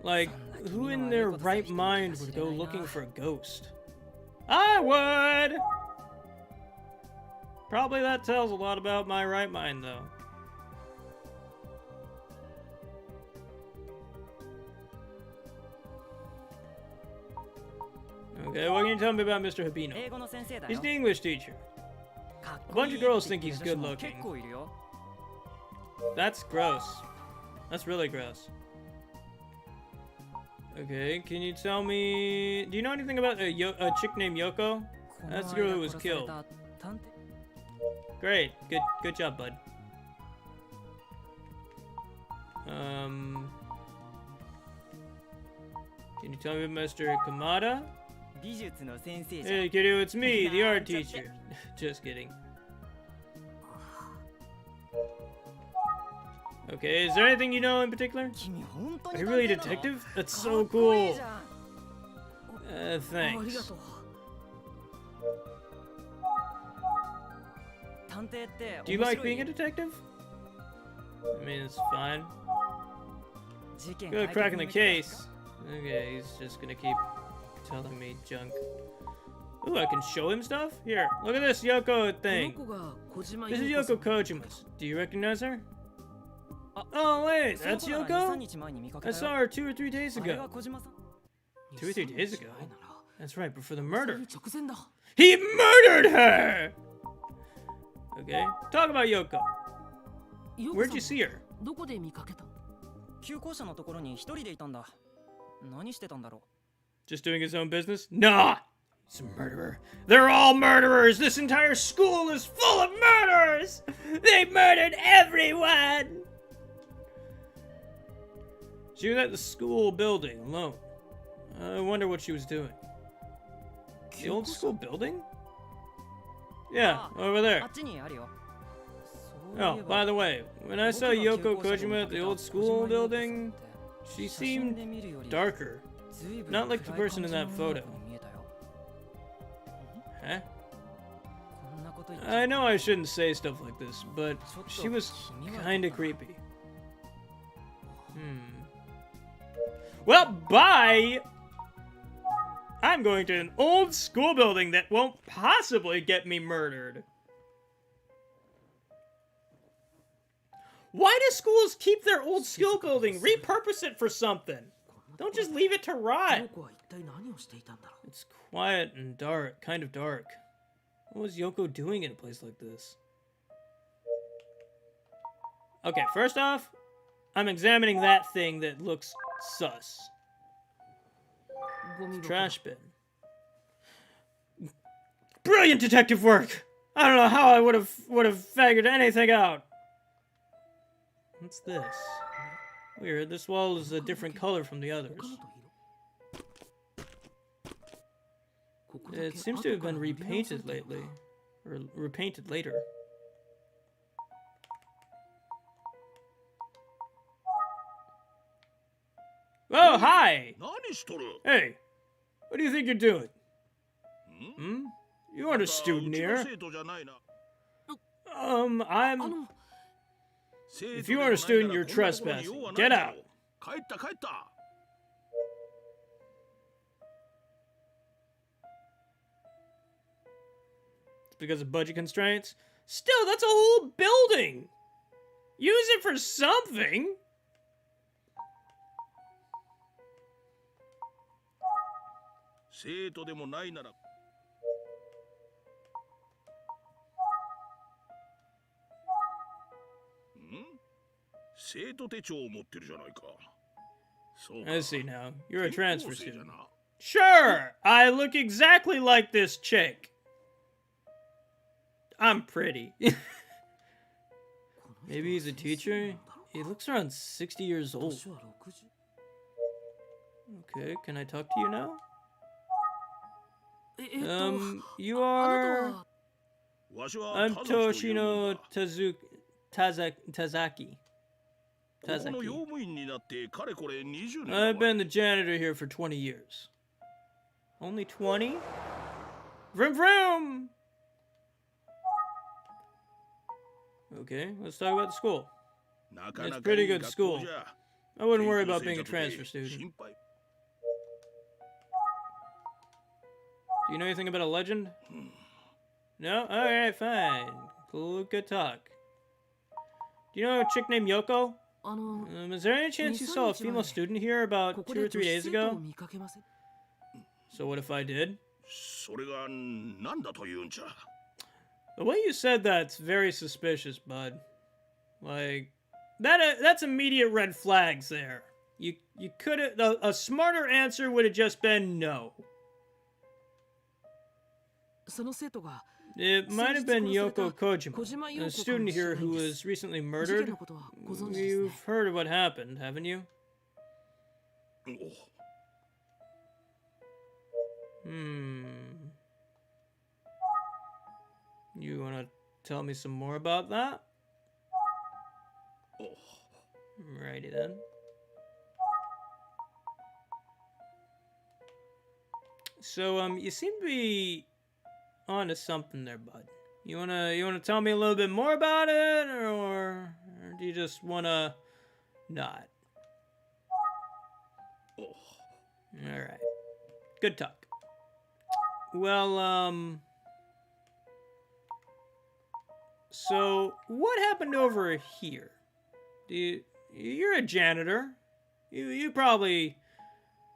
Like, who in their right mind would go looking for a ghost? I would! Probably that tells a lot about my right mind, though. Okay, what can you tell me about Mr. Habino? He's the English teacher. A bunch of girls think he's good looking. That's gross. That's really gross. Okay, can you tell me... Do you know anything about a chick named Yoko? That's the girl who was killed. Great. Good job, bud. Can you tell me about Mr. Kamada? Hey, kiddo, it's me, the art teacher. Just kidding. Okay, is there anything you know in particular? Are you really a detective? That's so cool. Thanks. Do you like being a detective? I mean, it's fine. Good cracking the case. Okay, he's just gonna keep telling me junk. Ooh, I can show him stuff? Here, look at this Yoko thing. This is Yoko Kojima's. Do you recognize her? Oh wait, that's Yoko? I saw her 2 or 3 days ago. 2 or 3 days ago? That's right, before the murder. He murdered her! Okay, talk about Yoko. Where'd you see her? Just doing his own business? Nah! He's a murderer. They're all murderers! This entire school is full of murderers! They murdered everyone! She was at the school building alone. I wonder what she was doing. The old school building? Yeah, over there. Oh, by the way, when I saw Yoko Kojima at the old school building, she seemed darker. Not like the person in that photo. Huh? I know I shouldn't say stuff like this, but she was kinda creepy. Well, bye! I'm going to an old school building that won't possibly get me murdered. Why do schools keep their old school building? Repurpose it for something. Don't just leave it to rot. It's quiet and dark, kind of dark. What was Yoko doing in a place like this? Okay, first off, I'm examining that thing that looks sus. It's a trash bin. Brilliant detective work! I don't know how I would have figured anything out. What's this? Weird, this wall is a different color from the others. It seems to have been repainted lately. Or repainted later. Oh, hi! 何しとる Hey, what do you think you're doing? Hmm? You aren't a student うちの here. 生徒じゃないな I'm... If you aren't a student, you're trespassing. Get out. 帰った帰った It's because of budget constraints. Still, that's a whole building! Use it for something! 生徒でもないならん生徒手帳を持ってるじゃないかそうか I see now. You're a 転 transfer 校生じゃ student. な Sure! I look exactly like this chick. I'm pretty. Maybe he's a teacher? He looks around 60 years old. Okay, can I talk to you now? You are... わしは I'm タザキという Toshino 女 Tazaki. ここの用 Tazaki. 務員になってかれこれ20年 I've been the janitor here for 20 years. Only 20? Vroom vroom! Okay, let's talk about the school. なかな It's か pretty いい good 学 school. 校じゃ I wouldn't worry 転校 about 生 being a だとね transfer student. 心配 Do you know anything about a legend? No? Alright, fine. Good talk. Do you know a chick named Yoko? Is there any chance you saw a female student here about 2 or 3 days ago? So what if I did? それが何だというんじゃ The way you said that's very suspicious, bud. Like, that's immediate red flags there. You could have... A smarter answer would have just been no. その生徒が It might have been Yoko Kojima, Kojima a student here who was recently murdered. 事件のことはご存知ですね You've heard of what happened, haven't you? お You wanna tell me some more about that? お Righty then. So, you seem to be onto something there, bud. You wanna tell me a little bit more about it, or do you just wanna not? お Alright. Good talk. Well, so what happened over here? You're a janitor. You probably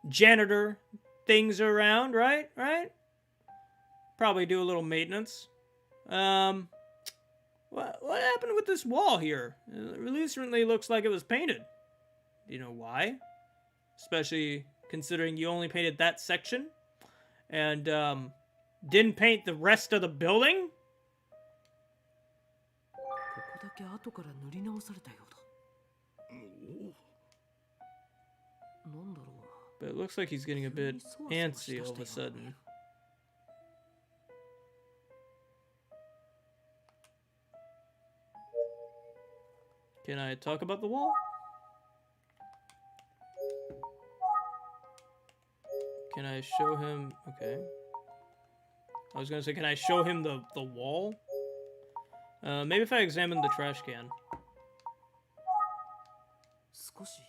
janitor things around, right? Right? Probably do a little maintenance. What happened with this wall here? It recently looks like it was painted. Do you know why? Especially considering you only painted that section and didn't paint the rest of the building? ここだけ後から塗り直されたようだなんだろう But it looks like he's getting a bit antsy all of a sudden. Can I talk about the wall? Can I show him... Okay. I was gonna say, can I show him the wall? Maybe if I examine the trash can. 少し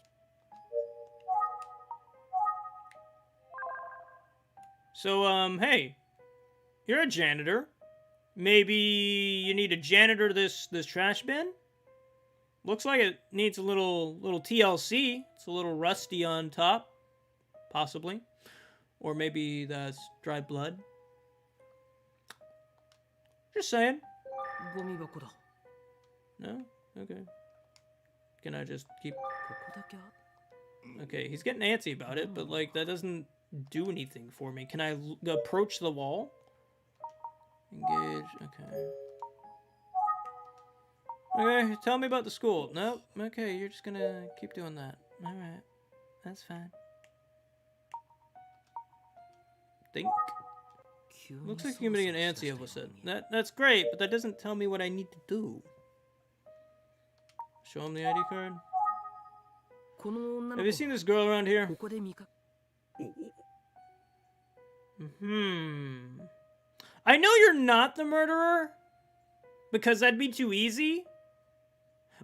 So, hey, you're a janitor. Maybe you need to janitor this trash bin? Looks like it needs a little TLC. It's a little rusty on top, possibly. Or maybe that's dried blood. Just saying. ゴミ箱だ No? Okay. Can I just keep... ここだけ Okay, he's getting antsy about it, but, like, that doesn't do anything for me. Can I approach the wall? Engage, okay. Okay, tell me about the school. Nope. Okay, you're just gonna keep doing that. Alright. That's fine. Think. Looks like you're getting antsy all of a sudden. That's great, but that doesn't tell me what I need to do. Show him the ID card. Have you seen this girl around here? I know you're not the murderer, because that'd be too easy.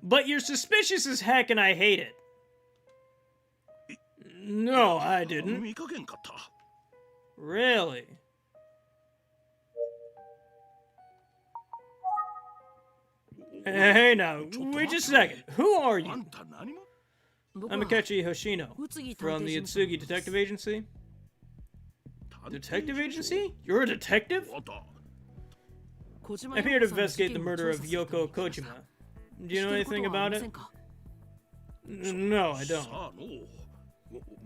But you're suspicious as heck and I hate it. No, I didn't. Really? Hey now, wait just a second. Who are you? I'm Akechi Hoshino, from the Itsugi Detective Agency. Detective Agency? You're a detective? I'm here to investigate the murder of Yoko Kojima. Do you know anything about it? No, I don't.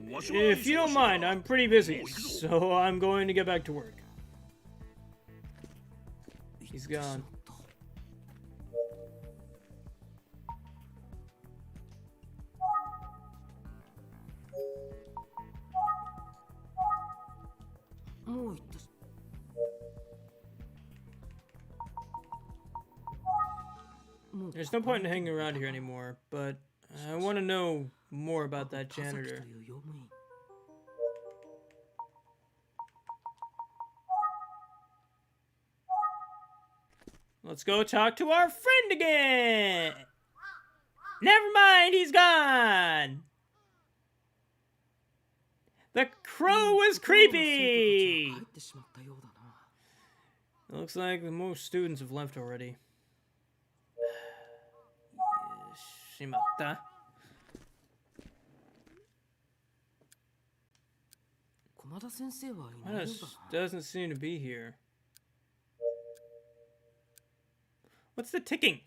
If you don't mind, I'm pretty busy, so I'm going to get back to work. He's gone. There's no point in hanging around here anymore, but I want to know more about that janitor. Let's go talk to our friend again! Never mind, he's gone! The crow was creepy! It looks like most students have left already. Shimatta. Doesn't seem to be here. What's the ticking?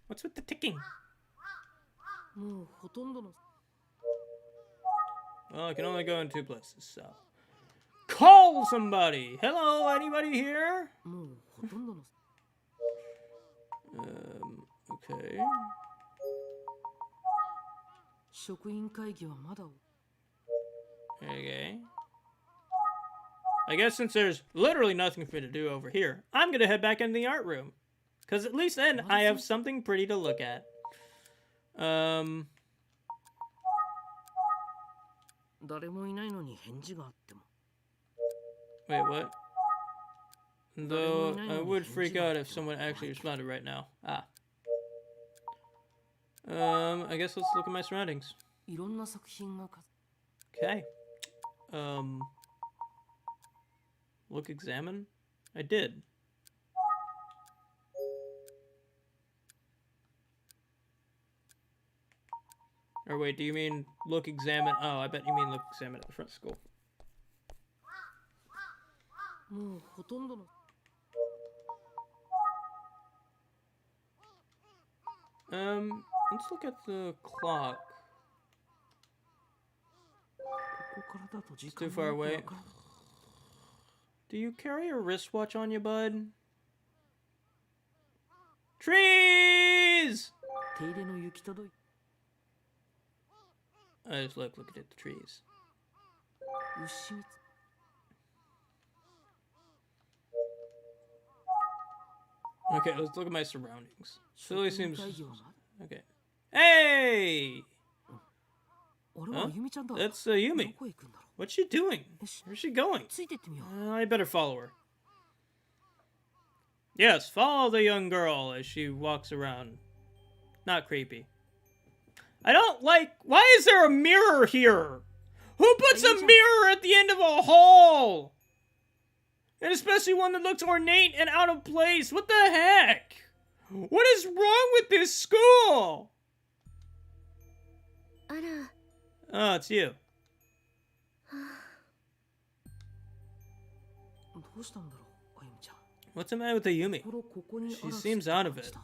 What's with the ticking? Well, I can only go in two places, so... Call somebody! Hello, anybody here? Okay. Okay. I guess since there's literally nothing for me to do over here, I'm gonna head back into the art room. Because at least then I have something pretty to look at. Wait, what? Though I would freak out if someone actually responded right now. Ah. I guess let's look at my surroundings. Okay. Look, examine? I did. Or wait, do you mean look, examine? Oh, I bet you mean look, examine at the front of school. Let's look at the clock. It's too far away. Do you carry a wristwatch on you, bud? Trees! I just looking at the trees. Okay, let's look at my surroundings. Silly seems... Okay. Hey! Huh? That's Yumi. What's she doing? Where's she going? I better follow her. Yes, follow the young girl as she walks around. Not creepy. I don't like... Why is there a mirror here? Who puts a mirror at the end of a hall? And especially one that looks ornate and out of place. What the heck? What is wrong with this school? Oh, it's you. What's the matter with Ayumi? She seems out of it.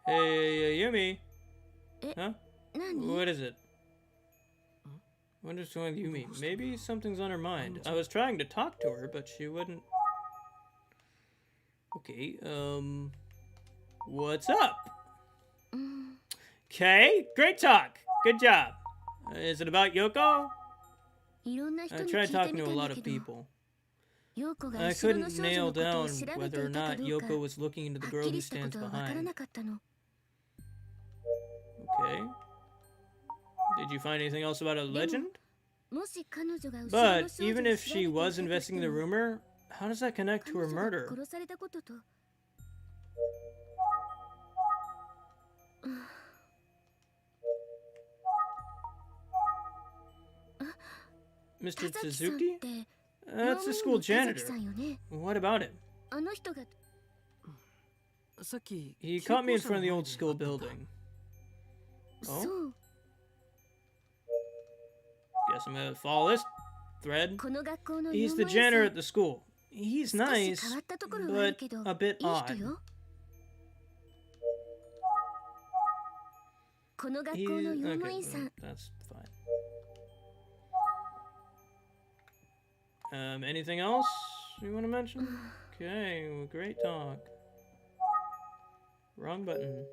Hey, Yumi. Huh? 何 What is it? What is wrong with Yumi? Maybe something's on her mind. I was trying to talk to her, but she wouldn't. Okay, what's up? Okay, great talk. Good job. Is it about Yoko? いろんな人 I に tried 聞いて talking み to た a ん lot だ of けど people. 陽子が I 後ろの couldn't 少女 nail のことを down 調べて whether or いたか not どうか Yoko was looking into the は girl っき who りしたこ stands とは分から behind. なかったの Okay. Did you find anything else about a legend? もし彼女が後ろの But 少女 even を if 調べ she てい was たとして investigating the も rumor, how does that connect 彼 to her 女が murder? 殺されたことと Mr. 田崎さんっ Suzuki? て That's the school 田崎 janitor. さんよね What about him? あの人がさっき He caught me in front of the old school building. そ Oh? う Guess I'm gonna follow this thread. この学校の He's 4 the 万 janitor 円 at the school. He's 少し nice, 変わったところはある but けど a bit いい人 odd. よこの学 He's 校の okay. 用務員さん That's fine. Anything else you want to mention? Okay, well, great talk. Wrong button.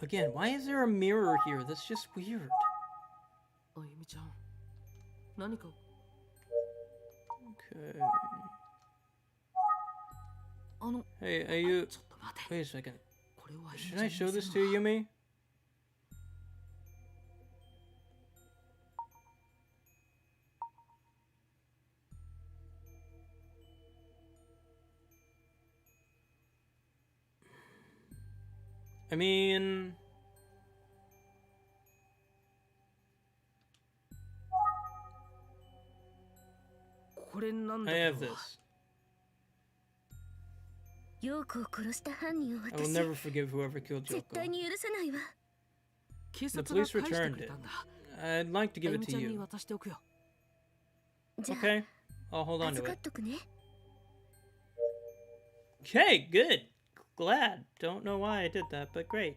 Again, why is there a mirror here? That's just weird. あゆみちゃん何か Okay. あの Hey, are you... ちょっと待て Wait a second. これをあゆみ Should ちゃん I に show 見 this せる to のは Yumi? I mean... これなんだ I け have ど this. 陽子を殺した犯人を I will 私 never forgive whoever killed 絶 Yoko. 対に許さないわ警 The 察が police 返して returned くれ it. たんだ I'd like to あ give ゆ it み to ちゃんに you. 渡しておくよじゃあ Okay, I'll hold on to 預か it. っとくね Okay, good. Glad. Don't know why I did that, but great.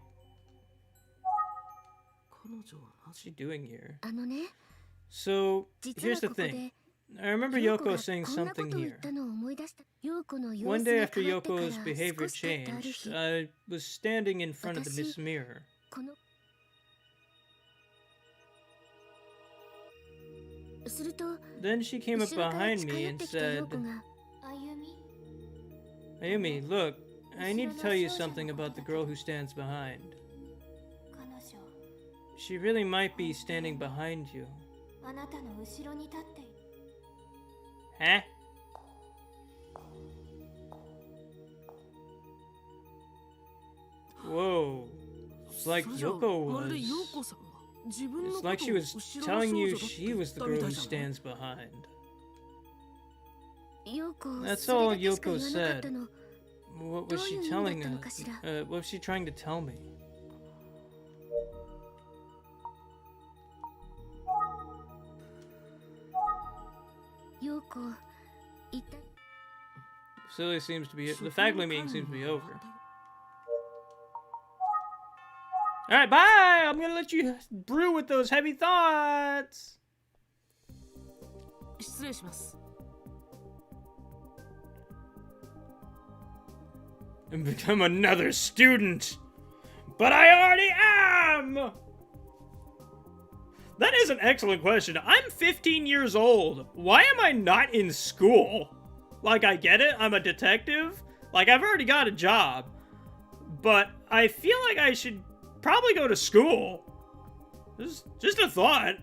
彼女はな What's she doing here? あのね So, 実は here's the ここ thing. で I remember 陽子 Yoko が saying こんなこ something とを言っ here. たのを思い出した陽子の様 One 子 day が after 変わってから Yoko's behavior 少し経ったある changed, 日 I was standing in front of the Watashi- mirror. このすると Then she came up 後ろから behind 近 me 寄っ and てきた said, 陽子が Ayumi, Ayumi, look, I need to tell you something about the girl who stands behind. 彼女 She really might be standing behind you. あなたの後ろに立っている Huh? Whoa. It's like それじゃあ Yoko まる was... で陽子さんが自分の It's こと like she を was 後ろの telling 少 you 女だって she 言っ was the たみ girl た who いじゃない stands behind. 陽子 That's そ all れだけしか Yoko 言わなかったの What was she どういう意味だった telling の us? かしら What was she trying to tell me? 陽子一体 Silly seems to be... The faculty meeting seems to be over. Alright, bye! I'm gonna let you brew with those heavy thoughts! 失礼します And become another student! But I already am! That is an excellent question. I'm 15 years old. Why am I not in school? Like, I get it, I'm a detective. Like, I've already got a job. But I feel like I should probably go to school. Just a thought.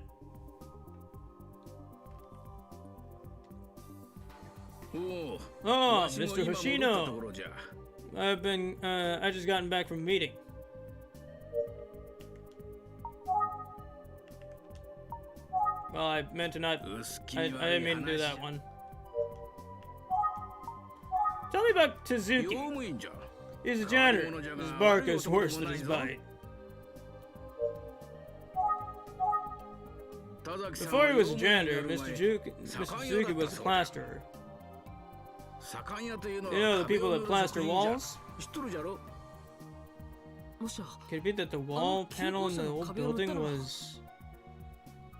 Oh, Oh, Mr. Hoshino. ところじゃ I just gotten back from a meeting. Well, I meant to not... 薄気 I 味 didn't 悪い mean to do 話 that one. Tell me about 用 Tazuki. 務員じゃ He's a janitor. His bark is worse than his bite. 田 Before he was a janitor, Mr. Suzuki was a plasterer. You know the people that plaster walls? 知っとるじゃろ もしや Could it be that the wall panel in the old building was...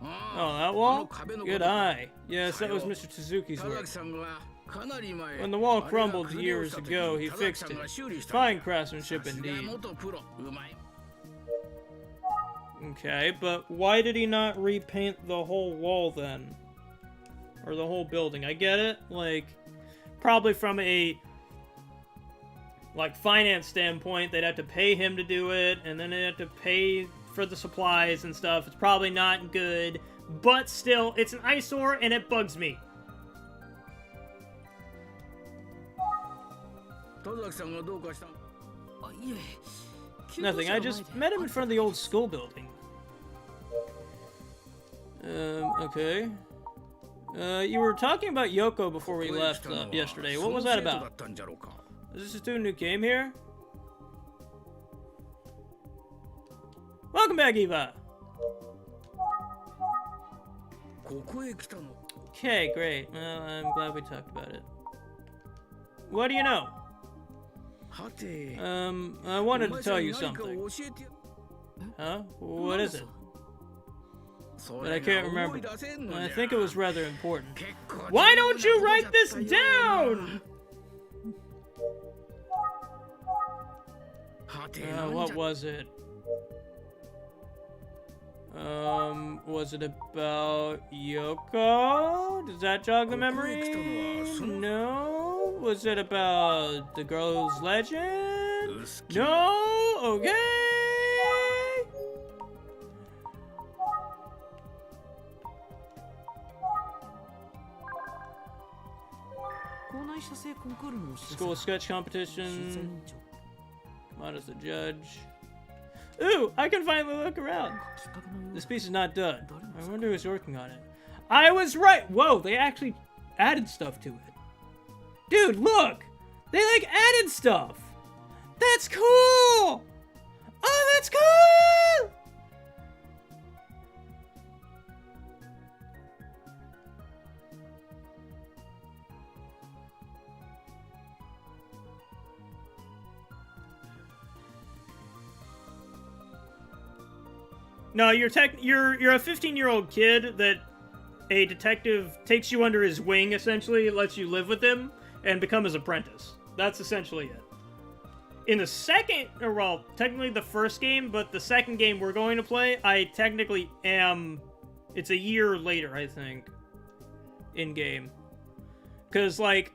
Oh, あ that wall? Good eye. Yes, that was Mr. Suzuki's 田 work. 崎さんがかなり前 When the wall あれが crumbled 崩れ落 years ちた時 ago, he 田崎 fixed さん it. が修理したん Fine だ craftsmanship さすが indeed. 元プロうまい Okay, but why did he not repaint the whole wall then? Or the whole building? I get it. Like, probably from a... like, finance standpoint, they'd have to pay him to do it, and then they'd have to pay for the supplies and stuff. It's probably not good, but still, it's an eyesore, and it bugs me. 田崎さんがどうかしたんあいえ Nothing, I just met him in front of the old school building. Okay. You were talking about Yoko before we left yesterday. What was that about? だったんじゃろうか Is this a student who came here? Welcome back, Eva! ここへ来たの Okay, great. Well, I'm glad we talked about it. What do you know? はて I wanted to tell you お前さんに何か something. 教えて Huh? What is it? そ But れ I が can't 思 remember. い出せんのじゃ I think it was rather important. 結構 Why don't you 重要な write こと this だったような down? はてなん What じゃ was it? Was it about Yoko? Does that jog the memory? No? Was it about the girl's legend? 薄気 No? Okay. 校内写生コンクールのお知らせ School が sketch 審査委 competition. 員長 Come on as the judge. Ooh, I can finally look around. きっかけのよう This な piece is not done. I wonder who's working on it. I was right! Whoa, they actually added stuff to it. Dude, look! They, like, added stuff! That's cool! Oh, that's cool! No, you're a 15-year-old kid that a detective takes you under his wing, essentially, lets you live with him, and become his apprentice. That's essentially it. In the second, or well, technically the first game, but the second game we're going to play, I technically am... It's a year later, I think, in-game. Because, like,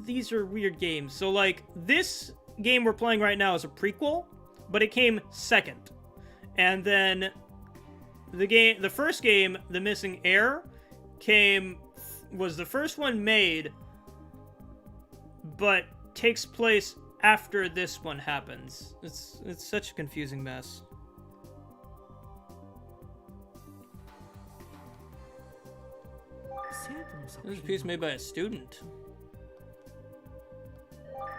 these are weird games. So, like, this game we're playing right now is a prequel, but it came second. And then the first game, The Missing Heir, was the first one made, but takes place after this one happens. It's such a confusing mess. This is a piece made by a student.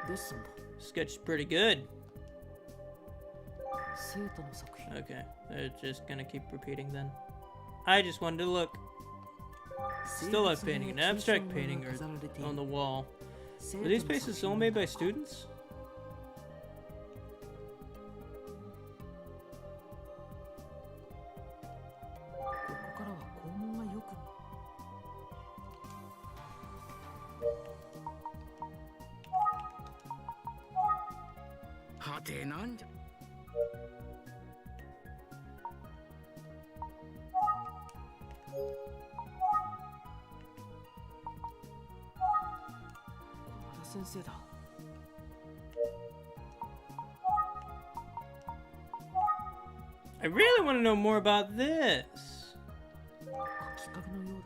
デッサンだ Sketch is pretty good. 生徒の作品 Okay, they're just gonna keep repeating then. I just wanted to look. Still like painting, an abstract painting or on the wall. Were these pieces all made by students? ここからは校門がよくはてなんじゃ 小田先生だ I really want to know more about this. きっかけのよう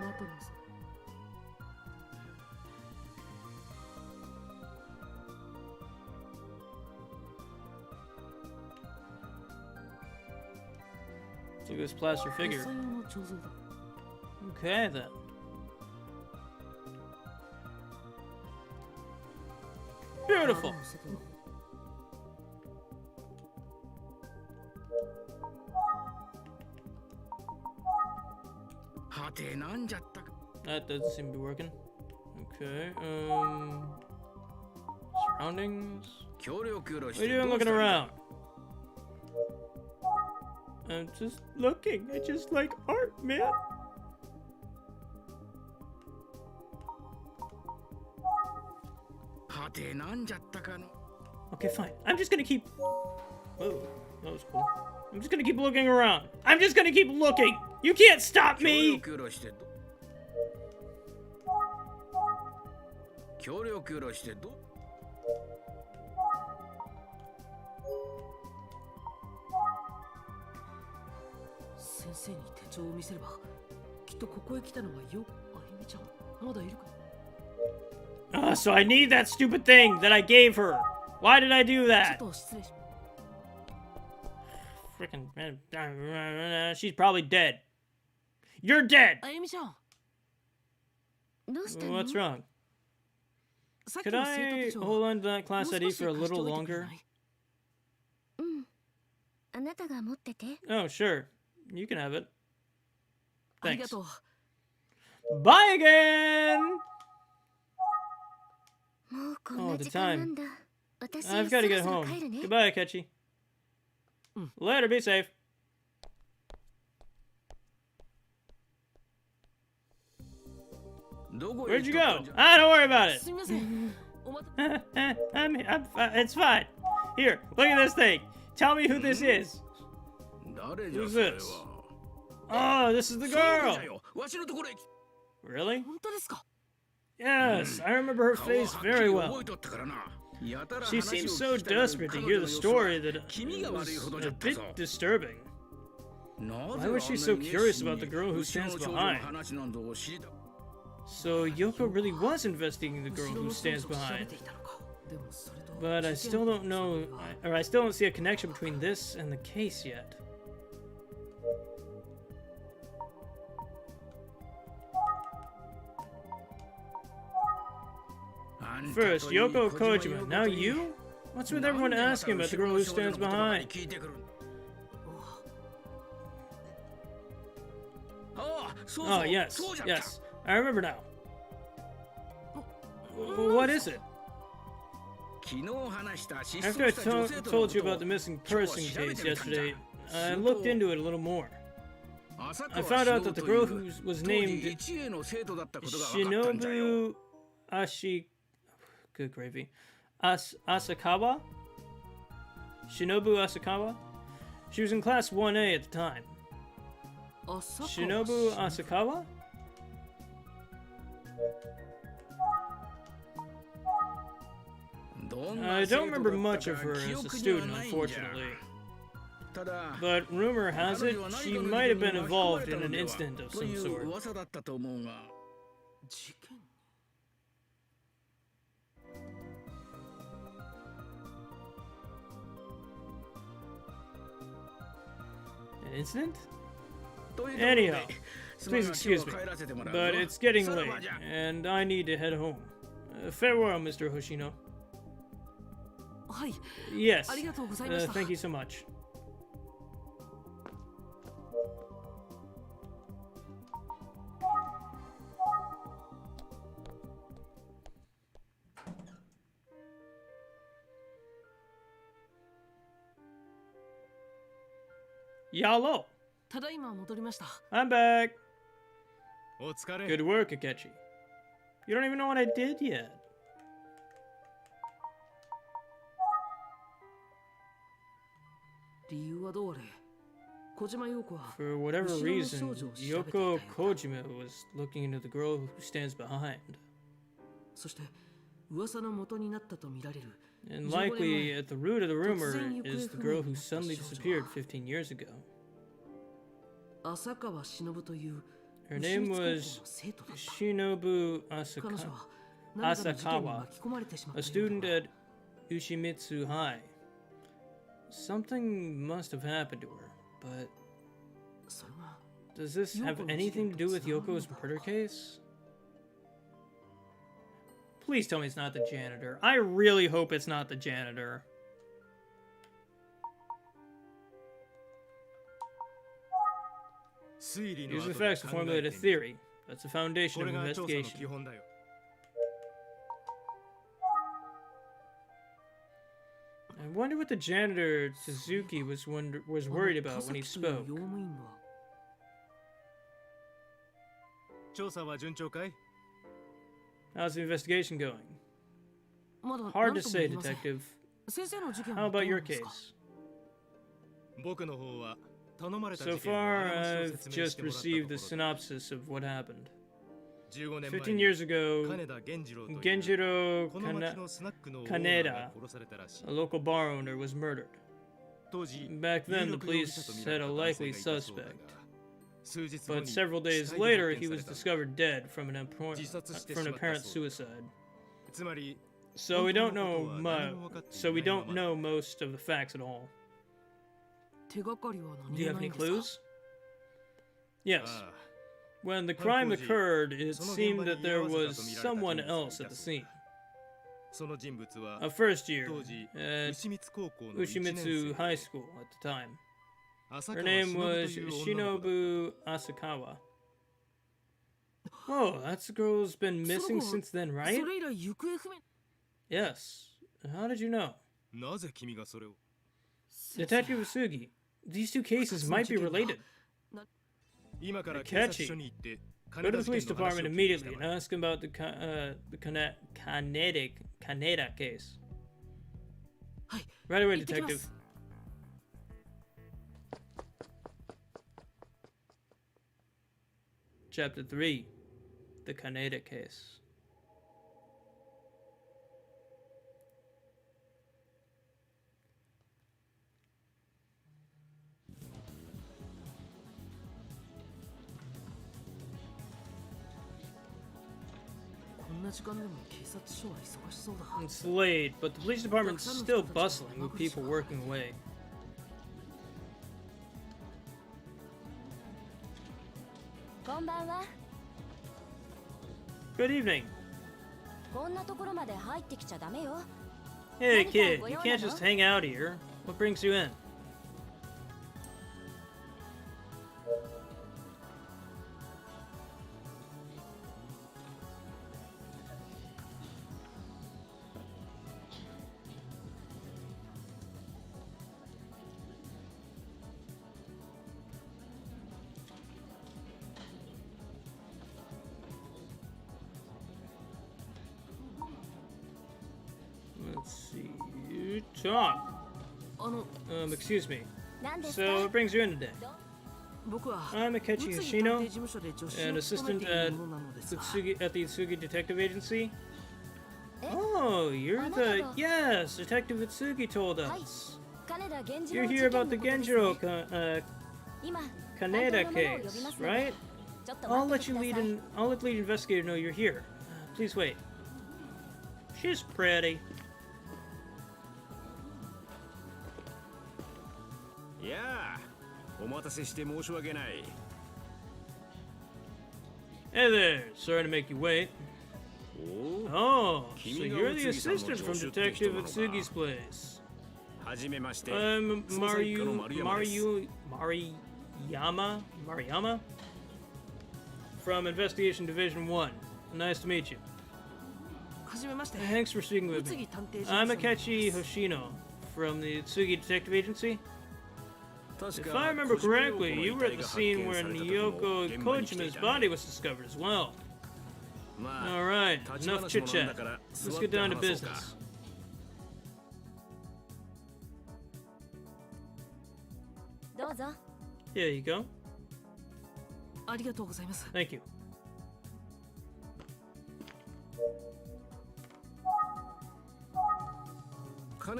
だ待てなさい Look at this plaster デッ figure. サン用の彫像だ Okay then. Beautiful. 窓の外だなんじゃったか。 That doesn't seem to be working. Okay, surroundings. キョロキョロし What are て you ど doing うした looking んだ。 around? I'm just looking. I just like art, man. Okay, fine. I'm just gonna keep... Whoa, that was cool. I'm just gonna keep looking around. I'm just gonna keep looking. You can't stop キョロ me. キョロしてど。キョロキョロしてど。先生に手帳を見せればきっとここへ来たのはよ。あゆみちゃんまだいるか。 So I need that stupid thing that I gave her. Why did I do ちょっ that? と失礼し。 Freaking... She's probably dead. You're dead. あゆみちゃん、どうしたの？ What's wrong? さっき Could の生徒 I 手帳 hold on to that も class う少 ID し for a 貸して little おいてくれ longer? ない？うん。あなたが持ってて。 Oh, sure. You can have it. ありが Thanks. とう。 Bye again! もうこんな時間なんだ。私、 I've そ got to ろ get そろ home. 帰るね。 Goodbye, Akechi. Later, be safe. Where'd you go? Ah, don't worry about it. すみません。お待た It's fine. Here, look at this thing. Tell me who this is. 誰じゃ Who's それ this? は。 Oh, this is the そうだ girl. よ。わしのところへ来 Really? 本当ですか。 Yes, I remember her 顔は face はっきり very 覚 well. えとったからな。やたら She 話を seems 聞 so きたがる desperate to 彼 hear 女 the の様子 story は that 気味が悪いほど was じゃ a った bit ぞ。 disturbing. な Why ぜ was あ she ん so なに curious 熱心 about the に girl who 後ろ stands の少女の behind? 話などを知りた。 So Yoko really was investigating the girl 後ろ who の少女 stands を調べ behind. ていたのか。でもそれと But I 事 still 件の don't know, つながりは or I still don't see a connection between this and the case yet. First, Yoko Kojima, now you? What's with everyone asking about the girl who stands behind? Oh, yes, yes. I remember now. What is it? After I told you about the missing person case yesterday, I looked into it a little more. I found out that the girl who was named Shinobu Good gravy. Asakawa? Shinobu Asakawa? She was in class 1A at the time. 朝川 Shinobu Asakawa? I don't remember much of her as a student, unfortunately. But rumor has it, she might have been involved in an incident of some sort. 事件。 An incident? Anyhow, please excuse me, but it's getting late, and I need to head home. Farewell, Mr. Hoshino. はい。 Yes, ありがとうございました。 thank you so much. Yalo, ただいま戻りました。 I'm back. お疲れ。 Good work, Akechi. You don't even know what I did yet. 理由はどうあれ、小島陽子は For whatever 後ろの reason, 少女を調べていたよう Yoko だ。 Kojima was looking into the girl who stands behind. そして噂の元になったとみられる And 15 likely 年前 at the root of the rumor 突然行方 is the 不明 girl に who なった suddenly 少女 disappearedは 15 years ago. 浅川忍という Her 牛 name 光高校 was の生徒だった。 Shinobu 彼女 Asakawa, は何かの事件に Asakawa, 巻き込まれてしまっ a たよう student だ。 at Ushimitsu High. Something must have happened to her, but それが does this have Yoko の anything to do with 事件とつながるの Yoko's だろうか。 murder case? Please tell me it's not the janitor. I really hope it's not the janitor. Use the facts to formulate a theory. That's the foundation こ of れが調査の investigation. 基本だよ。 I wonder what the janitor Suzuki was worried about when he spoke. 用務員は調査は順調かい？ How's the investigation going? まだ Hard 何 to とも say, 言えません。 Detective. 先生の事件 How はどう about な your んですか？ case? 僕の方は頼まれた So 事件の far, あらましを I've 説明し just てもらったと received こ the ろだ。 synopsis of what happened. 15年前 15 years に ago, 金田源次郎という Genjiro この町のスナックのオーナー Kaneda, が殺されたらしい。 a local bar owner, was murdered. 当時、 Back then, the 有力容疑 police 者と見 had ら a れた男 likely 性がいたそうだ suspect, が、数日後 but に several 死 days 体で later, 発 he 見 was された。 discovered dead from an apparent suicide. つまり、 So we don't 本当のことは何も分かっていない so we ま don't ま know most of the facts at all. 手がかりは Do 何 you も have ない any んですか？ clues? Yes. ああ When the crime Hankoji, occurred, it その現 seemed 場に that 居 there 合わせた was と見られた someone 人物がい else た at the そうだ。 scene. その人物は A first year 当時 at 牛光高校の1年 Ushimitsu 生 High School at the time. 浅 Her 川 name 忍と was いう女の子だ。 Shinobu Asakawa. Oh, that's the girl who's been そ missing の子 since then, そ right? れ以来行方不明。 Yes. How did you know? なぜ君がそれを？ Detective Usugi, these two cases might be related. 今から Akechi. 警察署に行って Go to 金田 the 事 police 件の話を department 聞いてき immediately た and まえ。 ask him about the Kaneda case. はい。 Right away, 行ってきま Detective. す。 Chapter 3, The Kaneda Case. It's late, but the police department's still bustling with people working away. こんばんは。 Good evening. こんなところまで入ってきちゃダメよ。 Hey kid, you can't just hang out here. What brings you in? Let's see. Tom. あの、 Excuse me. 何ですか？ So, what brings you in today? 僕は I'm Akechi 宇津木 Yoshino, 探偵事務所で助手 an を務め assistant ているものなのですが、 at the Utsugi Detective Agency. Eh? Oh, you're the... Another- Yes, Detective Utsugi told はい us. 金田源次 You're 郎事 here 件 about の the ことです Genjiro ね。今、 Kaneda 担当の者を呼び case, ますので right? ちょっと I'll 待って let て you くだ lead さい。 in. I'll let the lead investigator know you're here. Please wait. She's pretty. いやあ、お待たせして申し訳ない。 Hey there. Sorry to make you wait. お Oh, so you're the assistant from Detective Utsugi's place. はじめまして。 I'm 捜査一課の丸山です Mariyama from Investigation Division 1. Nice to meet you. はじめまして。 Thanks for speaking 宇 with 津 me. 木探偵事 I'm 務所の Akechi Hoshino from the Utsugi Detective Agency. 確 If か I remember 小島陽子 correctly, の you 遺 were 体 at the が発 scene 見 when された時も Yoko 現場に来てい Kojima's た body ね。 was discovered as well. まあ、 Alright, 立ち enough 話 chit もなんだ chat. から Let's 座っ get て down to 話そうか。 business. どうぞ。 Here you go. ありがとうございます。 Thank you.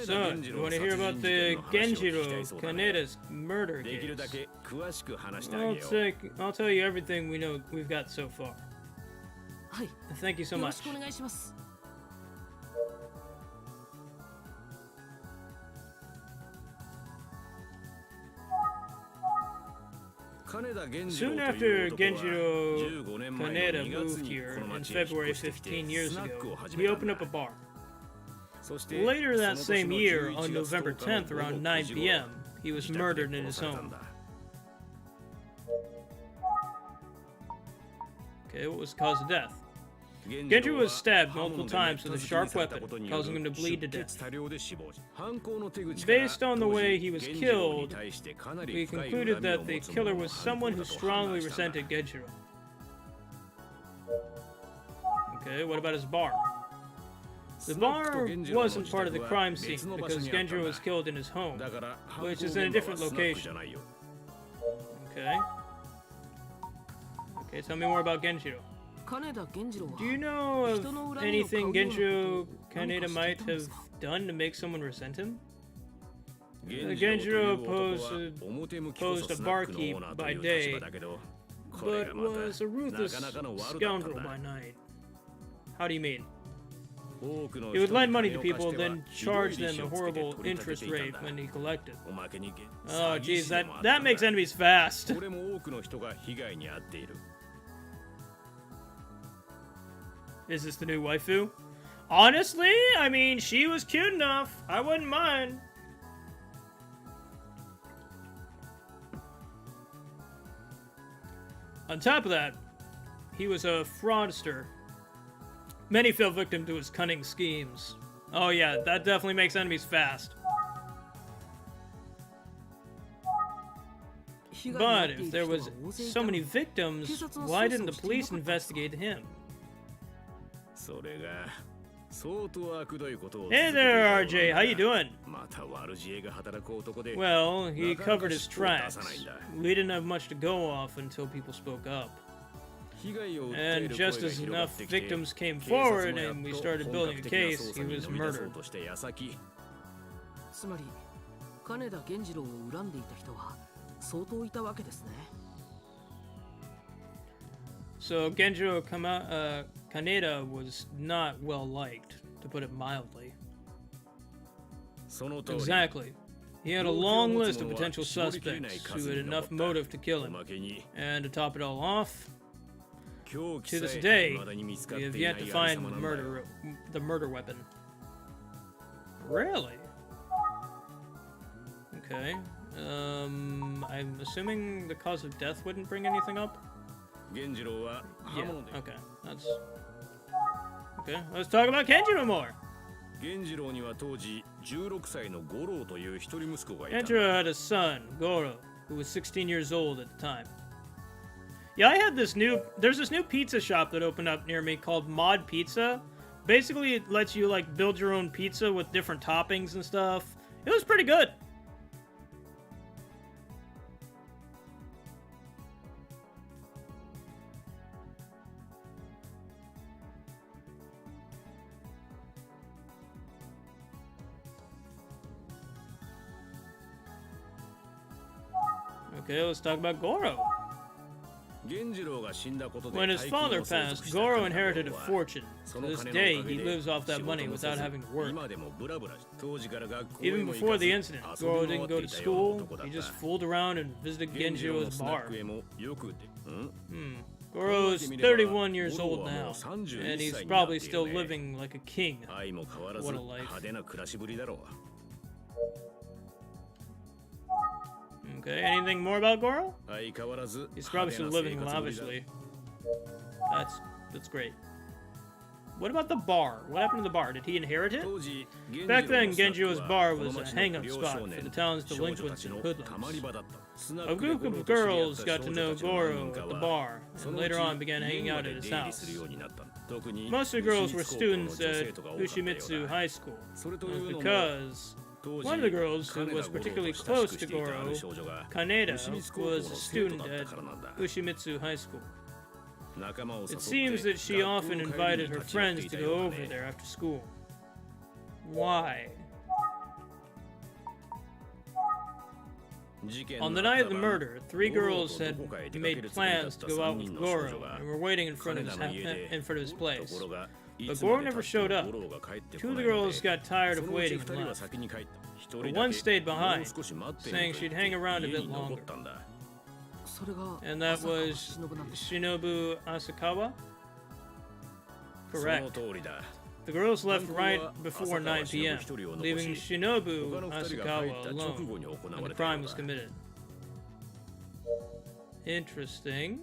So, you want to hear about the Genjiro Kaneda's murder できるだ case? け詳しく話してあげよ I'll tell you everything we've got so far. はい。 Thank you so よろ much. しくお願いします。金田源次 Soon 郎と after いう男は Genjiro 15年前の Kaneda 2月 moved に here この in 町へ引っ February 越してきて15 years スナック ago, を始 he めたん opened だ up a bar. そして Later that その年 same の year, 11 on 月 November 10日の 10th, around 午後 9 9時頃 p.m., he was 自宅で murdered in 殺 his されたん home. だ Okay, what was the cause of death? Genjiro was stabbed multiple times with a sharp weapon, causing him to bleed to death. Based on the way he was killed, we concluded that the killer was someone who strongly resented Genjiro. Okay, what about his bar? The bar wasn't part of the crime scene because Genjiro was killed in his home, which is in a different location. Okay. Okay, tell me more about Genjiro. Do you know of anything Genjiro Kaneda might have done to make someone resent him? Genjiro posed a barkeep by day, but was a ruthless scoundrel by night. How do you mean? He would lend money to people, then charge them a horrible interest rate when he collected. Oh, jeez, that makes enemies fast. Is this the new waifu? Honestly, I mean, she was cute enough. I wouldn't mind. On top of that, he was a fraudster. Many fell victim to his cunning schemes. Oh yeah, that definitely makes enemies fast. But if there was so many victims, why didn't the police investigate him? Hey there, RJ, how you doing? Well, he covered his tracks. We didn't have much to go off until people spoke up. And just as enough victims came forward and we started building a case, he was murdered. So Genjiro Kaneda was not well liked, to put it mildly. Exactly. He had a long list of potential suspects who had enough motive to kill him. And to top it all off, to this day, we have yet to find the murder weapon. Really? Okay. I'm assuming the cause of death wouldn't bring anything up? Yeah, okay. That's... Okay, let's talk about Genjiro more! Genjiro had a son, Goro, who was 16 years old at the time. Yeah, there's this new pizza shop that opened up near me called Mod Pizza. Basically, it lets you, like, build your own pizza with different toppings and stuff. It was pretty good. Okay, let's talk about Goro. When his father passed, Goro inherited a fortune. To this day, he lives off that money without having to work. Even before the incident, Goro didn't go to school, he just fooled around and visited Genjiro's bar. Goro is 31 years old now, and he's probably still living like a king. What a life. Okay, anything more about Goro? He's probably still living lavishly. That's great. What about the bar? What happened to the bar? Did he inherit it? Back then, Genjiro's bar was a hang-up spot for the town's delinquents and hoodlums. A group of girls got to know Goro at the bar, and later on began hanging out at his house. Most of the girls were students at Ushimitsu High School, because one of the girls, who was particularly close to Goro, Kaneda, was a student at Ushimitsu High School. It seems that she often invited her friends to go over there after school. Why? On the night of the murder, 3 girls had made plans to go out with Goro and were waiting in front of his place. But Goro never showed up. 2 of the girls got tired of waiting and left. But one stayed behind, saying she'd hang around a bit longer. And that was Shinobu Asakawa? Correct. The girls left right before 9 p.m., leaving Shinobu Asakawa alone, and the crime was committed. Interesting.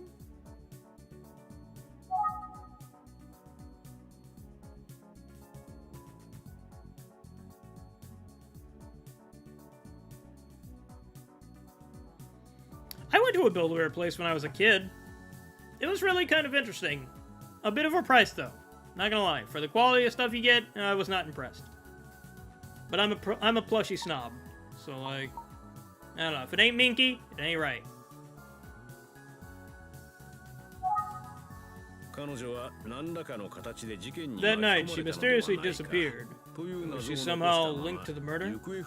I went to a Build-A-Bear place when I was a kid. It was really kind of interesting. A bit overpriced, though. Not gonna lie. For the quality of stuff you get, I was not impressed. But I'm a plushie snob. So, like, I don't know. If it ain't minky, it ain't right. That night, she mysteriously disappeared. Was she somehow linked to the murder? We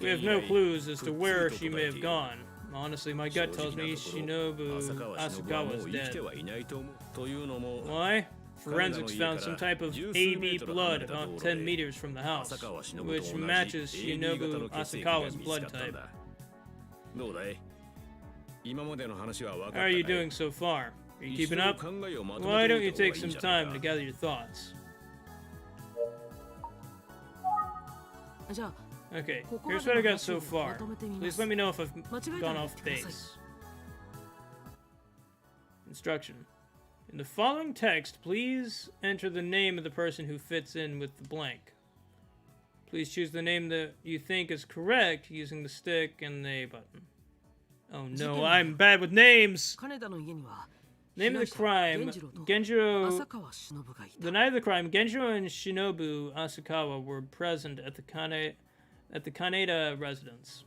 have no clues as to where she may have gone. Honestly, my gut tells me Shinobu Asakawa is dead. Why? Forensics found some type of AB blood about 10 meters from the house, which matches Shinobu Asakawa's blood type. How are you doing so far? Are you keeping up? Why don't you take some time to gather your thoughts? Okay, here's what I got so far. Please let me know if I've gone off base. Instruction. In the following text, please enter the name of the person who fits in with the blank. Please choose the name that you think is correct using the stick and the A button. Oh no, I'm bad with names! Name of the crime, Genjiro... The night of the crime, Genjiro and Shinobu Asakawa were present at the Kaneda residence.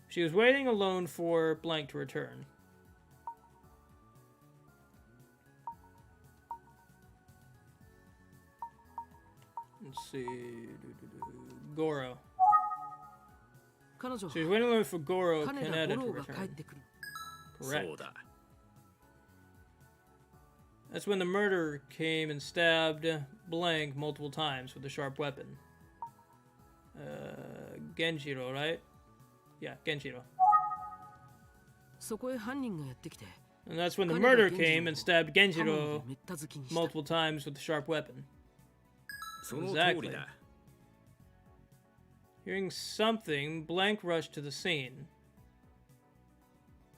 She was waiting alone for blank to return. Let's see... Goro. She was waiting alone for Goro Kaneda to return. Correct. That's when the murderer came and stabbed blank multiple times with a sharp weapon. Genjiro, right? Yeah, Genjiro. And that's when the murderer came and stabbed Genjiro multiple times with a sharp weapon. Exactly. Hearing something, blank rushed to the scene.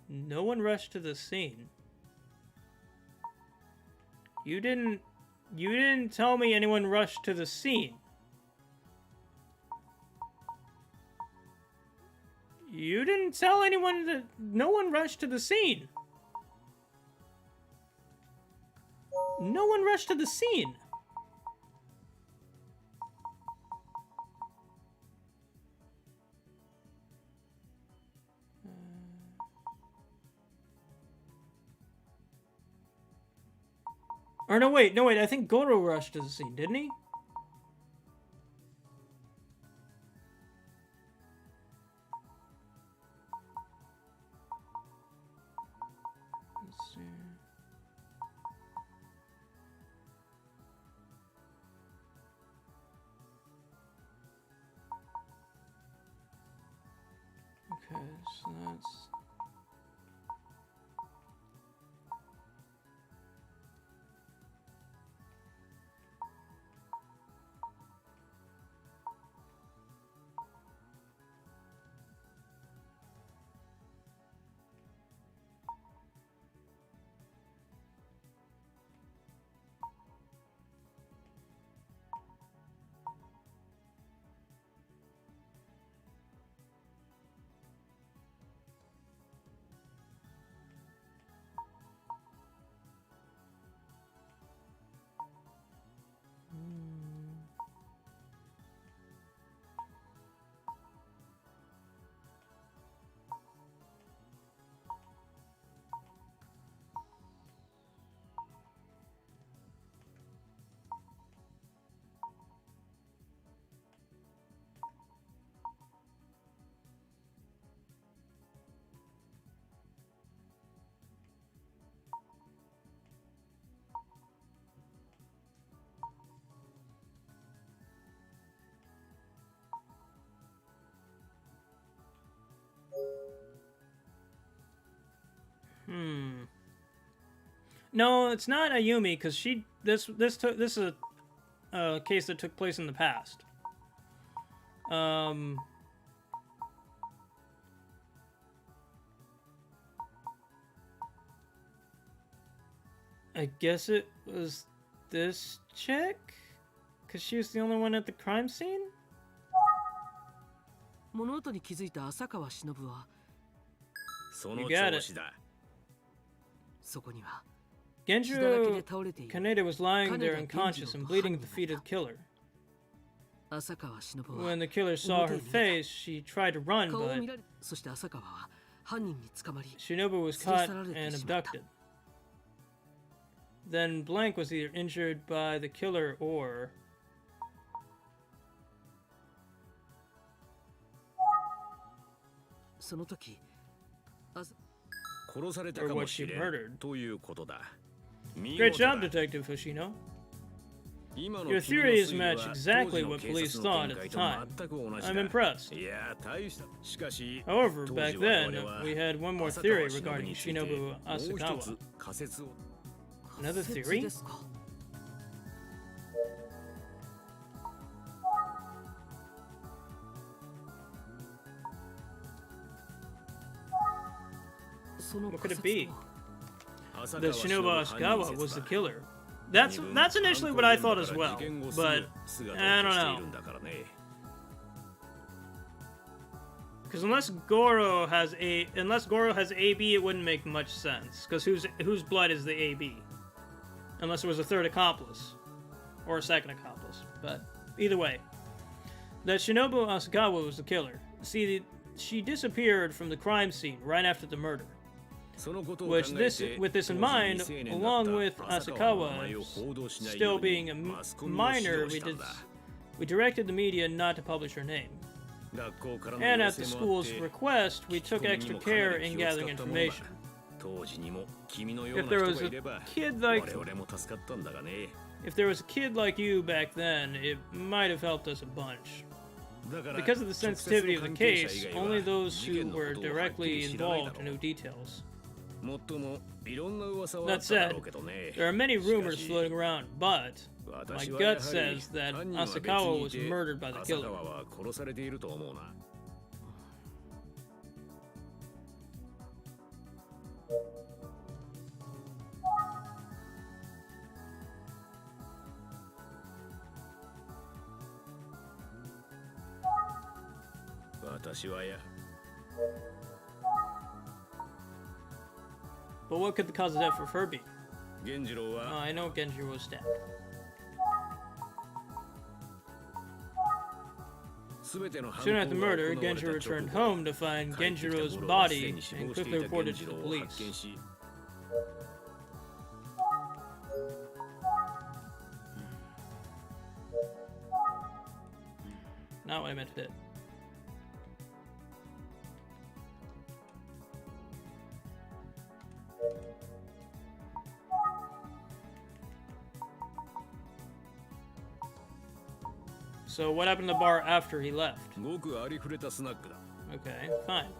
No one rushed to the scene. You didn't tell me anyone rushed to the scene. You didn't tell anyone that no one rushed to the scene. No one rushed to the scene. Or no, wait, I think Goro rushed to the scene, didn't he? Let's see. Okay, so that's... No, it's not Ayumi because this is a case that took place in the past. I guess it was this chick because she was the only one at the crime scene. 物音に気づいた浅川忍はその You got it. 調子だ。そこには Genjiro Kaneda was lying there unconscious and bleeding at the feet of the killer. 浅川忍は When the killer saw her face, she tried to run, 顔を but 見られ、そして浅川は犯人に捕まり Shinobu was caught and abducted. Then Blank was either injured by the killer or... その時殺されたかもしれんということだ。 Great job, Detective Hoshino. Your theories match exactly what police thought at the time. I'm impressed. However, back then, we had one more theory regarding Shinobu Asakawa. Another 説 theory? ですか。その What could 仮 it be? 説は That Shinobu Asakawa was the killer. That's initially what I thought as well, but I don't know. Because unless Goro has AB, it wouldn't make much sense. Because whose blood is the AB? Unless it was a third accomplice or a second accomplice. But either way, that Shinobu Asakawa was the killer. See, she disappeared from the crime scene right after the murder. With this in mind, along with Asakawa still being a minor, we directed the media not to publish her name. And at the school's request, we took extra care in gathering information. If there was a kid like you back then, it might have helped us a bunch. Because of the sensitivity of the case, only those who were directly involved knew details. That said, there are many rumors floating around, but my gut says that Asakawa was murdered by the killer. But what could the cause of death for her be? I know Genjiro was stabbed. Soon after the murder, Genjiro returned home to find Genjiro's body and quickly reported to the police. Not what I meant to hit. So what happened to the bar after he left? Okay, fine.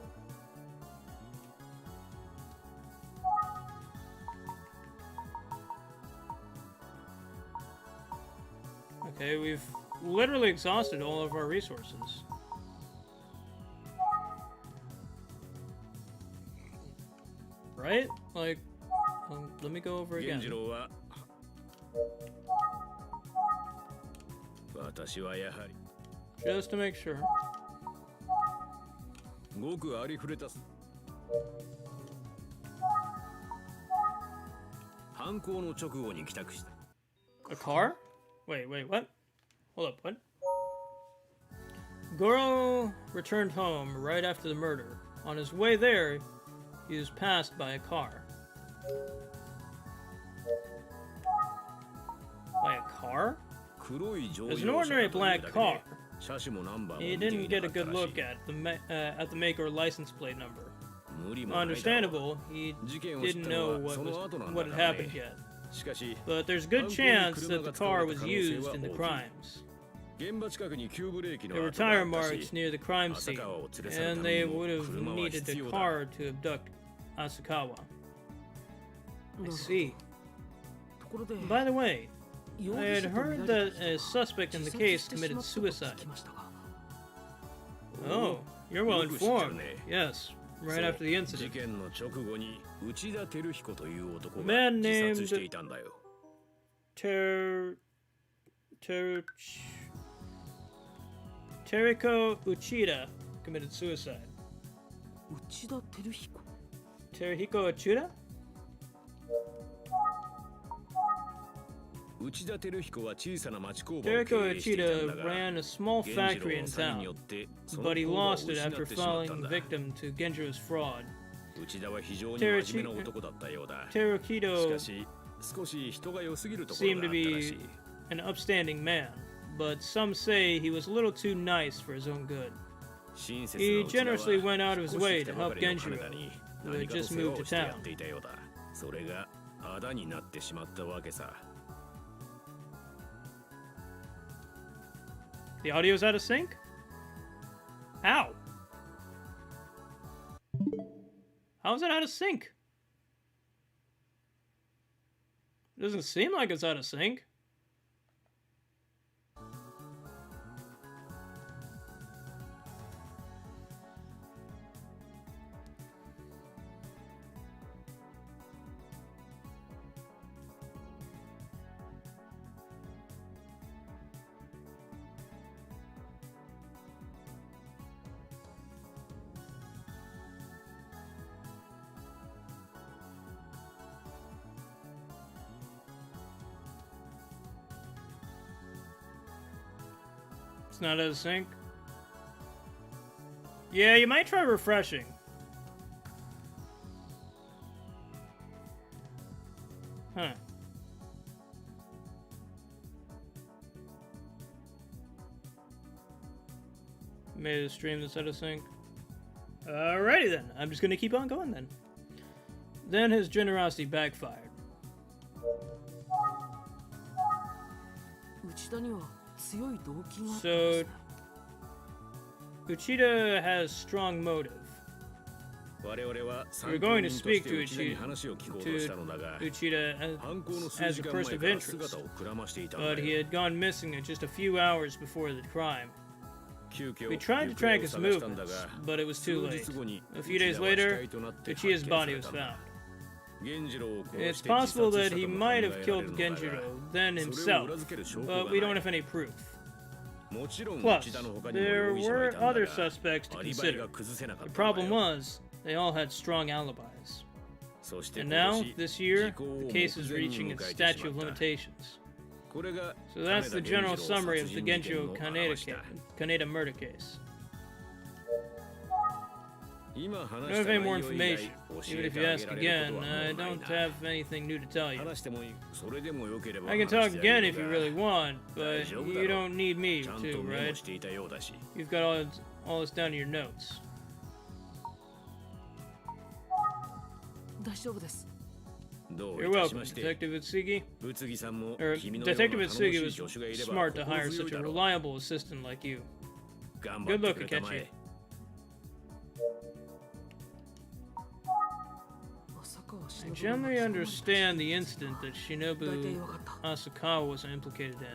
Okay, we've literally exhausted all of our resources. Right? Like, let me go over again. Just to make sure. A car? Wait, what? Hold up, what? Goro returned home right after the murder. On his way there, he was passed by a car. By a car? It was an ordinary black car. He didn't get a good look at the maker license plate number. Understandable, he didn't know what had happened yet. But there's a good chance that the car was used in the crimes. There were tire marks near the crime scene, and they would have needed a car to abduct Asakawa. I see. By the way, I had heard that a suspect in the case committed suicide. Oh, you're well informed. Yes, right after the incident. A man named Teriko Uchida committed suicide. 内田照彦 Teruhiko Uchida? 内田照彦は小さな町工場を Teruhiko 経営していたん Uchida だが ran a small 源 factory 次郎 in の詐欺によ town, ってその but he 工場を lost it 失っ after てしまったん falling だ victim to Genjiro's fraud. 内田は非常に真面目な男だったようだし Teruhito かし少し人が良すぎるところ seemed があ to ったらし be い an upstanding man, but some say he was a little too nice for his own good. 親切 He な内田は generously went out of his 少し way 来た to ば help かりの Genjiro, 金田に who 何 had かと just 世話 moved を to してや town. っていたようだそれがあだになってしまったわけさ The audio's out of sync? How? How is it out of sync? It doesn't seem like it's out of sync. It's not out of sync. Yeah, you might try refreshing. Huh. Made a stream that's out of sync. Alrighty then. I'm just gonna keep on going then. Then his generosity backfired. 内田には強い動機があったん So ですね Uchida has strong motive. 我々は We're going to 参考人と speak して to 内田に Uchida, 話を聞こうとしたのだが Uchida 犯行の数 as 時 a 間前 person of から interest, 姿をくらましていたん but だ he よ had gone missing just a few hours before the crime. 急遽 We tried to 行方 track を his 探したんだ movements, が but it was 数 too 日 late. 後に A few days 内田は死 later, 体となって発 Uchiha's 見さ body れ was たんだ found. 源次郎を殺 It's して自殺 possible し that た he とも might 考 have えられ killed るのだ Genjiro が then それを himself, 裏付ける証拠 but が we な don't い have any proof. もちろん Plus, 内田の他にも there 容疑者がい were たんだ other が suspects to アリバイが consider. 崩せなかっ The たんだ problem よ was, they all had strong alibis. そして And 今 now, 年 this year, 時効を the 目 case is 前に reaching 迎 its えてし statute ま of った limitations. これが So that's the 金田 general 源次郎 summary of 殺 the 人事件 Genjo の Kaneda, 話だ Kaneda murder case. 今 I 話 don't し have た any 内 more 容以外 information. 教 Even え if て you あ ask げられる again, ことはも I うない don't な have anything new to tell you. 話してもそれでもよければ I can 話 talk してあ again げ if る you が really want, 大 but 丈夫だ you ろ don't need me ちゃん to, とメモ right? していたようだし You've got all this down in your notes. 大丈夫です どう You're いたし welcome, まして Detective Utsugi. 宇津木さんも Or 君のような Detective 頼もし Utsugi い was 助手がいれば smart to hire 心強 such い a だろう reliable assistant like you. 頑張 Good って luck, くれたま Akechi. えまさか I generally understand the incident that Shinobu 大体わかった Asakawa was implicated in.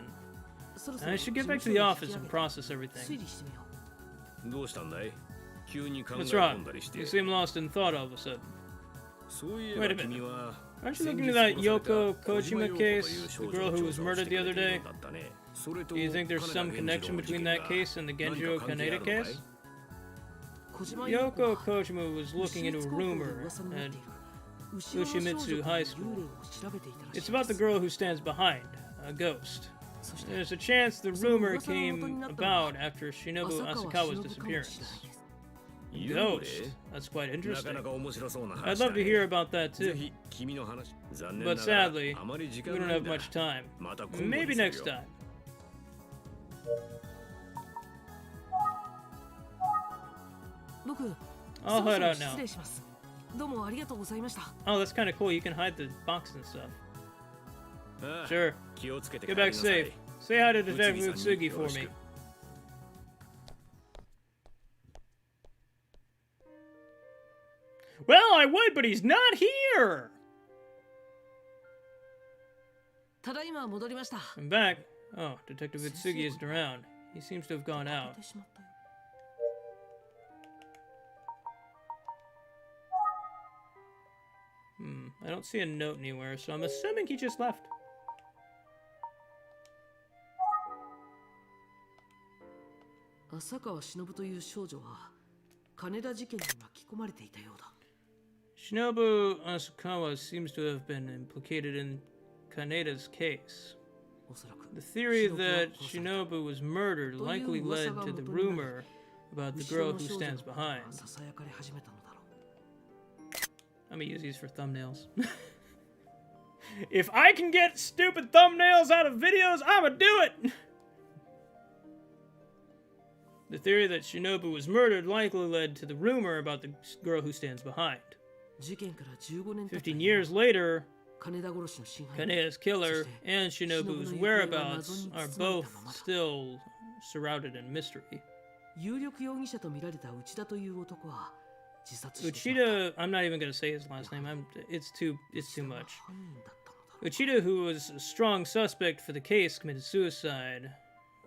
そろそろ I should get back to 事 the 務 office 所に and 引き上げ process 推 everything. 理してみようどうしたんだい急に考え What's 込 wrong? んだりして You seem lost in thought all of a sudden. そういえ Wait ば a minute. 君は Aren't you 先 looking 日 at that 殺された Yoko 小島 Kojima 陽子という case? 少 The 女 girl の who 調 was 査を murdered して the くれ other ている day? のだったねそれと Do you think there's 金 some 田 connection 源次郎 between の that 事件が case and the 何か Genjo 関係あ Kaneda るのかい case? 小島優子 Yoko は Kojima was looking into a 牛光高校で rumor 噂になっ at ている後ろの少女 Yoshimitsu と High いう School. 幽霊を調べていたらしい It's で about す the girl who stands behind, a ghost. そして There's a chance the So, rumor 噂の元に came なったのは about after Shinobu 浅川 Asakawa's 忍かもしれない disappearance. です 幽 Ghost? 霊 That's quite なか interesting. なか面白そうな I'd 話だ love to ね hear about that ぜ too. ひ君の話残念 But ながら sadly, あまり時 we 間 don't ない have んだ much time. また今度に Maybe する next よ time. 僕 I'll そろ head そろ out 失 now. 礼しますどうもありがとうございました Oh, that's kind of cool. You can hide the box and stuff. ああ Sure. 気をつけて Get 帰り back なさい safe. Say hi to Detective Utsugi-san Utsugi に for よろし me. く Well, I would, but he's not here. ただいま戻りました I'm back. Oh, Detective Utsugi isn't around. He seems to have gone out. てしまったよ I don't see a note anywhere, so I'm assuming he just left. 浅川忍という少女は金田事件に巻き込まれていたようだ。 Shinobu Asakawa seems to have been implicated in Kaneda's case. おそらく The theory 忍は that 殺された Shinobu was murdered という likely 噂 led が to the 元になり rumor about the 後ろ girl の who 少女 stands のことが behind. ささやかれ始めたのだろ I'm gonna use these for thumbnails. If I can get stupid thumbnails out of videos, I'ma do it! The theory that Shinobu was murdered likely led to the rumor about the girl who stands behind. う。事件から15年経った 15今 years later, 金田殺しの真犯人 Kaneda's killer そして and Shinobu's 忍の行方は whereabouts 謎に are 包まれ both たままだ。 still shrouded in mystery. 有力容疑者と見られた内田という男は自殺してしまった Uchida, I'm not even gonna say his last name. It's too much. 犯人だったのだろう Uchida, who was a strong suspect for the case, committed suicide.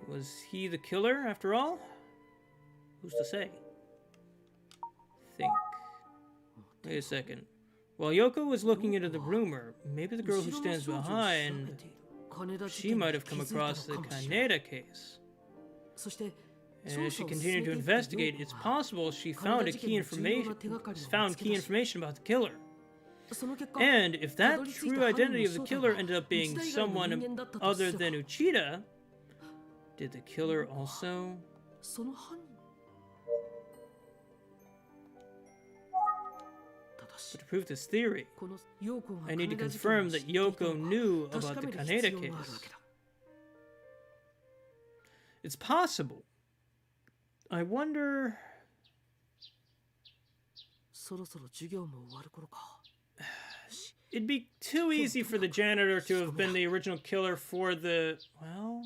Was he the killer after all? Who's to say? Think. Wait a second. While Yoko was looking into the rumor, maybe the girl who 後ろの stands 少女を調べ behind, ている金田事 she 件に might have 気 come づいた across の the かもしれない Kaneda case. そして And as she 捜査を continued to 進めていった investigate, 陽 it's 子は possible she found a key information about the killer. その結果 And if たど that り着い true た犯人 identity の of the 正体 killer が ended up being 内田以外の someone 人間だったと other すれ than ば Uchida, did the killer also? その犯人ただし But to prove this theory, この陽子が I need to 金田事件を confirm 知っ that ていたの Yoko か knew 確 about か the める Kaneda 必要があるわ case. けだ It's possible. I wonder. そろそろ授業も終わる頃か It'd be too easy for the janitor to have been the original killer for the. Well.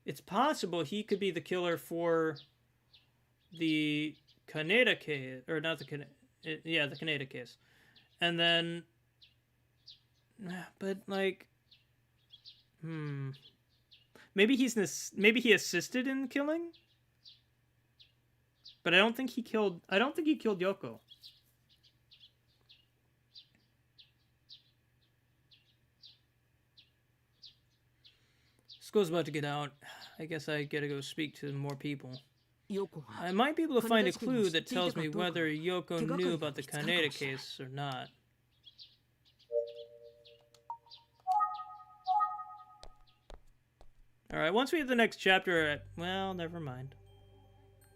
It's possible he could be the killer for the Kaneda case. Or not the Kaneda. Yeah, the Kaneda case. And then. But, like. Maybe maybe he assisted in killing? But I don't think he killed Yoko. School's about to get out. I guess I gotta go speak to more people. 陽子が I might be able to find a clue that tells me whether Yoko knew about the Kaneda case or not. Alright, once we hit the next chapter, well, never mind.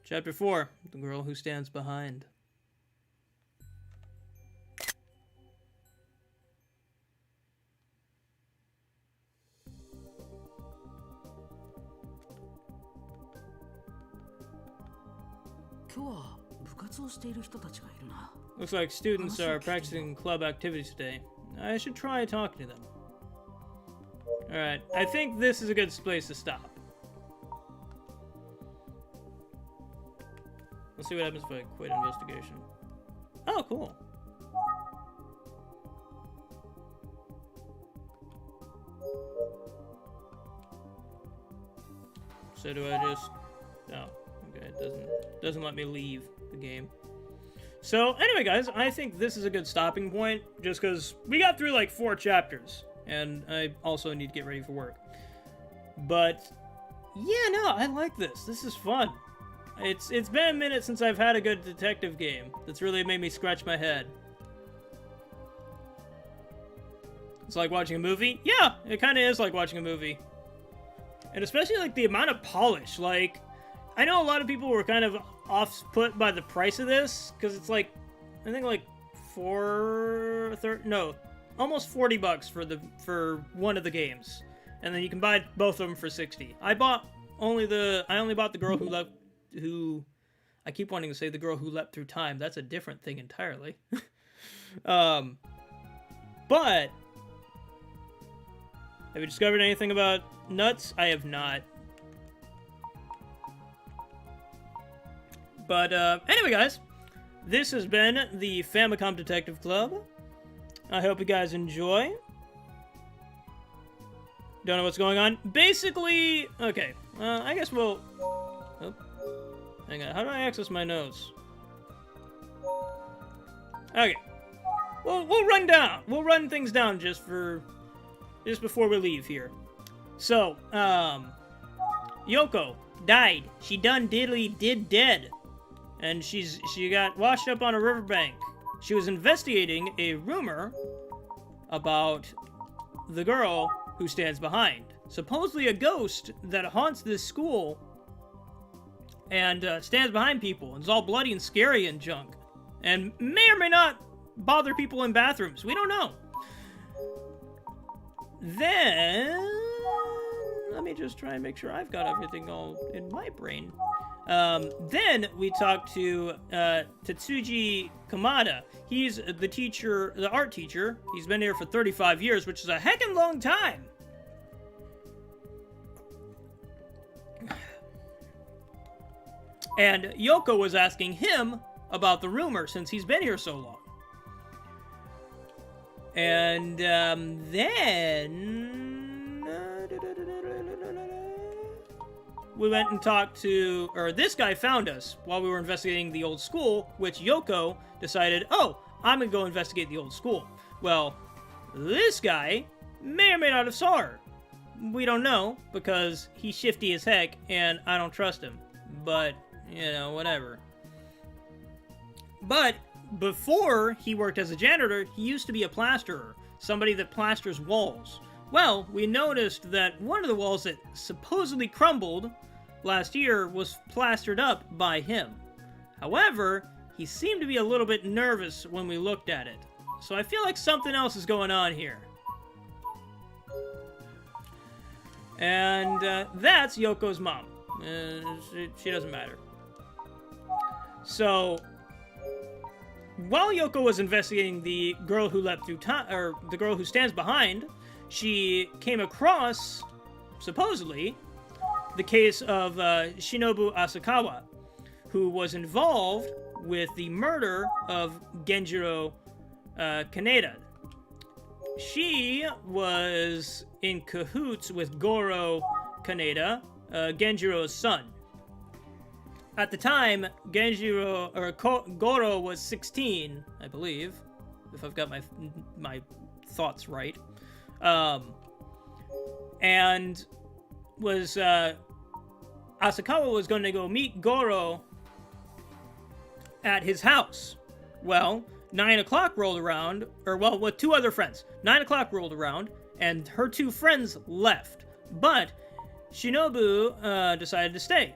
Chapter 4, The Girl Who Stands Behind. Looks like students are practicing club activities today. I should try talking to them. Alright, I think this is a good place to stop. Let's see what happens if I quit investigation. Oh, cool. So do I just... Oh, okay, it doesn't let me leave the game. So, anyway, guys, I think this is a good stopping point, just because we got through, like, 4 chapters, and I also need to get ready for work. But, yeah, no, I like this. This is fun. It's been a minute since I've had a good detective game that's really made me scratch my head. It's like watching a movie? Yeah, it kind of is like watching a movie. And especially, like, the amount of polish, like... I know a lot of people were kind of off-put by the price of this, because it's like, I think like almost $40 for one of the games, and then you can buy both of them for $60. I only bought the girl who I keep wanting to say the girl who leapt through time. That's a different thing entirely. But have you discovered anything about nuts? I have not. But, anyway, guys, this has been the Famicom Detective Club. I hope you guys enjoy. Don't know what's going on. Basically, okay, I guess we'll... Oh, hang on, how do I access my notes? Okay. We'll run things down just before we leave here. So, Yoko died. She done diddly did dead. And she got washed up on a riverbank. She was investigating a rumor about the girl who stands behind. Supposedly a ghost that haunts this school and stands behind people and is all bloody and scary and junk. And may or may not bother people in bathrooms. We don't know. Then, let me just try and make sure I've got everything all in my brain. Then we talked to Tetsuji Kamada. He's the teacher, the art teacher. He's been here for 35 years, which is a heckin' long time. And Yoko was asking him about the rumor since he's been here so long. And then we went and talked to, or this guy found us while we were investigating the old school, which Yoko decided, oh, I'm gonna go investigate the old school. Well, this guy may or may not have saw her. We don't know, because he's shifty as heck, and I don't trust him. But, you know, whatever. But before he worked as a janitor, he used to be a plasterer, somebody that plasters walls. Well, we noticed that one of the walls that supposedly crumbled last year was plastered up by him. However, he seemed to be a little bit nervous when we looked at it. So I feel like something else is going on here. And that's Yoko's mom. She doesn't matter. So while Yoko was investigating the girl who leapt through time, or the girl who stands behind, she came across, supposedly, the case of Shinobu Asakawa, who was involved with the murder of Genjiro Kaneda. She was in cahoots with Goro Kaneda, Genjiro's son. At the time, Goro was 16, I believe, if I've got my thoughts right. And was Asakawa was going to go meet Goro at his house. Well, 9 o'clock rolled around, or well, with two other friends. 9 o'clock rolled around, and her two friends left. But Shinobu decided to stay.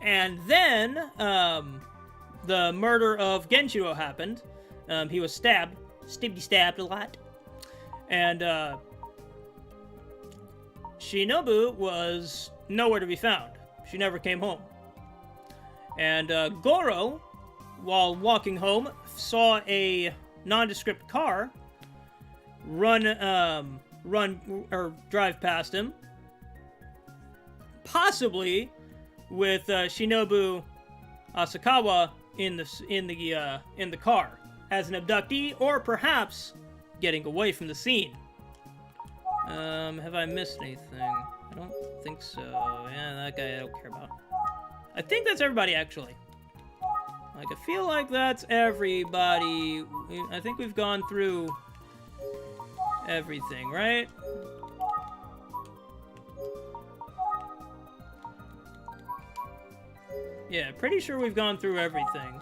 And then the murder of Genjiro happened. He was stabbed a lot. And Shinobu was nowhere to be found. She never came home. And Goro, while walking home, saw a nondescript car drive past him, possibly with Shinobu Asakawa in the car as an abductee, or perhaps getting away from the scene. Have I missed anything? I don't think so. Yeah, that guy I don't care about. I think that's everybody, actually. Like, I feel like that's everybody. I think we've gone through everything, right? Yeah, pretty sure we've gone through everything.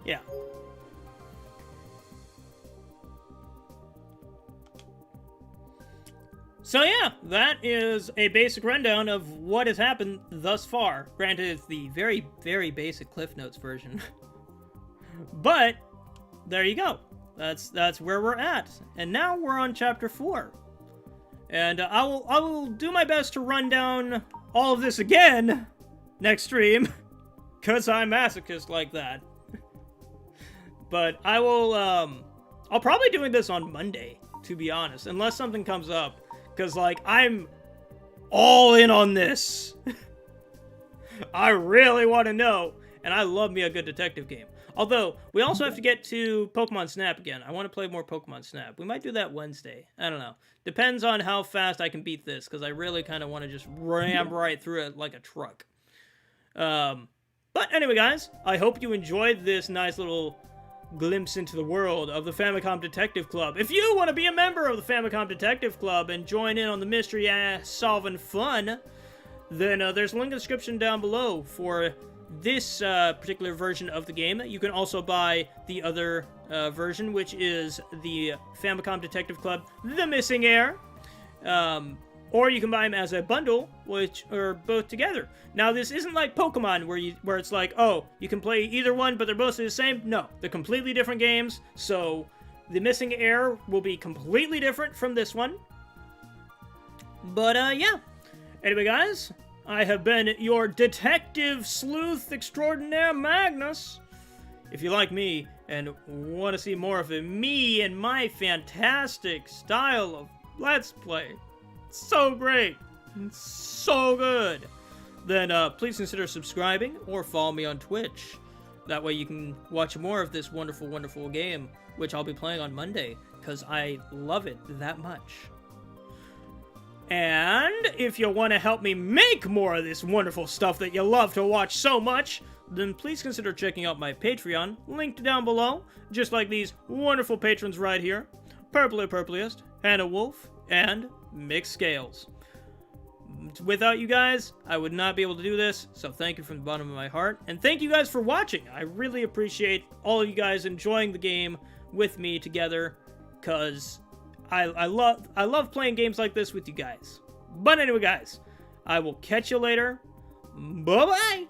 Yeah. So yeah, that is a basic rundown of what has happened thus far. Granted, it's the very, very basic Cliff Notes version. But there you go. That's where we're at. And now we're on chapter 4. And I will do my best to run down all of this again next stream, cause I'm masochist like that. But I will I'll probably doing this on Monday, to be honest, unless something comes up, cause like I'm all in on this. I really want to know, and I love me a good detective game. Although, we also have to get to Pokemon Snap again. I want to play more Pokemon Snap. We might do that Wednesday. I don't know. Depends on how fast I can beat this, because I really kind of want to just ram right through it like a truck. But anyway, guys, I hope you enjoyed this nice little glimpse into the world of the Famicom Detective Club. If you want to be a member of the Famicom Detective Club and join in on the mystery solving fun, then there's a link in the description down below for this particular version of the game. You can also buy the other version, which is the Famicom Detective Club The Missing Heir. Or you can buy them as a bundle, which are both together. Now, this isn't like Pokemon, where it's like, oh, you can play either one, but they're both the same. No, they're completely different games. So, The Missing Heir will be completely different from this one. But, yeah. Anyway, guys, I have been your detective sleuth extraordinaire, Magnus. If you like me and want to see more of me and my fantastic style of Let's Play, so great, so good, then please consider subscribing or follow me on Twitch. That way you can watch more of this wonderful, wonderful game, which I'll be playing on Monday, because I love it that much. And if you want to help me make more of this wonderful stuff that you love to watch so much, then please consider checking out my Patreon, linked down below, just like these wonderful patrons right here: Purpliest, Hannah Wolf, and Mixed Scales. Without you guys, I would not be able to do this, so thank you from the bottom of my heart. And thank you guys for watching. I really appreciate all of you guys enjoying the game with me together, because I love playing games like this with you guys. But anyway, guys, I will catch you later. Bye-bye!